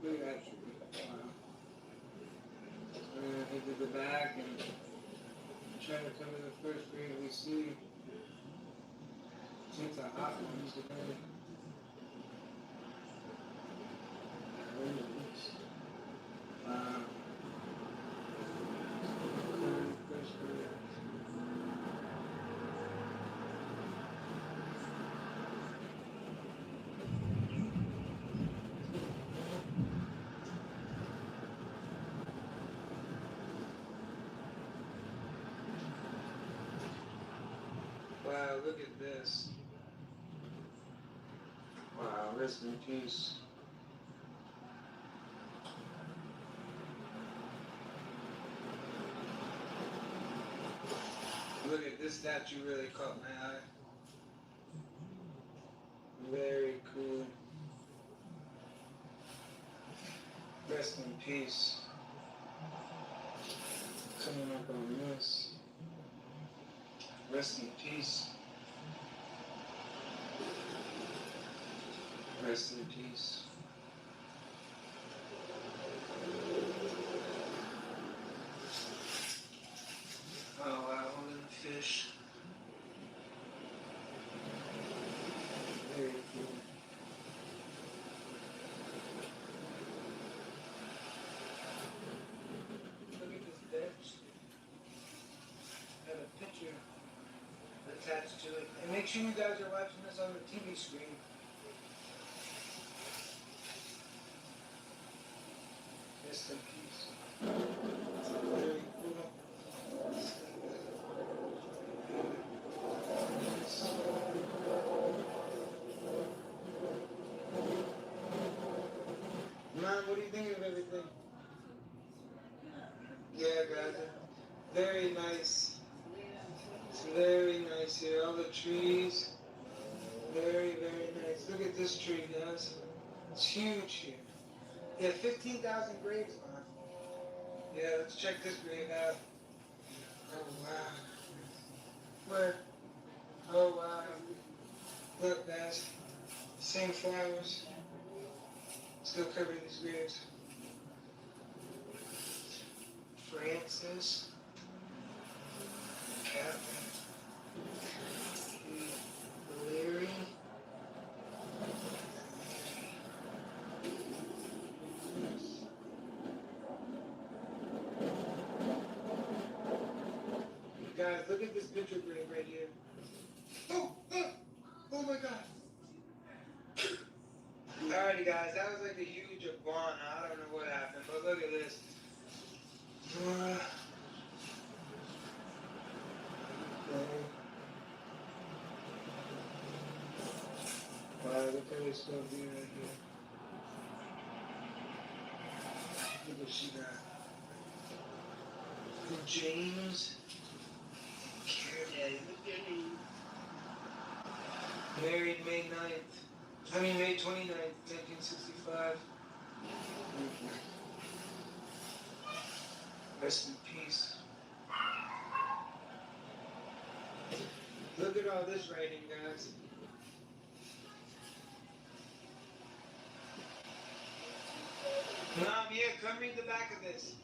Look at that. Wow. We're going to head to the back and try to cover the first grave we see. It's a hot one today. Wow. First grave. Wow, look at this. Wow, rest in peace. Look at this statue, really caught my eye. Very cool. Rest in peace. Coming up on this. Rest in peace. Rest in peace. Oh wow, holding the fish. Very cool. Look at this bench. Got a picture attached to it. And make sure you guys are watching this on the TV screen. Rest in peace. Very cool. Mom, what do you think of everything? Yeah, guys. Very nice. It's very nice here. All the trees. Very, very nice. Look at this tree, guys. It's huge here. Yeah, 15,000 graves, man. Yeah, let's check this grave out. Oh wow. Where? Oh wow. Look guys. Same flowers. Still covering these graves. Francis. Catherine. Larry. Guys, look at this picture grave right here. Oh, oh, oh my God. Alrighty guys, that was like a huge iguana. I don't know what happened, but look at this. Okay. Wow, look at this stuff here right here. Look what she got. From James. Yeah, look at him. Married May 9th. I mean May 29th, 1965. Rest in peace. Look at all this writing, guys. Mom, yeah, come read the back of this.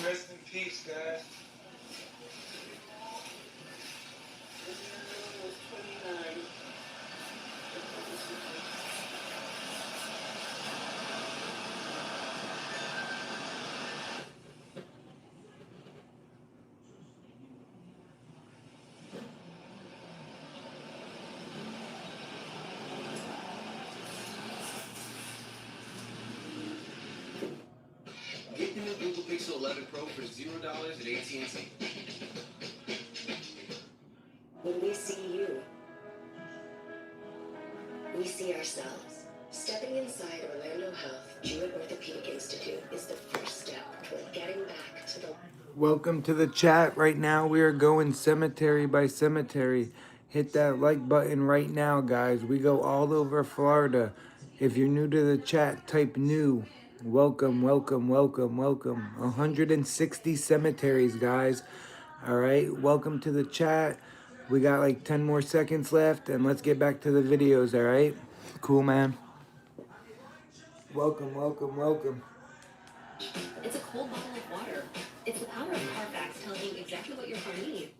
Rest in peace, guys. 29. Get the new Google Pixel 11 Pro for $0 at AT&T. When we see you, we see ourselves. Stepping inside Orlando Health Jewett Orthopedic Institute is the first step toward getting back to the... Welcome to the chat. Right now we are going cemetery by cemetery. Hit that like button right now, guys. We go all over Florida. If you're new to the chat, type new. Welcome, welcome, welcome, welcome. 160 cemeteries, guys. All right, welcome to the chat. We got like 10 more seconds left, and let's get back to the videos, all right? Cool, man. Welcome, welcome, welcome. It's a cold bottle of water. It's the power of Carfax telling you exactly what your car needs.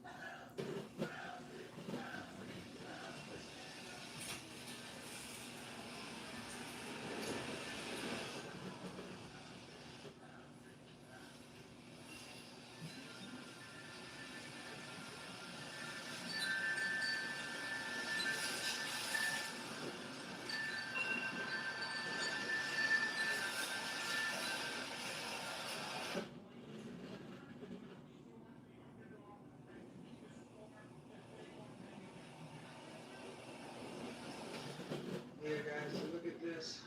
Yeah, guys, so look at this.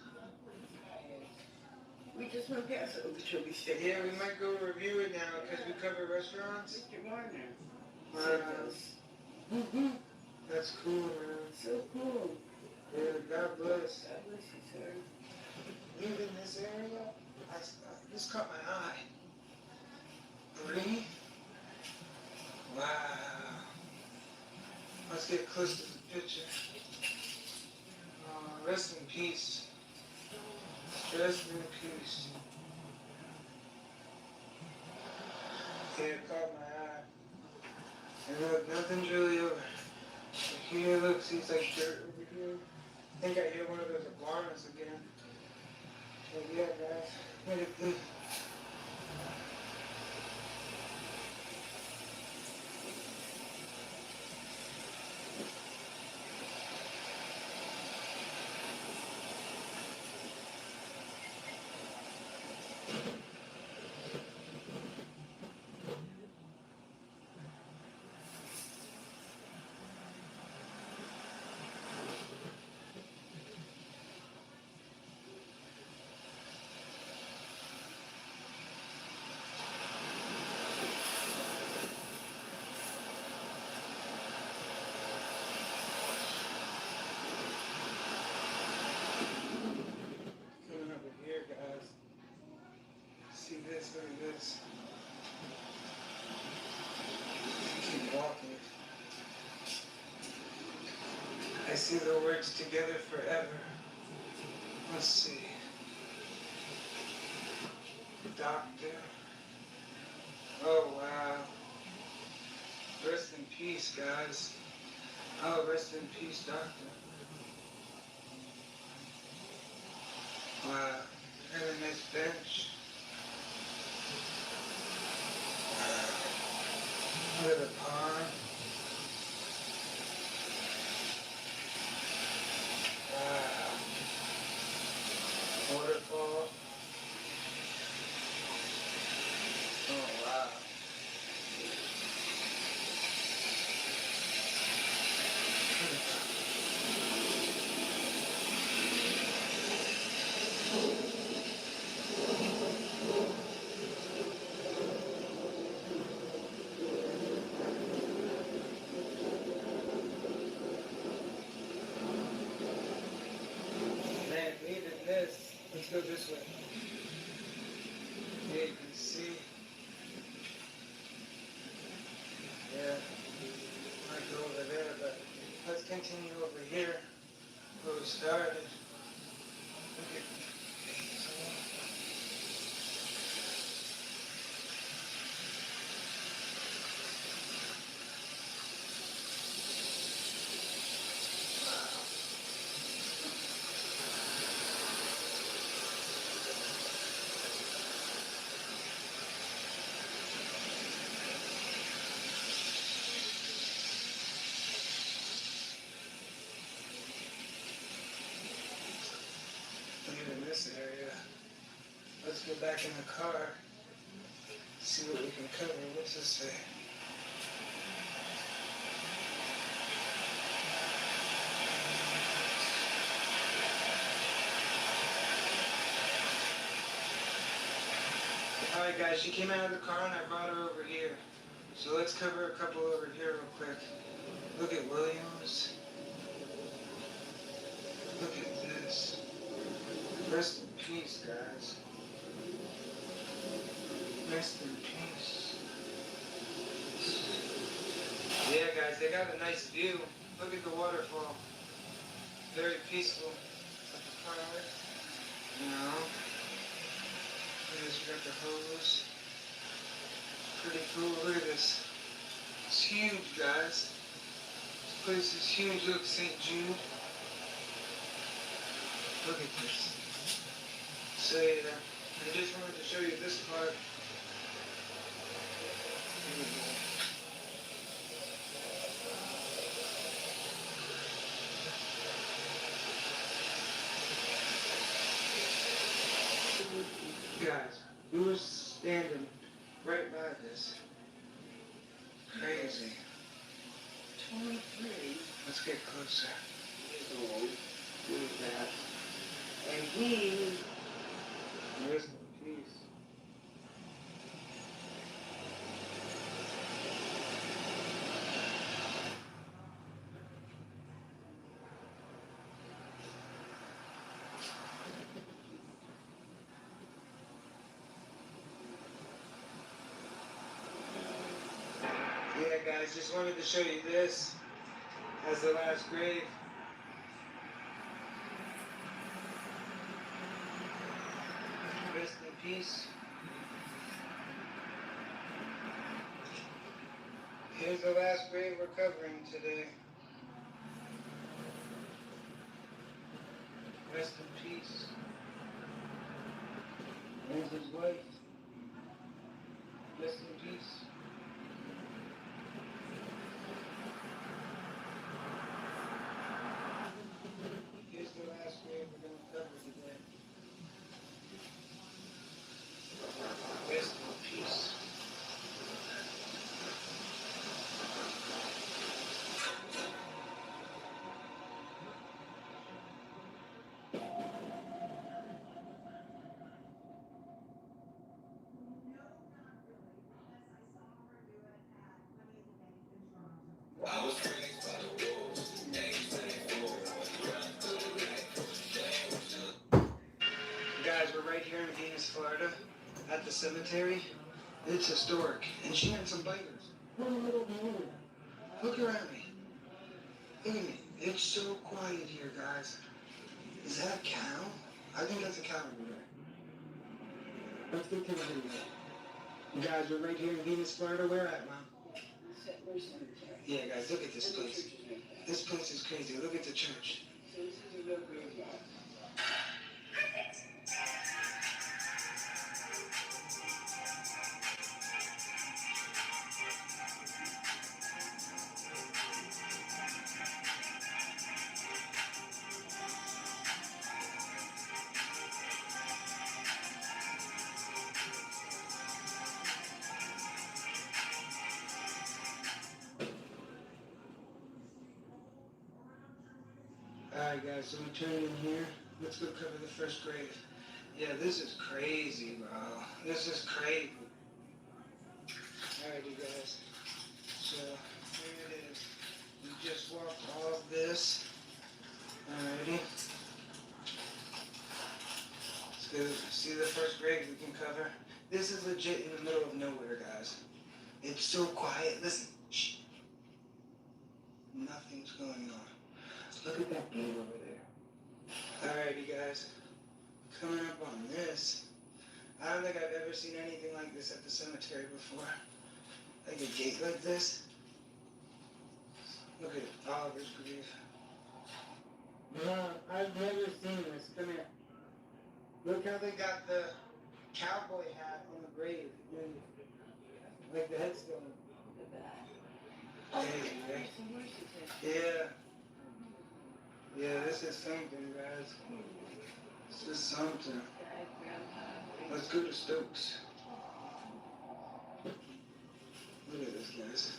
We just went past Okeechobee State. Yeah, we might go review it now because we cover restaurants. Mr. Warner. That's cool, man. So cool. Yeah, God bless. God bless you, sir. Even this area, this caught my eye. Three? Wow. Let's get close to the picture. Rest in peace. Rest in peace. Yeah, it caught my eye. And look, nothing's really over. Here, look, see, it's like dirt over here. I think I hear one of those iguanas again. But yeah, guys, look at this. see the words together forever. Let's see. Doctor. Oh, wow. Rest in peace, guys. Oh, rest in peace, Doctor. Wow. Really nice bench. Look at the pond. Wow. Waterfall. Oh, wow. Man, even this. Let's go this way. Yeah, you can see. Yeah. Might go over there, but let's continue over here where we started. Look at in this area. Let's get back in the car. See what we can cover. What's this say? Alright guys, she came out of the car and I brought her over here. So let's cover a couple over here real quick. Look at Williams. Look at this. Rest in peace, guys. Rest in peace. Yeah, guys, they got a nice view. Look at the waterfall. Very peaceful. At the park. You know. There's got the hose. Pretty cool. Look at this. It's huge, guys. This place is huge. Look, St. Jude. Look at this. So yeah, I just wanted to show you this part. Guys, we were standing right by this. Crazy. 23 Let's get closer. years old doing that. And he Rest in peace. Yeah, guys, just wanted to show you this as the last grave. Rest in peace. Here's the last grave we're covering today. Rest in peace. There's his wife. Rest in peace. Here's the last grave we're going to cover today. Rest in peace. Guys, we're right here in Venus, Florida, at the cemetery. It's historic, and she had some biters. Look around me. Look at me. It's so quiet here, guys. Is that a cow? I think that's a cow over there. Let's get to the video. Guys, we're right here in Venus, Florida. Where at, Mom? Settler Cemetery. Yeah, guys, look at this And the place. church is right there. This place is crazy. Look at the church. So this is a real graveyard. Alright, guys, so we turn in here. Let's go cover the first grave. Yeah, this is crazy, bro. This is crazy. Alright, you guys. So, here it is. We just walked all of this. Alrighty. Let's go see the first grave we can cover. This is legit in the middle of nowhere, guys. It's so quiet. Listen. Shh. Nothing's going on. Look at that gate over there. Alrighty, guys. Coming up on this. I don't think I've ever seen anything like this at the cemetery before. Like a gate like this. Look at Oliver's grave. No, I've never seen this. Come here. Look how they got the cowboy hat on the grave. Like the headstone. Crazy, right? Yeah. Yeah, this is something, guys. This is something. Let's go to Stokes. Look at this, guys.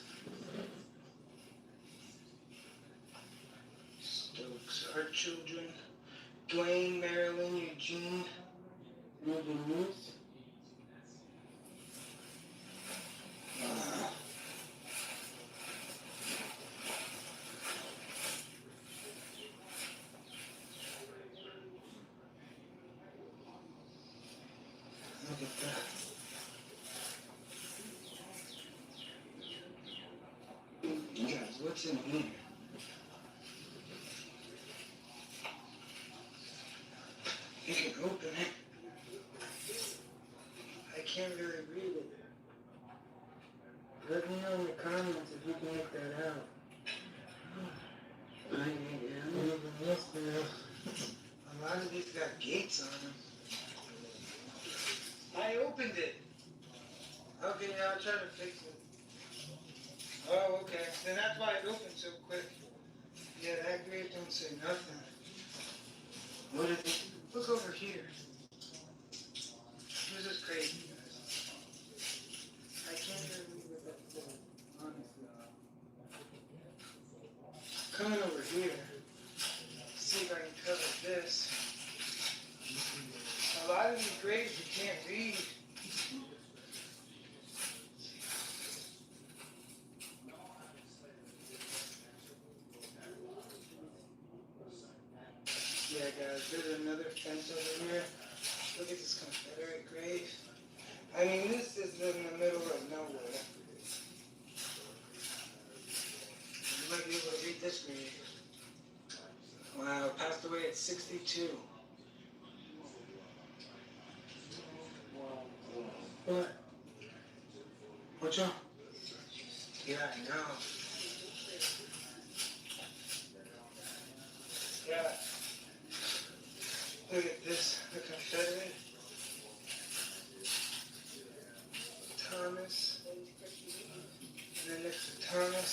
Stokes, our children. Dwayne, Marilyn, Eugene, and Denise. Look at that. Guys, what's in here? You can open it. I can't really read it. Let me know in the comments if you can make that out. I am. Even this, a lot of these got gates on them. I opened it. Okay, now I'll try to fix it. Oh, okay. Then that's why it opened so quick. Yeah, that grave don't say nothing. What is it? Look over here. This is crazy, guys. I can't believe what that's doing, honestly. Coming over here. See if I can cover this. A lot of these graves you can't read. Yeah, guys, there's another fence over here. Look at this Confederate grave. I mean, this is in the middle of nowhere. You might be able to read this grave. Wow, passed away at 62. What? What's up? Yeah, I know. Yeah. Look at this, the Confederate. Thomas. And then next to Thomas,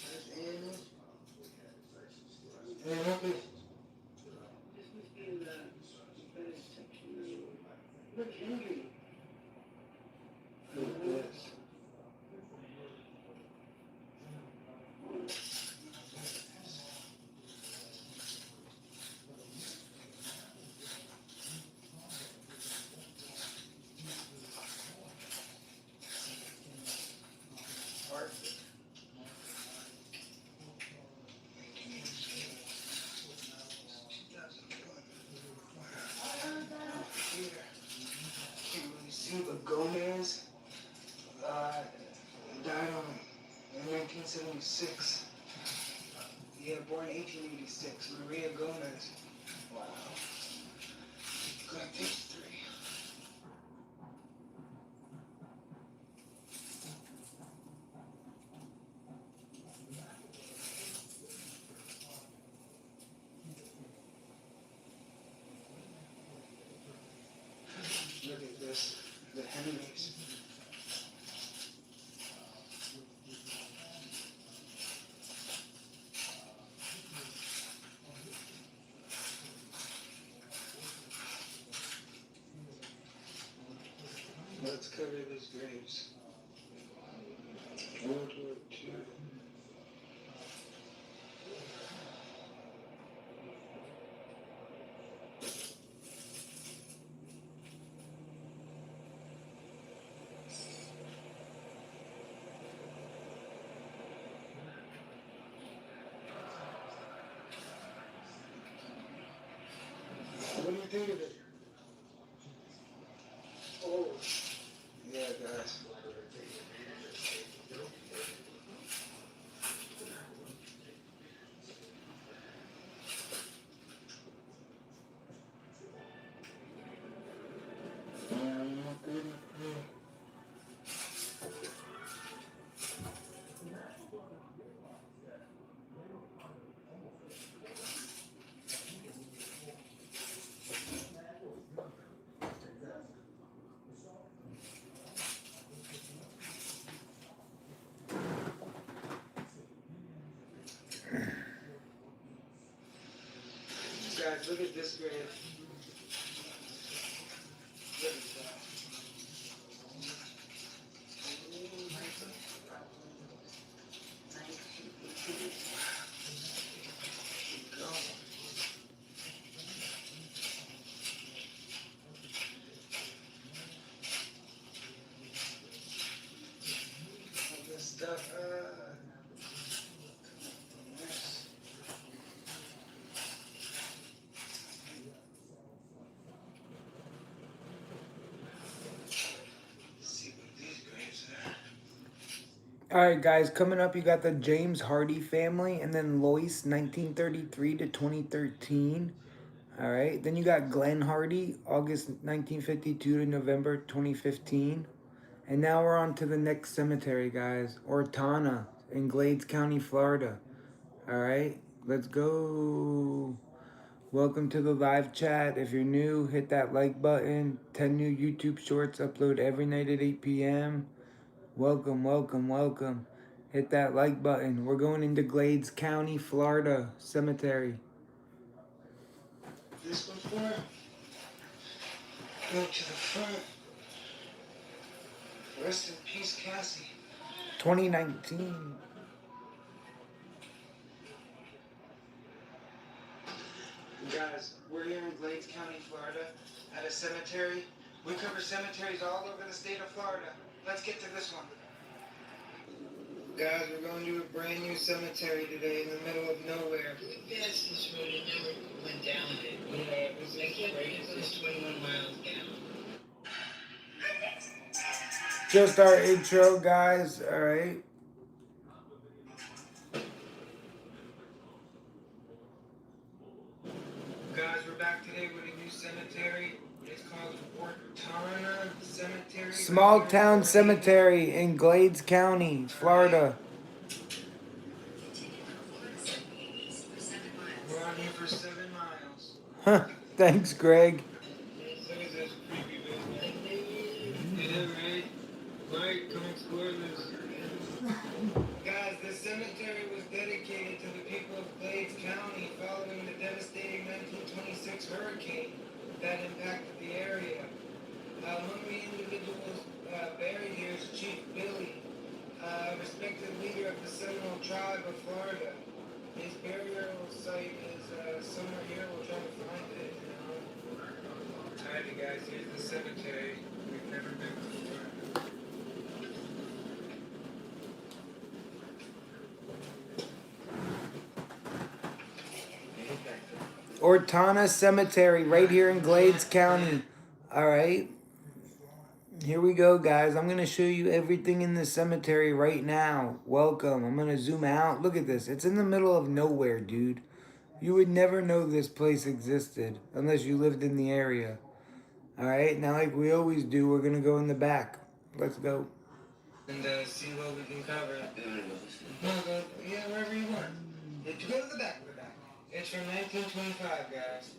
there's Annie. And then look at This must be in the Confederate section. Look, Henry. Look at this. Arthur. Here. Can't really see, but Gomez died in 1976. Yeah, Yeah, born 1886. Maria Gomez. Wow. Go to page 3. Look at this. The Henrys. Let's cover these graves. World War II. What do you think of it? Oh, yeah, guys. Guys, look at this grave. Look at that. Go. All this stuff. Yes. See what these graves are. All right, guys, coming up, you got the James Hardy family, and then Lois, 1933 to 2013. All right, then you got Glenn Hardy, August 1952 to November 2015. And now we're on to the next cemetery, guys, Ortona in Glades County, Florida. All right, let's go. Welcome to the live chat. If you're new, hit that like button. 10 new YouTube shorts upload every night at 8 p.m. Welcome, welcome, welcome. Hit that like button. We're going into Glades County, Florida Cemetery. This one for? Go to the front. Rest in peace, Cassie. 2019. Guys, we're here in Glades County, Florida, at a cemetery. We cover cemeteries all over the state of Florida. Let's get to this one. Guys, we're going to a brand new cemetery today in the middle of nowhere. The fastest road, it never went down it. Yeah, it was like it was 21 miles down. Just our intro, guys. All right. Guys, we're back today with a new cemetery. It's called Ortona Cemetery. Small town cemetery in Glades County, Florida. We're on here for 7 miles. Huh. Thanks, Greg. Look at this creepy business. Yeah, right? Mike, come explore this. Guys, this cemetery was dedicated to the people of Glades County following the devastating 1926 hurricane that impacted the area. Among the individuals buried here is Chief Billy, respected leader of the Seminole tribe of Florida. His burial site is somewhere here. We'll try to find it. Alrighty, guys, here's the cemetery. We've never been before. Ortona Cemetery, right here in Glades County. All right. Here we go, guys. I'm going to show you everything in the cemetery right now. Welcome. I'm going to zoom out. Look at this. It's in the middle of nowhere, dude. You would never know this place existed unless you lived in the area. Alright, now like we always do, we're going to go in the back. Let's go. And see what we can cover. No, go, yeah, wherever you want. If you go to the back, It's from 1925, guys.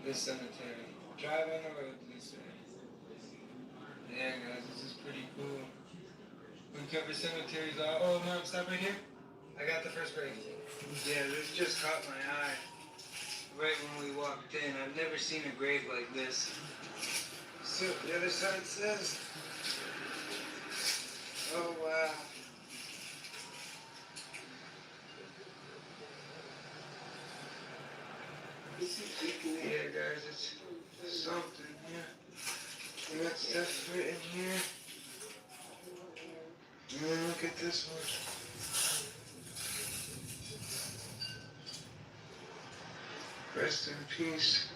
This cemetery. Drive on the road to this way. Yeah, guys, this is pretty cool. We cover cemeteries all. Oh, Mom, stop right here. I got the first grave. Yeah, this just caught my eye. Right when we walked in. I've never seen a grave like this. See what the other side says? Oh, wow. Yeah, guys, it's something here. We got stuff written here. And then look at this one. Rest in peace.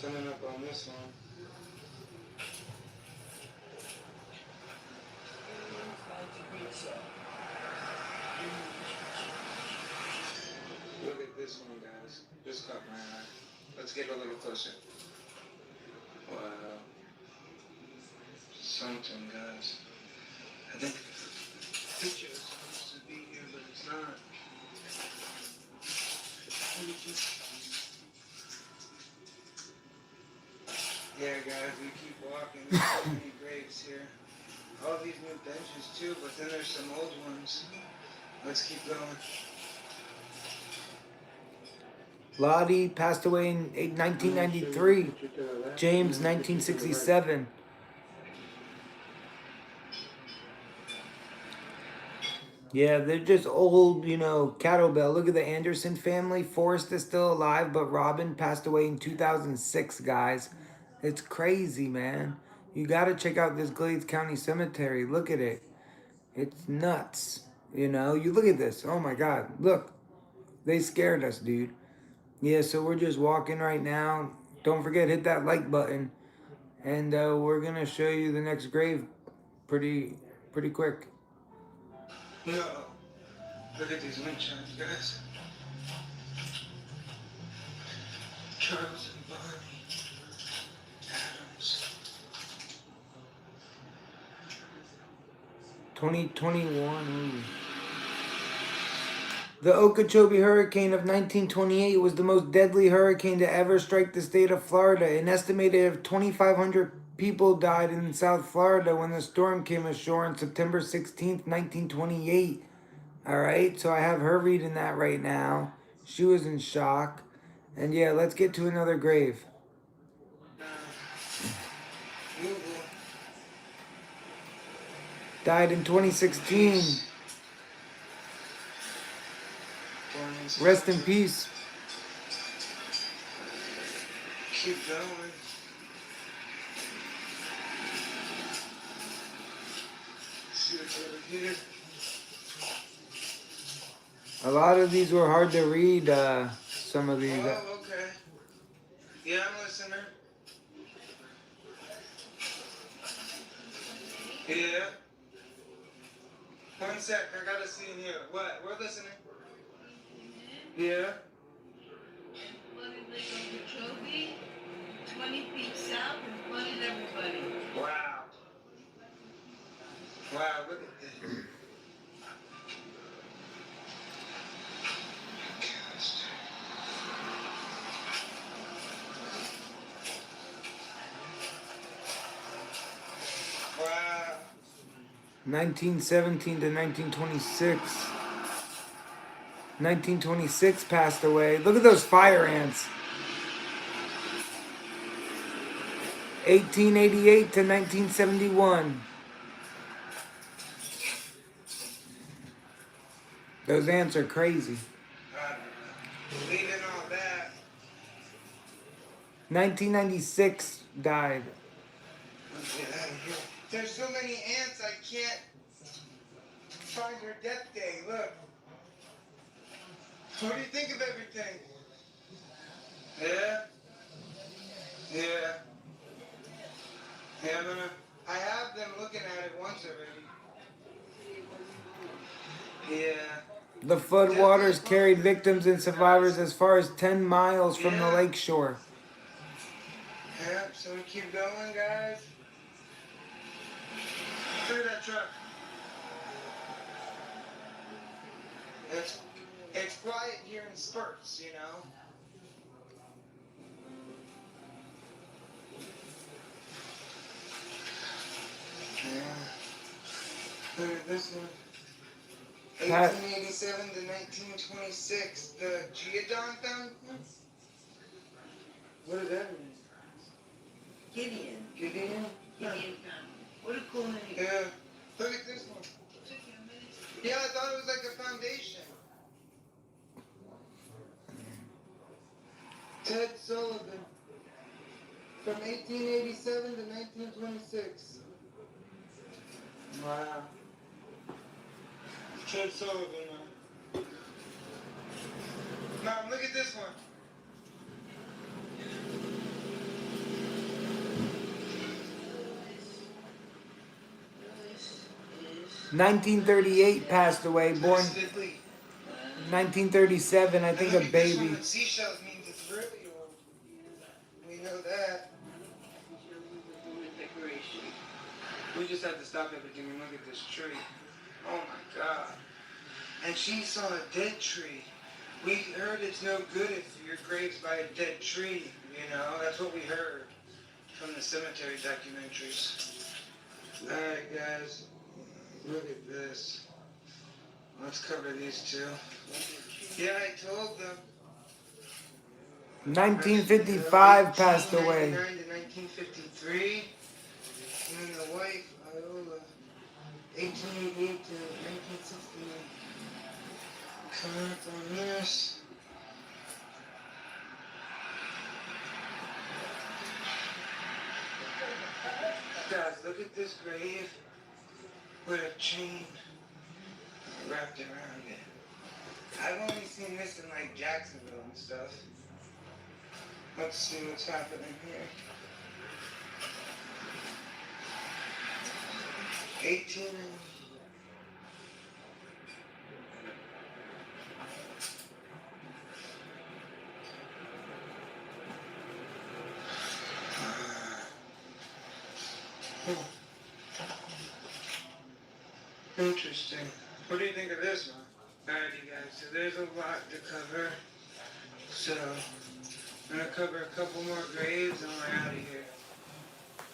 Coming up on this one. Look at this one, guys. Just caught my eye. Let's get a little closer. Wow. Something, guys. I think the picture is supposed to be here, but it's not. Yeah, guys, we keep walking. There's so many graves here. All these new benches, too, but then there's some old ones. Let's keep going. Lottie passed away in 1993. James, 1967. Yeah, they're just old, you know, cattle-bell. Look at the Anderson family. Forrest is still alive, but Robin passed away in 2006, guys. It's crazy, man. You got to check out this Glades County Cemetery. Look at it. It's nuts. You know, you look at this. Oh, my God. Look. They scared us, dude. Yeah, so we're just walking right now. Don't forget, hit that like button. And we're going to show you the next grave pretty quick. No. Look at these wind chimes, guys. Charles and Bonnie Adams. 2021. The Okeechobee Hurricane of 1928 was the most deadly hurricane to ever strike the state of Florida. An estimated 2,500 people died in South Florida when the storm came ashore on September 16th, 1928. All right, so I have her reading that right now. She was in shock. And yeah, let's get to another grave. Died in 2016. Rest in peace. Keep going. See what's over here. A lot of these were hard to read, some of these. Oh, okay. Yeah, I'm listening. Yeah. One sec, I gotta see in here. What? We're listening. Yeah. Flooded Lake Okeechobee, 20 feet south, and flooded everybody. Wow. Wow, look at this. Wow. 1917 to 1926. 1926 passed away. Look at those fire ants. 1888 to 1971. Those ants are crazy. Leaving all that. 1996 died. Let's get out of here. There's so many ants I can't find her death day. Look. What do you think of everything? Yeah? Yeah. The flood waters carried victims and survivors as far as 10 miles from the lake shore. Yep, so we keep going, guys. Look at that truck. It's quiet here in spurts, you know. Yeah. Look at this one. 1887 to 1926. The Geodon found. What does that mean? Gideon. Gideon? Gideon found. What a cool name. Yeah. Look at this one. Yeah, I thought it was like a foundation. Ted Sullivan. From 1887 to 1926. Wow. Ted Sullivan, man. Mom, look at this one. 1938 passed away, born 1937, I think a baby. Seashells means it's really old. We know that. We just have to stop everything and look at this tree. Oh my God. And she saw a dead tree. We heard it's no good if your grave's by a dead tree, you know? That's what we heard from the cemetery documentaries. Alright guys, look at this. Let's cover these two. Yeah, I told them. 1955 passed away. 1999 to 1953. And then the wife, Iola, 1888 to 1969. Coming up on this. Guys, look at this grave with a chain wrapped around it. I've only seen this in like Jacksonville and stuff. Let's see what's happening here. 18. Interesting. What do you think of this one? Alrighty guys, so there's a lot to cover. So, I'm gonna cover a couple more graves and we're out of here.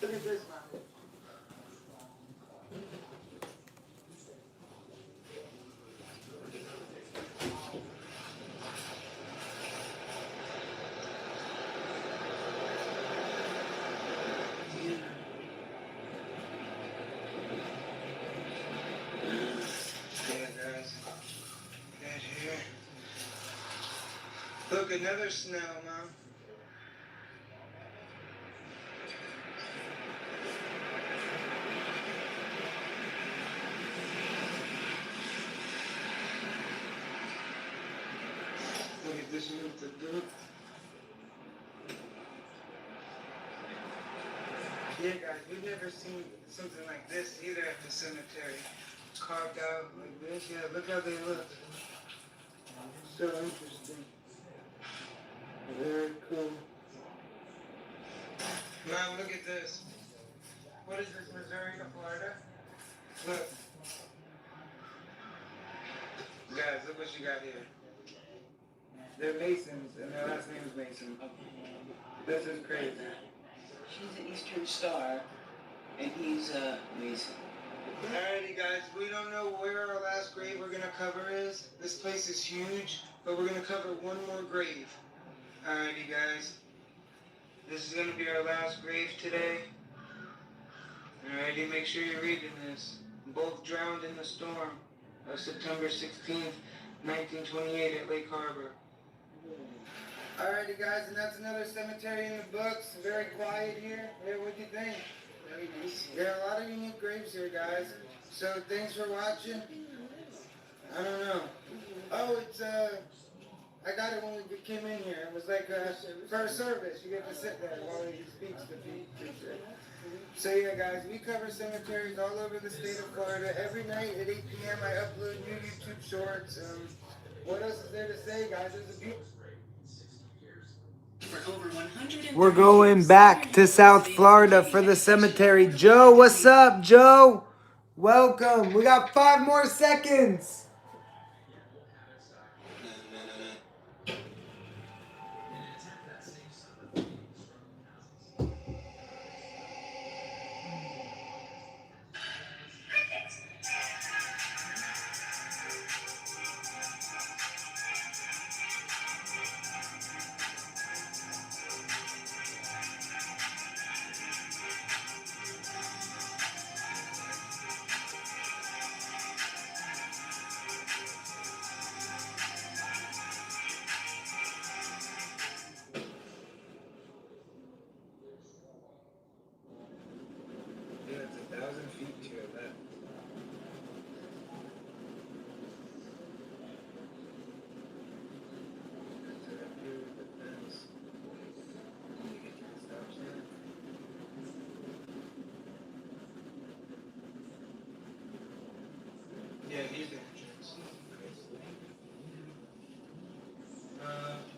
Look at this one. Look, another snail, Mom. Look at this one with the boot. Yeah, guys, we've never seen something like this either at the cemetery. Carved out like this. Yeah, look how they look. So interesting. Very cool. Mom, look at this. What is this, Missouri to Florida? Look. Guys, look what you got here. They're Masons, and their last name is Mason. This is crazy. She's an Eastern Star, and he's Mason. Alrighty guys, we don't know where our last grave we're gonna cover is. This place is huge, but we're gonna cover one more grave. Alrighty guys, this is gonna be our last grave today. Alrighty, make sure you're reading this. Both drowned in the storm of September 16th, 1928 at Lake Harbor. Alrighty guys, and that's another cemetery in the books. Very quiet here. Yeah, what do you think? Very nice. Yeah, a lot of unique graves here, guys. So thanks for watching. I don't know. Oh, it's I got it when we came in here. It was like first service. You get to sit there while he speaks to people. So yeah, guys, we cover cemeteries all over the state of Florida. Every night at 8 p.m. I upload new YouTube shorts. What else is there to say, guys? It's a beautiful. For over 100 We're going back to South Florida for the cemetery. Joe, what's up, Joe? Welcome. We got 5 more seconds. Yeah, it's 1,000 feet to your left. Yeah, he's the entrance.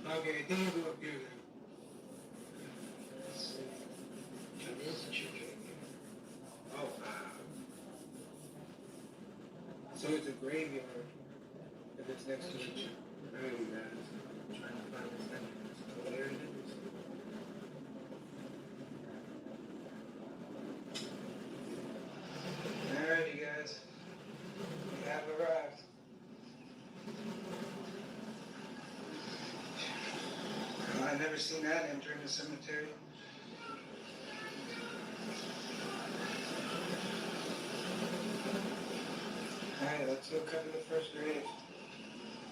Okay, I think we'll go up here then. Let's see. That is a church right here. Oh, wow. So it's a graveyard if it's next to each other. There you guys. I'm trying to find this entrance. Oh, there it is. Alrighty, guys. We have arrived. I've never seen that entering the cemetery. Alright, let's go cover the first grave.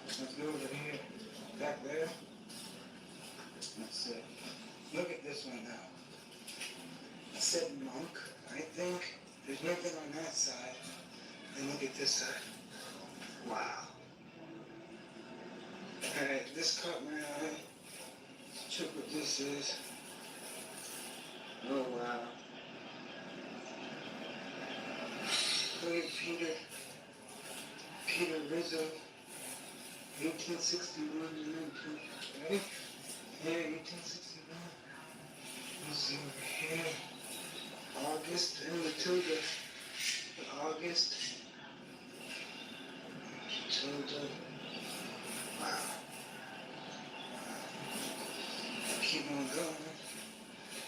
Let's go over here. Back there. Let's see. Look at this one now. It said monk, I think. There's nothing on that side. And look at this side. Wow. Alright, this caught my eye. Let's check what this is. Oh wow. Look at Peter Rizzo, 1861 to 19, right? Yeah, 1861. Let's see over here. August and Matilda. August. Matilda. Wow. Keep on going.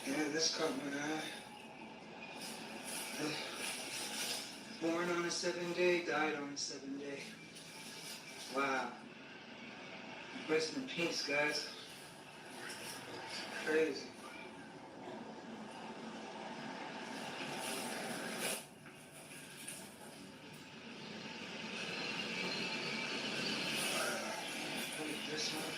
Yeah, this caught my eye. Born on a 7th day, died on a 7th day. Wow. Rest in peace, guys. Crazy. Look at this one.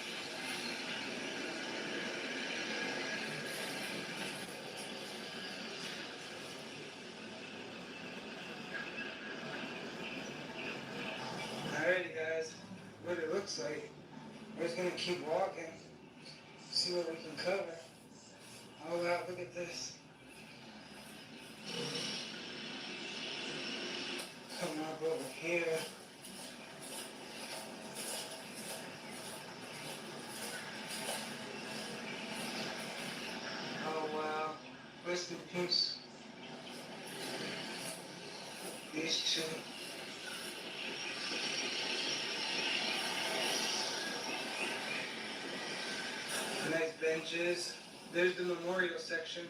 Alrighty, guys. What it looks like. We're just gonna keep walking. See what we can cover. Oh wow, look at this. Coming up over here. Oh wow. Rest in peace. These two. Nice benches. There's the memorial section.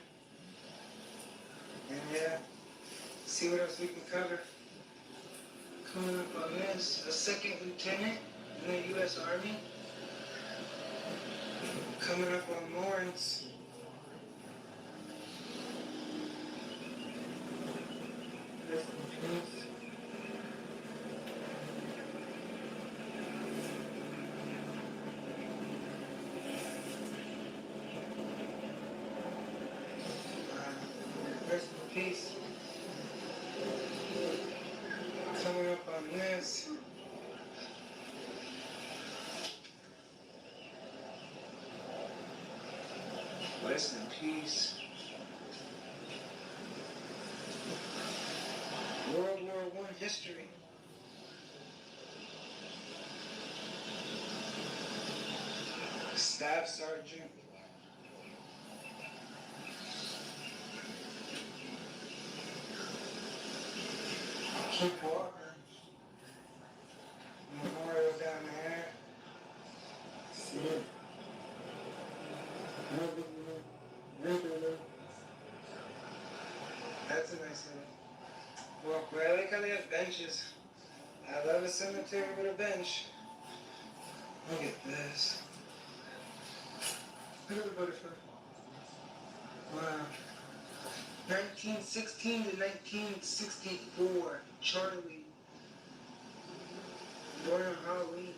And yeah, see what else we can cover. Coming up on this, a second lieutenant in the U.S. Army. Coming up on Lawrence. Rest in peace. Rest in peace. Coming up on this. Rest in peace. World War I history. Staff Sergeant. Keep walking. Memorial down there. See it? That's a nice little walkway. I like how they have benches. I love a cemetery with a bench. Look at this. Look at the butterfly. Wow. 1916 to 1964. Charlie. Born on Halloween.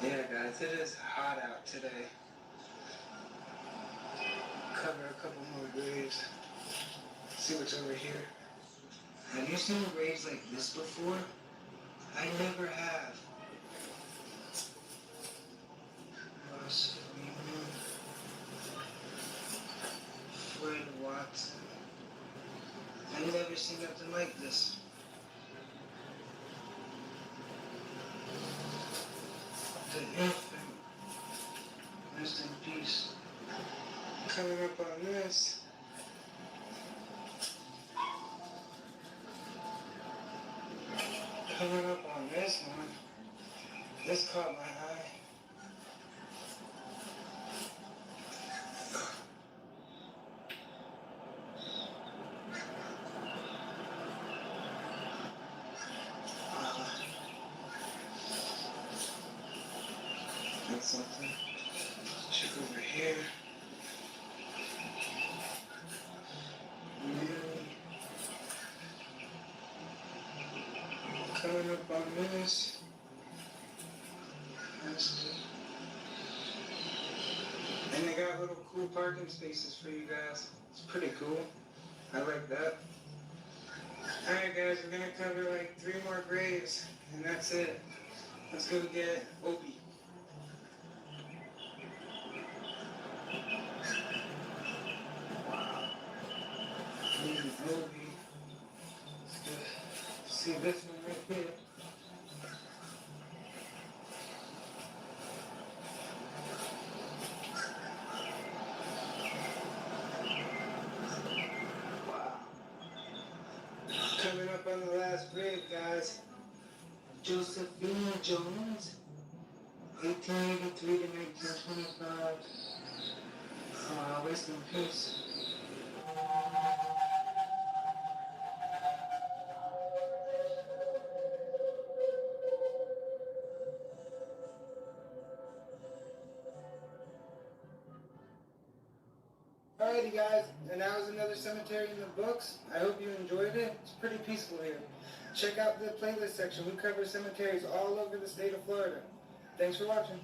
Yeah, guys, it is hot out today. Cover a couple more graves. See what's over here. Have you seen graves like this before? I never have. Ross Freeman. Fred Watson. I've never seen nothing like this. The infant. Rest in peace. Coming up on this. Coming up on this one. This caught my eye. That's something. Check over here. Coming up on this. And they got little cool parking spaces for you guys. It's pretty cool. I like that. Alright guys, we're gonna cover like 3 more graves, and that's it. Let's go get Opie. Opie. See this one right here. Coming up on the last grave, guys. Josephine Jones, 1883 to 1925. Rest in peace. Alrighty guys, and that was another cemetery in the books. I hope you enjoyed it. It's pretty peaceful here. Check out the playlist section. We cover cemeteries all over the state of Florida. Thanks for watching.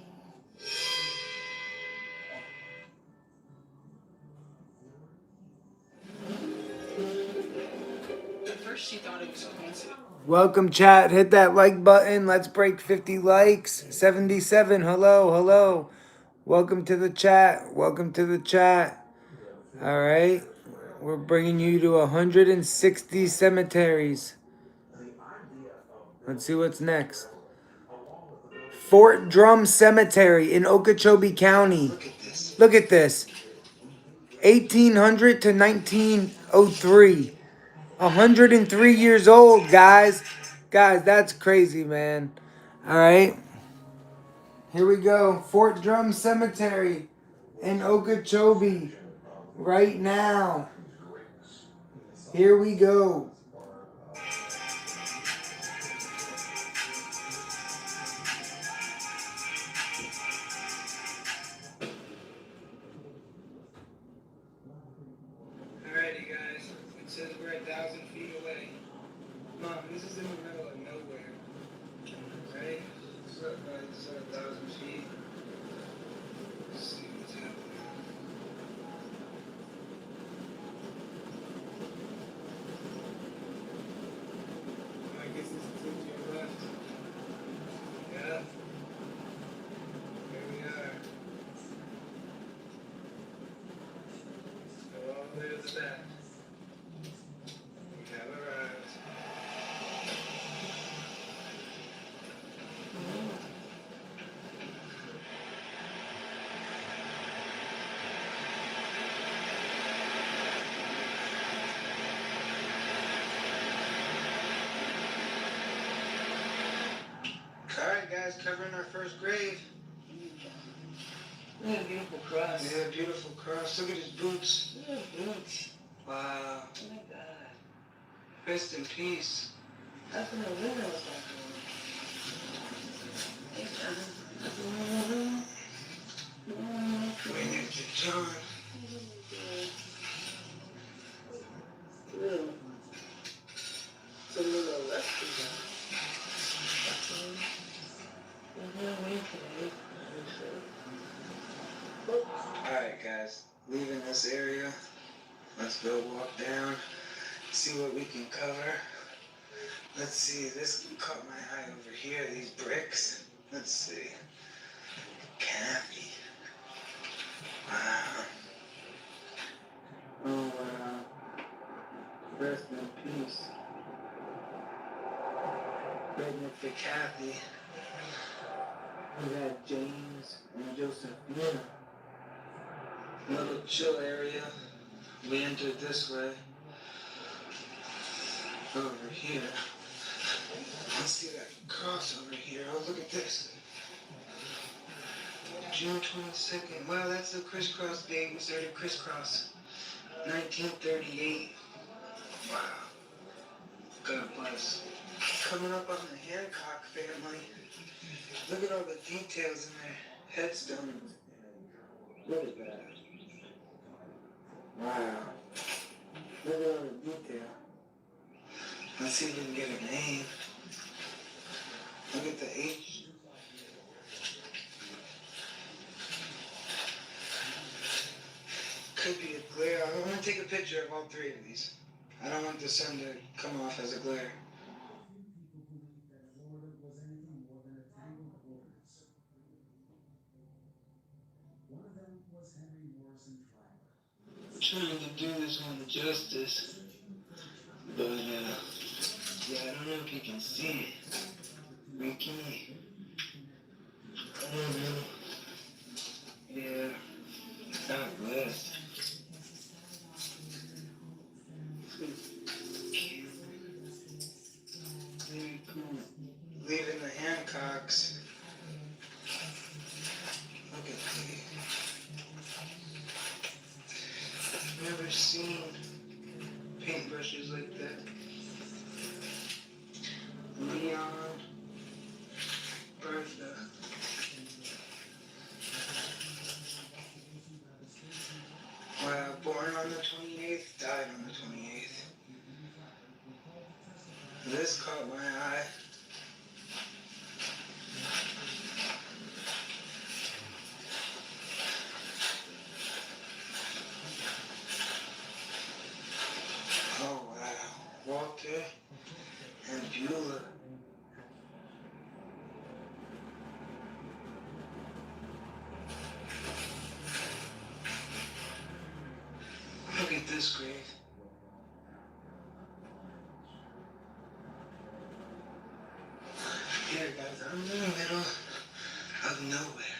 At first she thought it was a coincidence. Welcome, chat. Hit that like button. Let's break 50 likes. 77. Hello, hello. Welcome to the chat. Welcome to the chat. All right. We're bringing you to 160 cemeteries. Let's see what's next. Fort Drum Cemetery in Okeechobee County. Look at this. 1800 to 1903. 103 years old, guys. Guys, that's crazy, man. All right. Here we go. Fort Drum Cemetery in Okeechobee. Right now. Here we go. Alrighty guys, it says we're 1,000 feet away. Mom, this is in the middle of nowhere. Right? So it's 1,000 feet. Let's see what's happening. I guess this is to your left. Yeah. Here we are. So all the way to the back. We have arrived. covering our first grave. What a beautiful cross. Yeah, beautiful cross. Look at his boots. Look at the boots. Wow. Oh my God. Rest in peace. How come the window was like Waiting to John. Little. It's a little rusty though. Alright guys, leaving this area. Let's go walk down, see what we can cover. Let's see, this caught my eye over here, these bricks. Let's see. Kathy. Wow. Oh wow. Rest in peace. Right next to Kathy. We got James and Josephina. Another chill area. We entered this way. Over here. Let's see that cross over here. Oh, look at this. June 22nd. Wow, that's the crisscross date. We started crisscross. 1938. Wow. God bless. Coming up on the Hancock family. Look at all the details in their headstones. Look at that. Wow. Look at all the detail. Let's see if we can get a name. Look at the H. Could be a glare. I want to take a picture of all three of these. I don't want the sun to come off as a glare. I'm trying to do this one justice, but yeah, I don't know if you can see it. Ricky. I don't know. Yeah, God bless. Very cool. Leaving the Hancocks. Look at me. Never seen paintbrushes like that. Leon. Bertha. Wow, born on the 28th, died on the 28th. This caught my eye. Oh wow, Walter and Beulah. Look at this grave. Here guys, I'm in the middle of nowhere.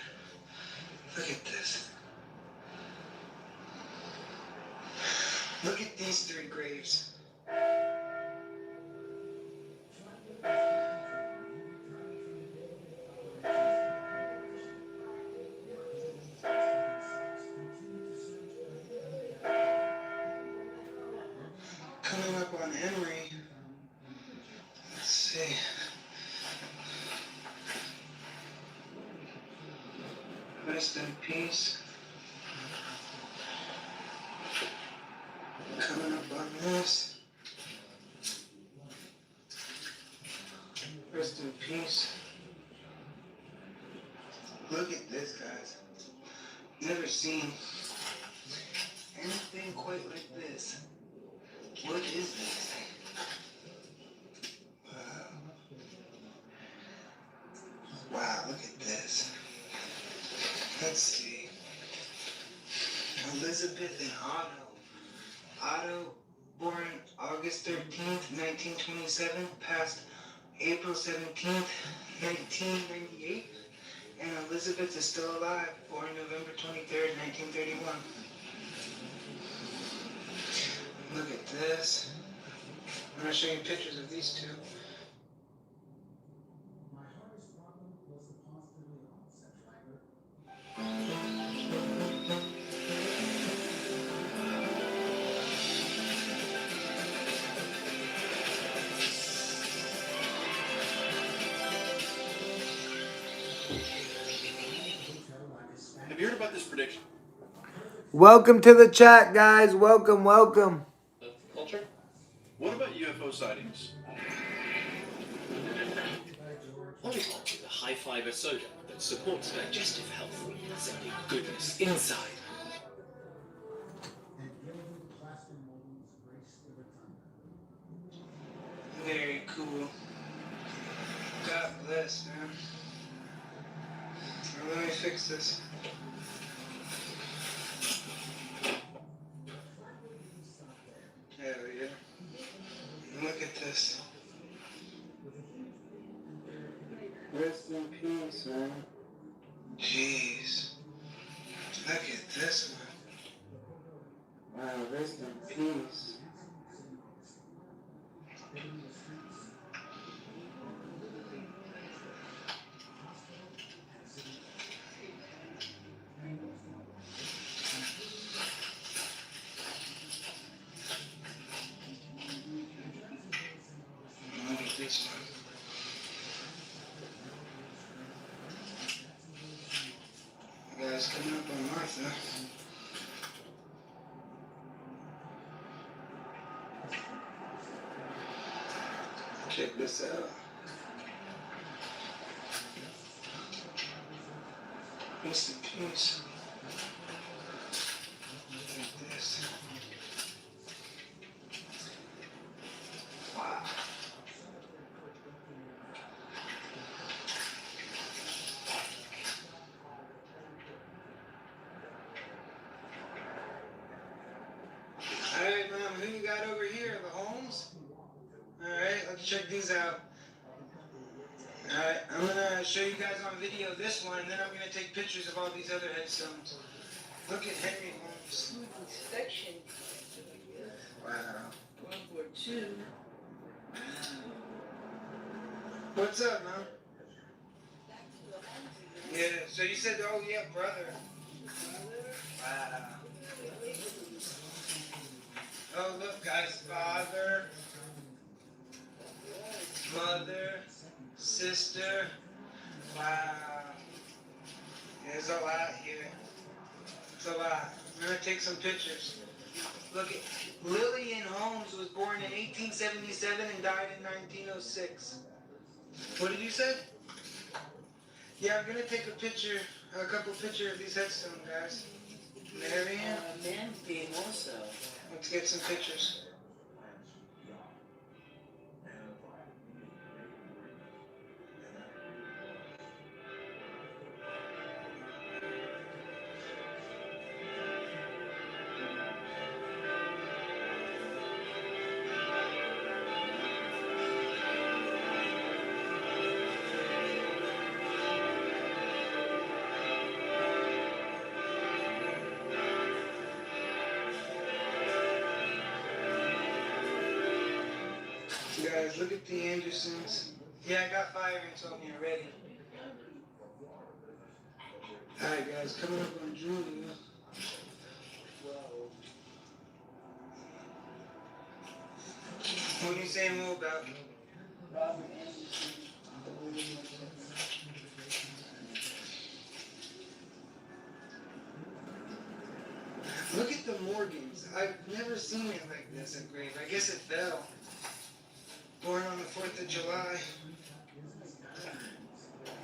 Look at this. Look at these three graves. Coming up on Henry. Let's see. Rest in peace. Coming up on this. Rest in peace. Look at this, guys. Never seen anything quite like this. What is this? Wow. Wow, look at this. Let's see. Elizabeth and Otto. Otto, born August 13th, 1927, passed April 17th, 1998. And Elizabeth is still alive, born November 23rd, 1931. Look at this. I'm going to show you pictures of these two. have this prediction. Welcome to the chat, guys. Welcome, welcome. Culture? What about UFO sightings? Orange is a high fiber soda that supports digestive health, sending goodness inside. Very cool. God bless, man. Now let me fix this. There we go. Look at this. Rest in peace, man. Jeez. Look at this one. Wow, rest in peace. Look at this one. Guys, coming up on Martha. Check this out. Rest in peace. Look at this. Wow. Alright, Mom, who you got over here? The Holmes? Alright, let's check these out. Alright, I'm gonna show you guys on video this one, and then I'm gonna take pictures of all these other headstones. Look at Henry Holmes. Food inspection. Wow. World War II. What's up, Mom? Yeah, so you said, oh yeah, brother. Wow. Oh, look, guys, father, mother, sister. Wow. There's a lot here. It's a lot. I'm gonna take some pictures. Look at Lillian Holmes was born in 1877 and died in 1906. What did you say? Yeah, I'm gonna take a couple pictures of these headstones, guys. Marion. Man being also. Let's get some pictures. Guys, look at the Andersons. Yeah, I got fire insomnia already. Alright guys, coming up on Julia. What are you saying more about? Robert Anderson. Look at the Morgans. I've never seen it like this at grave. I guess it fell. Born on the 4th of July.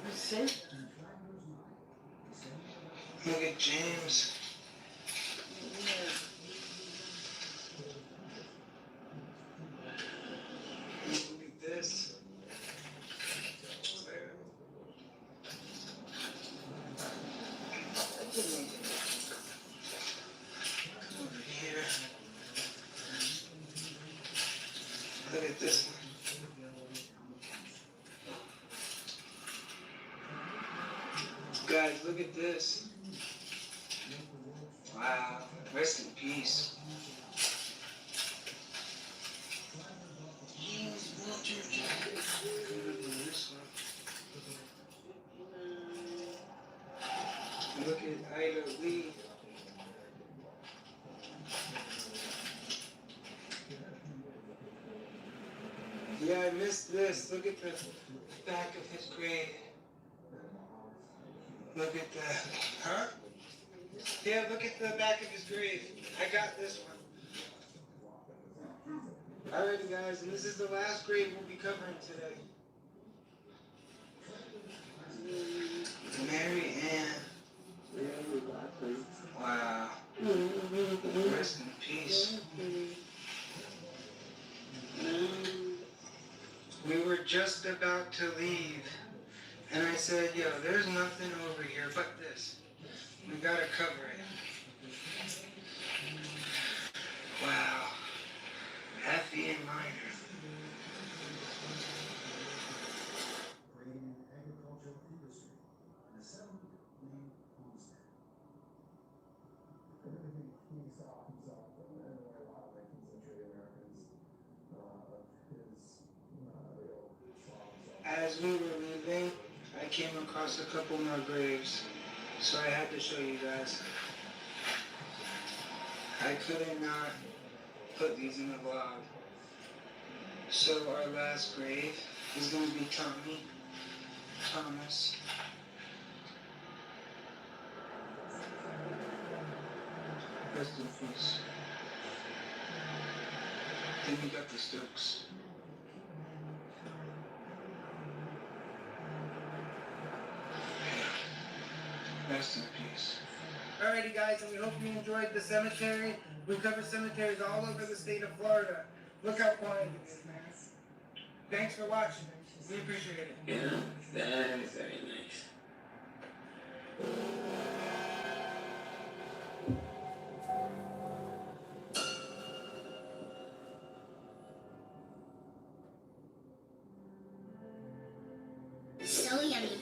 What's it? Look at James. Yeah. Look at this. Over here. Look at this one. Guys, look at this. Wow. Rest in peace. James Walter Jackson. This one. Look at Ida Lee. Yeah, I missed this. Look at the back of his grave. Look at that. Huh? Yeah, look at the back of his grave. I got this one. Alrighty guys, and this is the last grave we'll be covering today. Mary Ann. Wow. Rest in peace. We were just about to leave, and I said, yo, there's nothing over here but this. We gotta cover it. Wow. Effie and Minor. As we were leaving, I came across a couple more graves, so I had to show you guys. I couldn't not put these in the vlog. So our last grave is going to be Tommy Thomas. Rest in peace. Then we got the Stokes. Rest in peace. Alrighty guys, and we hope you enjoyed the cemetery. We cover cemeteries all over the state of Florida. Look how quiet it is, man. Thanks for watching. We appreciate it. Yeah, very, very nice. So yummy.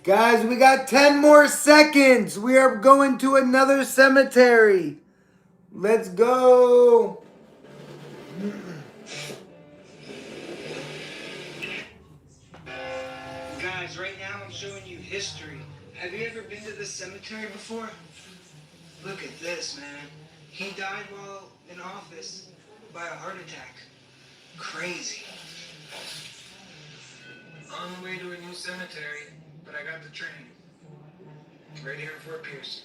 Guys, we got 10 more seconds. We are going to another cemetery. Let's go. Guys, right now I'm showing you history. Have you ever been to this cemetery before? Look at this, man. He died while in office by a heart attack. Crazy. On the way to a new cemetery, but I got the train. Right here in Fort Pierce.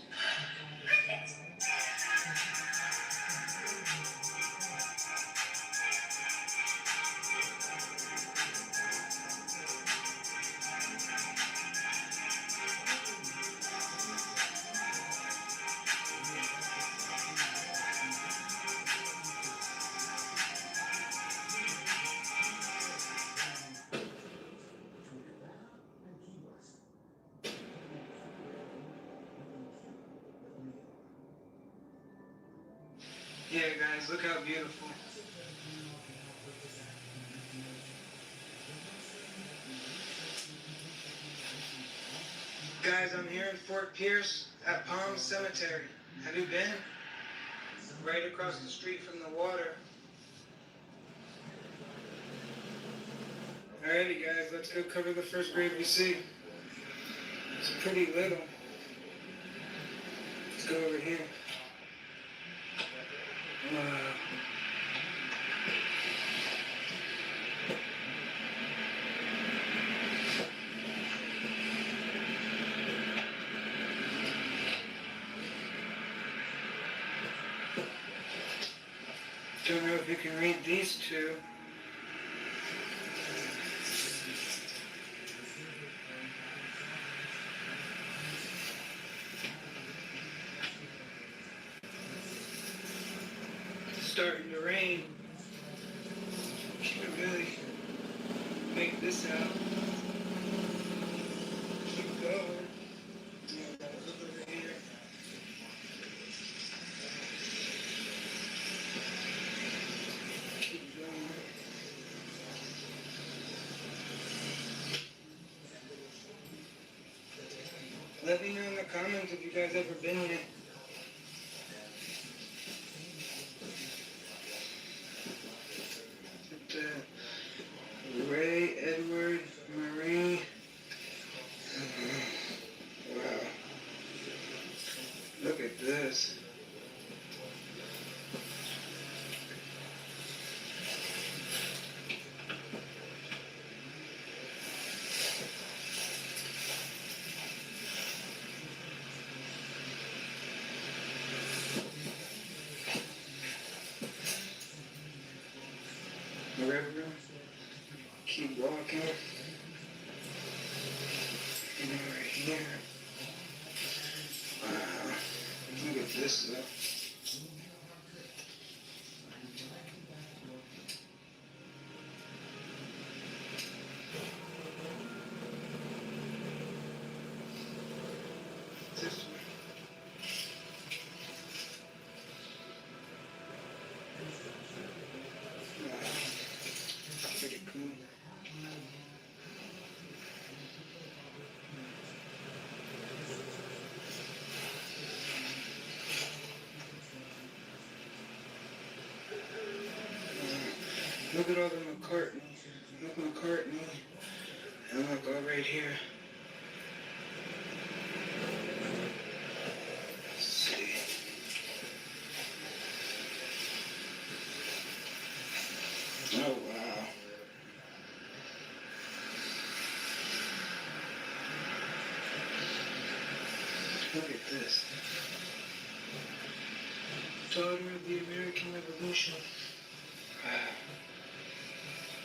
Yeah, guys, look how beautiful. Guys, I'm here in Fort Pierce at Palm Cemetery. Have you been? Right across the street from the water. Alrighty, guys, let's go cover the first grave we see. It's pretty little. Let's go over here. Wow. Don't know if you can read these two. It's starting to rain. Can't really make this out. Keep going. Yeah, look over here. Keep going. Let me know in the comments if you guys ever been here. Ray, Edward, Marie. Wow. Look at this. river. Keep walking. And over here. Wow. Look at this though. This one. Pretty cool. Look at all the McCartney. Look McCartney. And look all right here. Let's see. Oh wow. Look at this. Daughter of the American Revolution. Wow.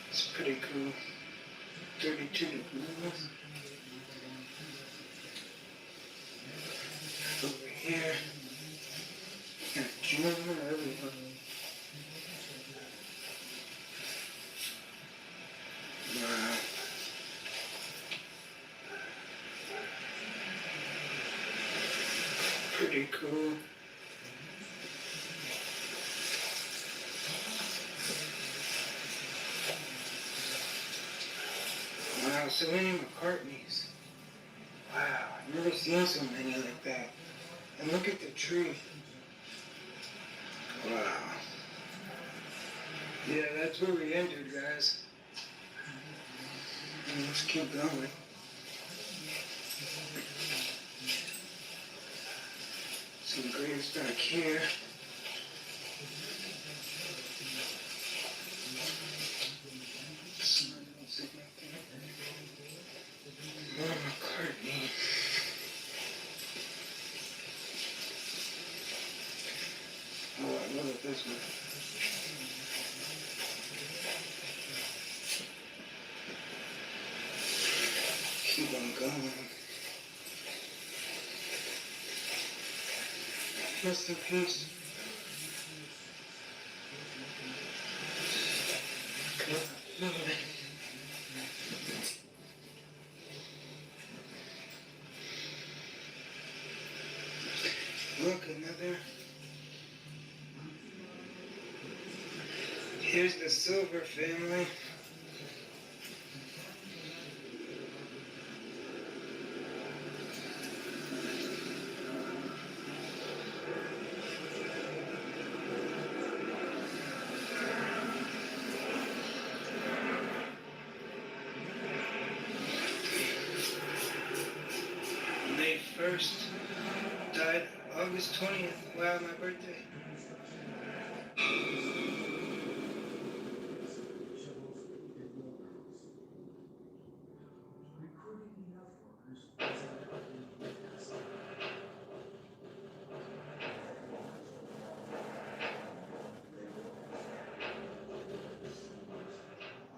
It's pretty cool. 32 degrees. Over here. Got June everywhere. Wow. Pretty cool. Wow, so many McCartneys. Wow, I've never seen so many like that. And look at the tree. Wow. Yeah, that's where we entered, guys. And let's keep going. Some graves back here. More McCartney. Oh, I love it this one. Keep on going. Rest in peace. Come on. Look, another. Here's the Silver family. May 1st. Died August 20th. Wow, my birthday.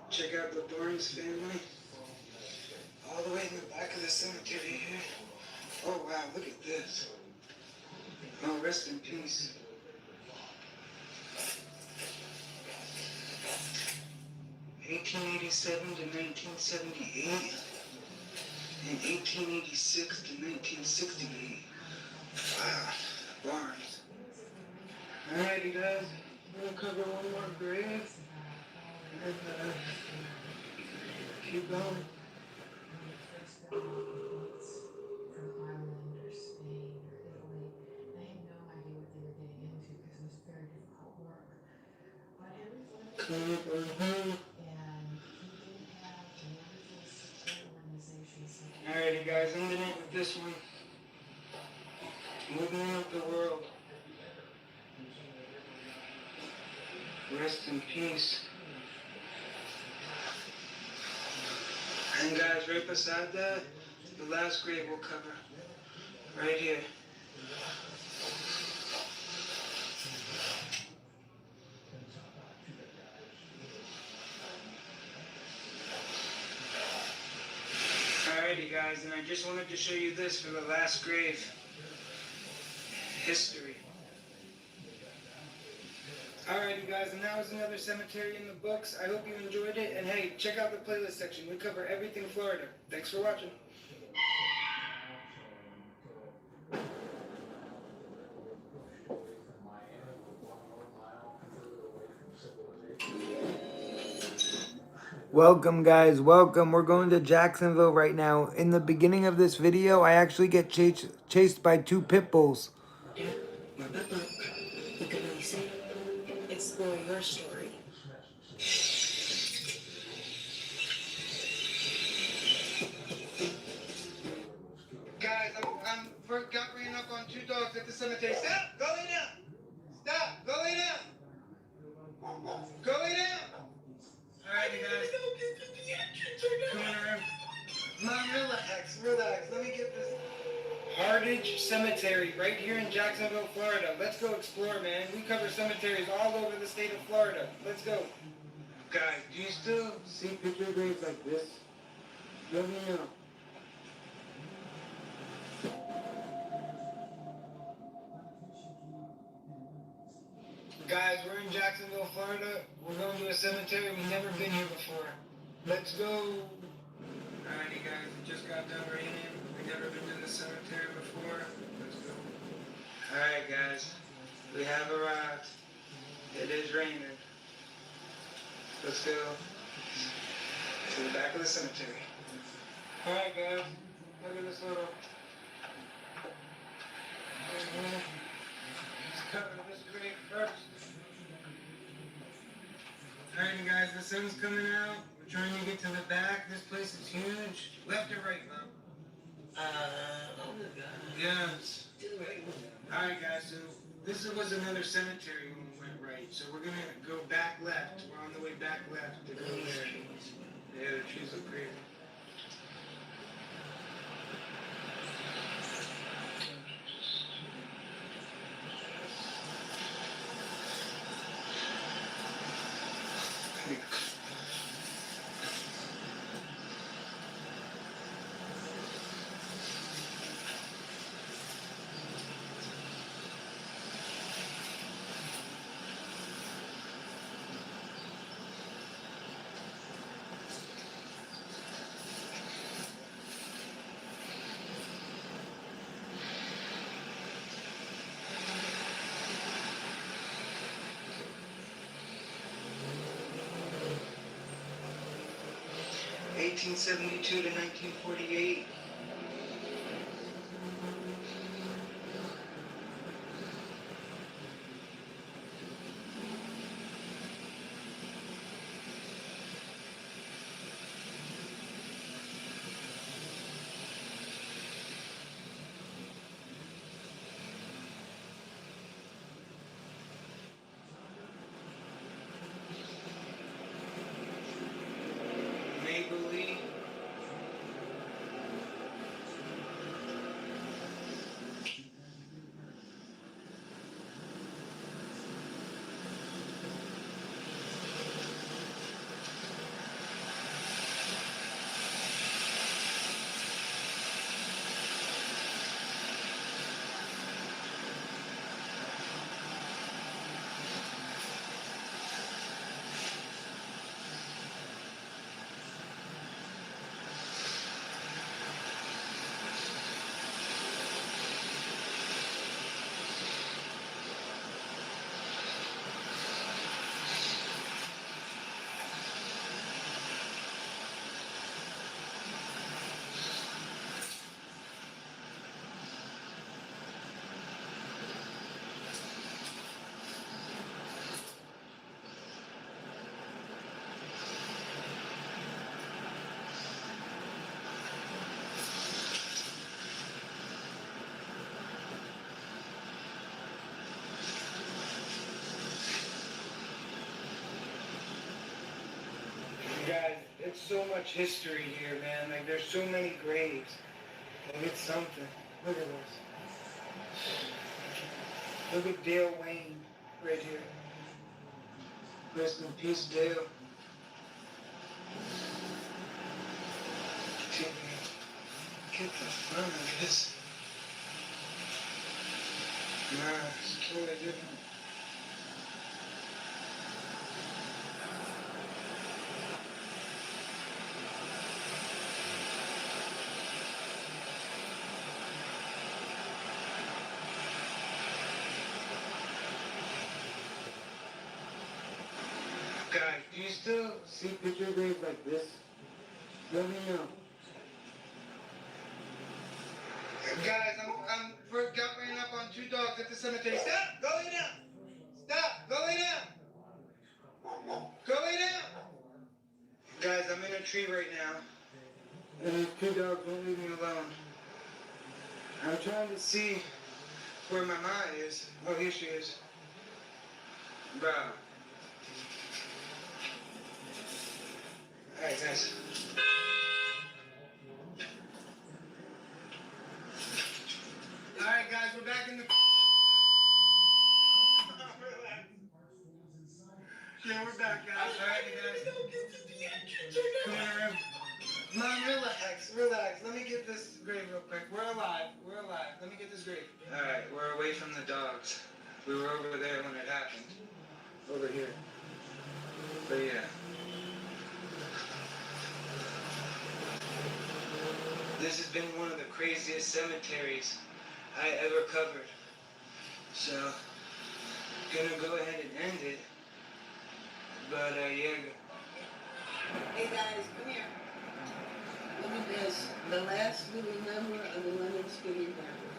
Check out the Barnes family. All the way in the back of the cemetery here. Oh wow, look at this. Oh, rest in peace. (1887 to 1978) and 1886 to 1968. Wow, Barnes. Alrighty guys, we'll cover one more grave and keep going. Alrighty guys, I'm gonna end with this one. Moving of the world. Rest in peace. And guys, right beside that, the last grave we'll cover. Right here. Alrighty guys, and I just wanted to show you this for the last grave. History. Alrighty guys, and that was another cemetery in the books. I hope you enjoyed it, and hey, check out the playlist section. We cover everything Florida. Thanks for watching. Welcome guys, welcome. We're going to Jacksonville right now. In the beginning of this video, I actually get chased by 2 pit bulls. What can I say? Explore your story. Guys, got ran up on 2 dogs at the cemetery. Stop! Go lay down! Stop! Go lay down! Go lay down! Alrighty guys. Come on around. Mom, relax. Let me get this. Hardage Cemetery, right here in Jacksonville, Florida. Let's go explore, man. We cover cemeteries all over the state of Florida. Let's go. Guys, do you still see picture graves like this? Let me know. Guys, we're in Jacksonville, Florida. We're going to a cemetery. We've never been here before. Let's go. Alrighty, guys. It just got done raining. We've never been to the cemetery before. Let's go. Alright, guys. We have arrived. It is raining. Let's go to the back of the cemetery. Alright, guys. Look at this little... Let's cover this grave first. Alright guys, the sun's coming out. We're trying to get to the back. This place is huge. Left or right, Mom? Yes. Alright guys, so this was another cemetery when we went right. So we're gonna go back left. We're on the way back left to go there. Yeah, the trees look great. (1872 to 1948). Maybelline. Guys, it's so much history here, man. Like, there's so many graves. Like, it's something. Look at this. Look at Dale Wayne right here. Rest in peace, Dale. get the fun of this. Nah, it's totally different. Guys, do you still see picture graves like this? Let me know. Guys, we're gathering up on 2 dogs at the cemetery. Stop! Go lay down! Stop! Go lay down! Go lay down! Guys, I'm in a tree right now. And these 2 dogs won't leave me alone. I'm trying to see where my mom is. Oh, here she is. Bro. Alright, guys. Alright, guys, we're back in the... Yeah, we're back, guys. Alright, guys. Come here. Mom, relax. Let me get this grave real quick. We're alive. Let me get this grave. Alright, we're away from the dogs. We were over there when it happened. Over here. But yeah. This has been one of the craziest cemeteries I ever covered. So, gonna go ahead and end it. But, yeah. Hey guys, come here. Look at this. The last living member of the London Skinny family.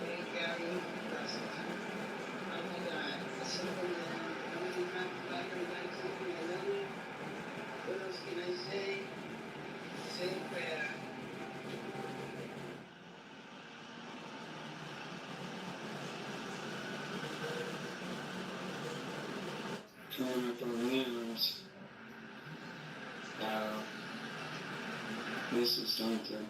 Hey, Gary. Oh my God. Something that I really talked about her life. Something I love you. What else can I say? Say a prayer. Coming up on news. This is something.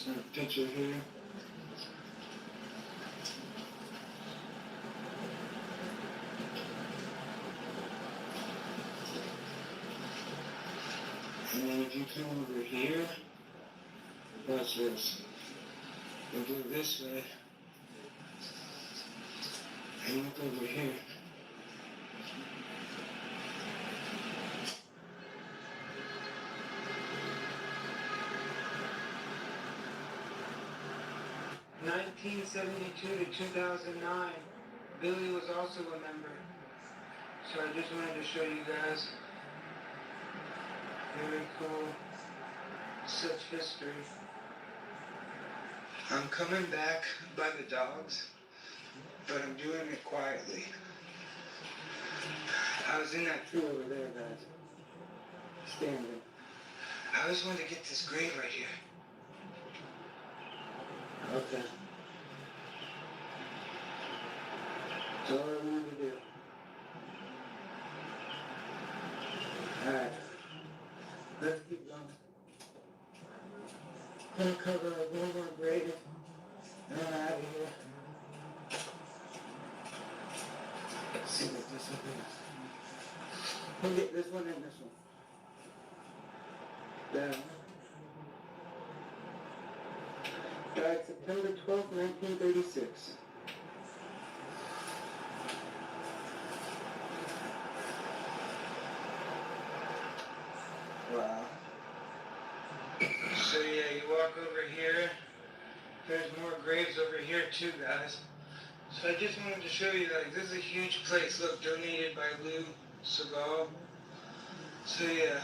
A picture here. And then if you come over here, watch this. And go this way. And look over here. In 1972 to 2009, Billy was also a member. So I just wanted to show you guys. Very cool. Such history. I'm coming back by the dogs, but I'm doing it quietly. I was in that tree over there, guys. Standing. I just wanted to get this grave right here. Okay. That's all I wanted to do. Alright. Let's keep going. I'm gonna cover one more grave, and I'm out of here. Let's see what this one is. We'll get this one and this one. Down. Died September 12th, 1936. Wow. So yeah, you walk over here. There's more graves over here too, guys. So I just wanted to show you, like, this is a huge place. Look, donated by Lou Segal. So yeah,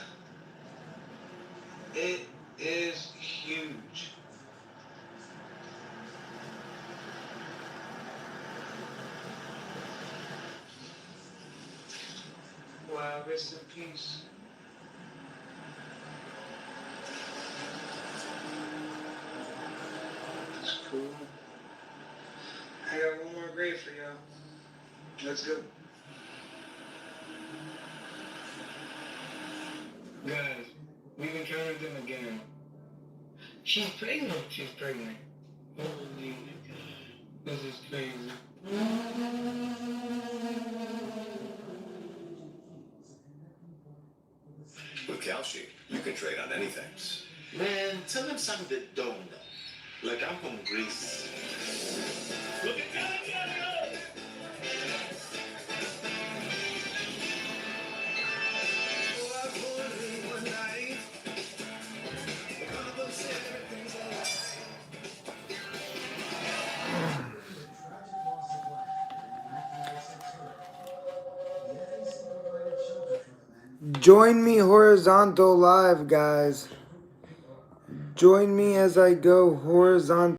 it is huge. Wow, rest in peace. That's cool. I got one more grave for y'all. Let's go. Guys, we've encountered them again. She's pregnant. She's pregnant. Oh my god. This is crazy. With Kalshi, you can trade on anything. Man, tell them something they don't know. Like I'm from Greece. Look at that! Join me horizontal live, guys. Join me as I go horizontal.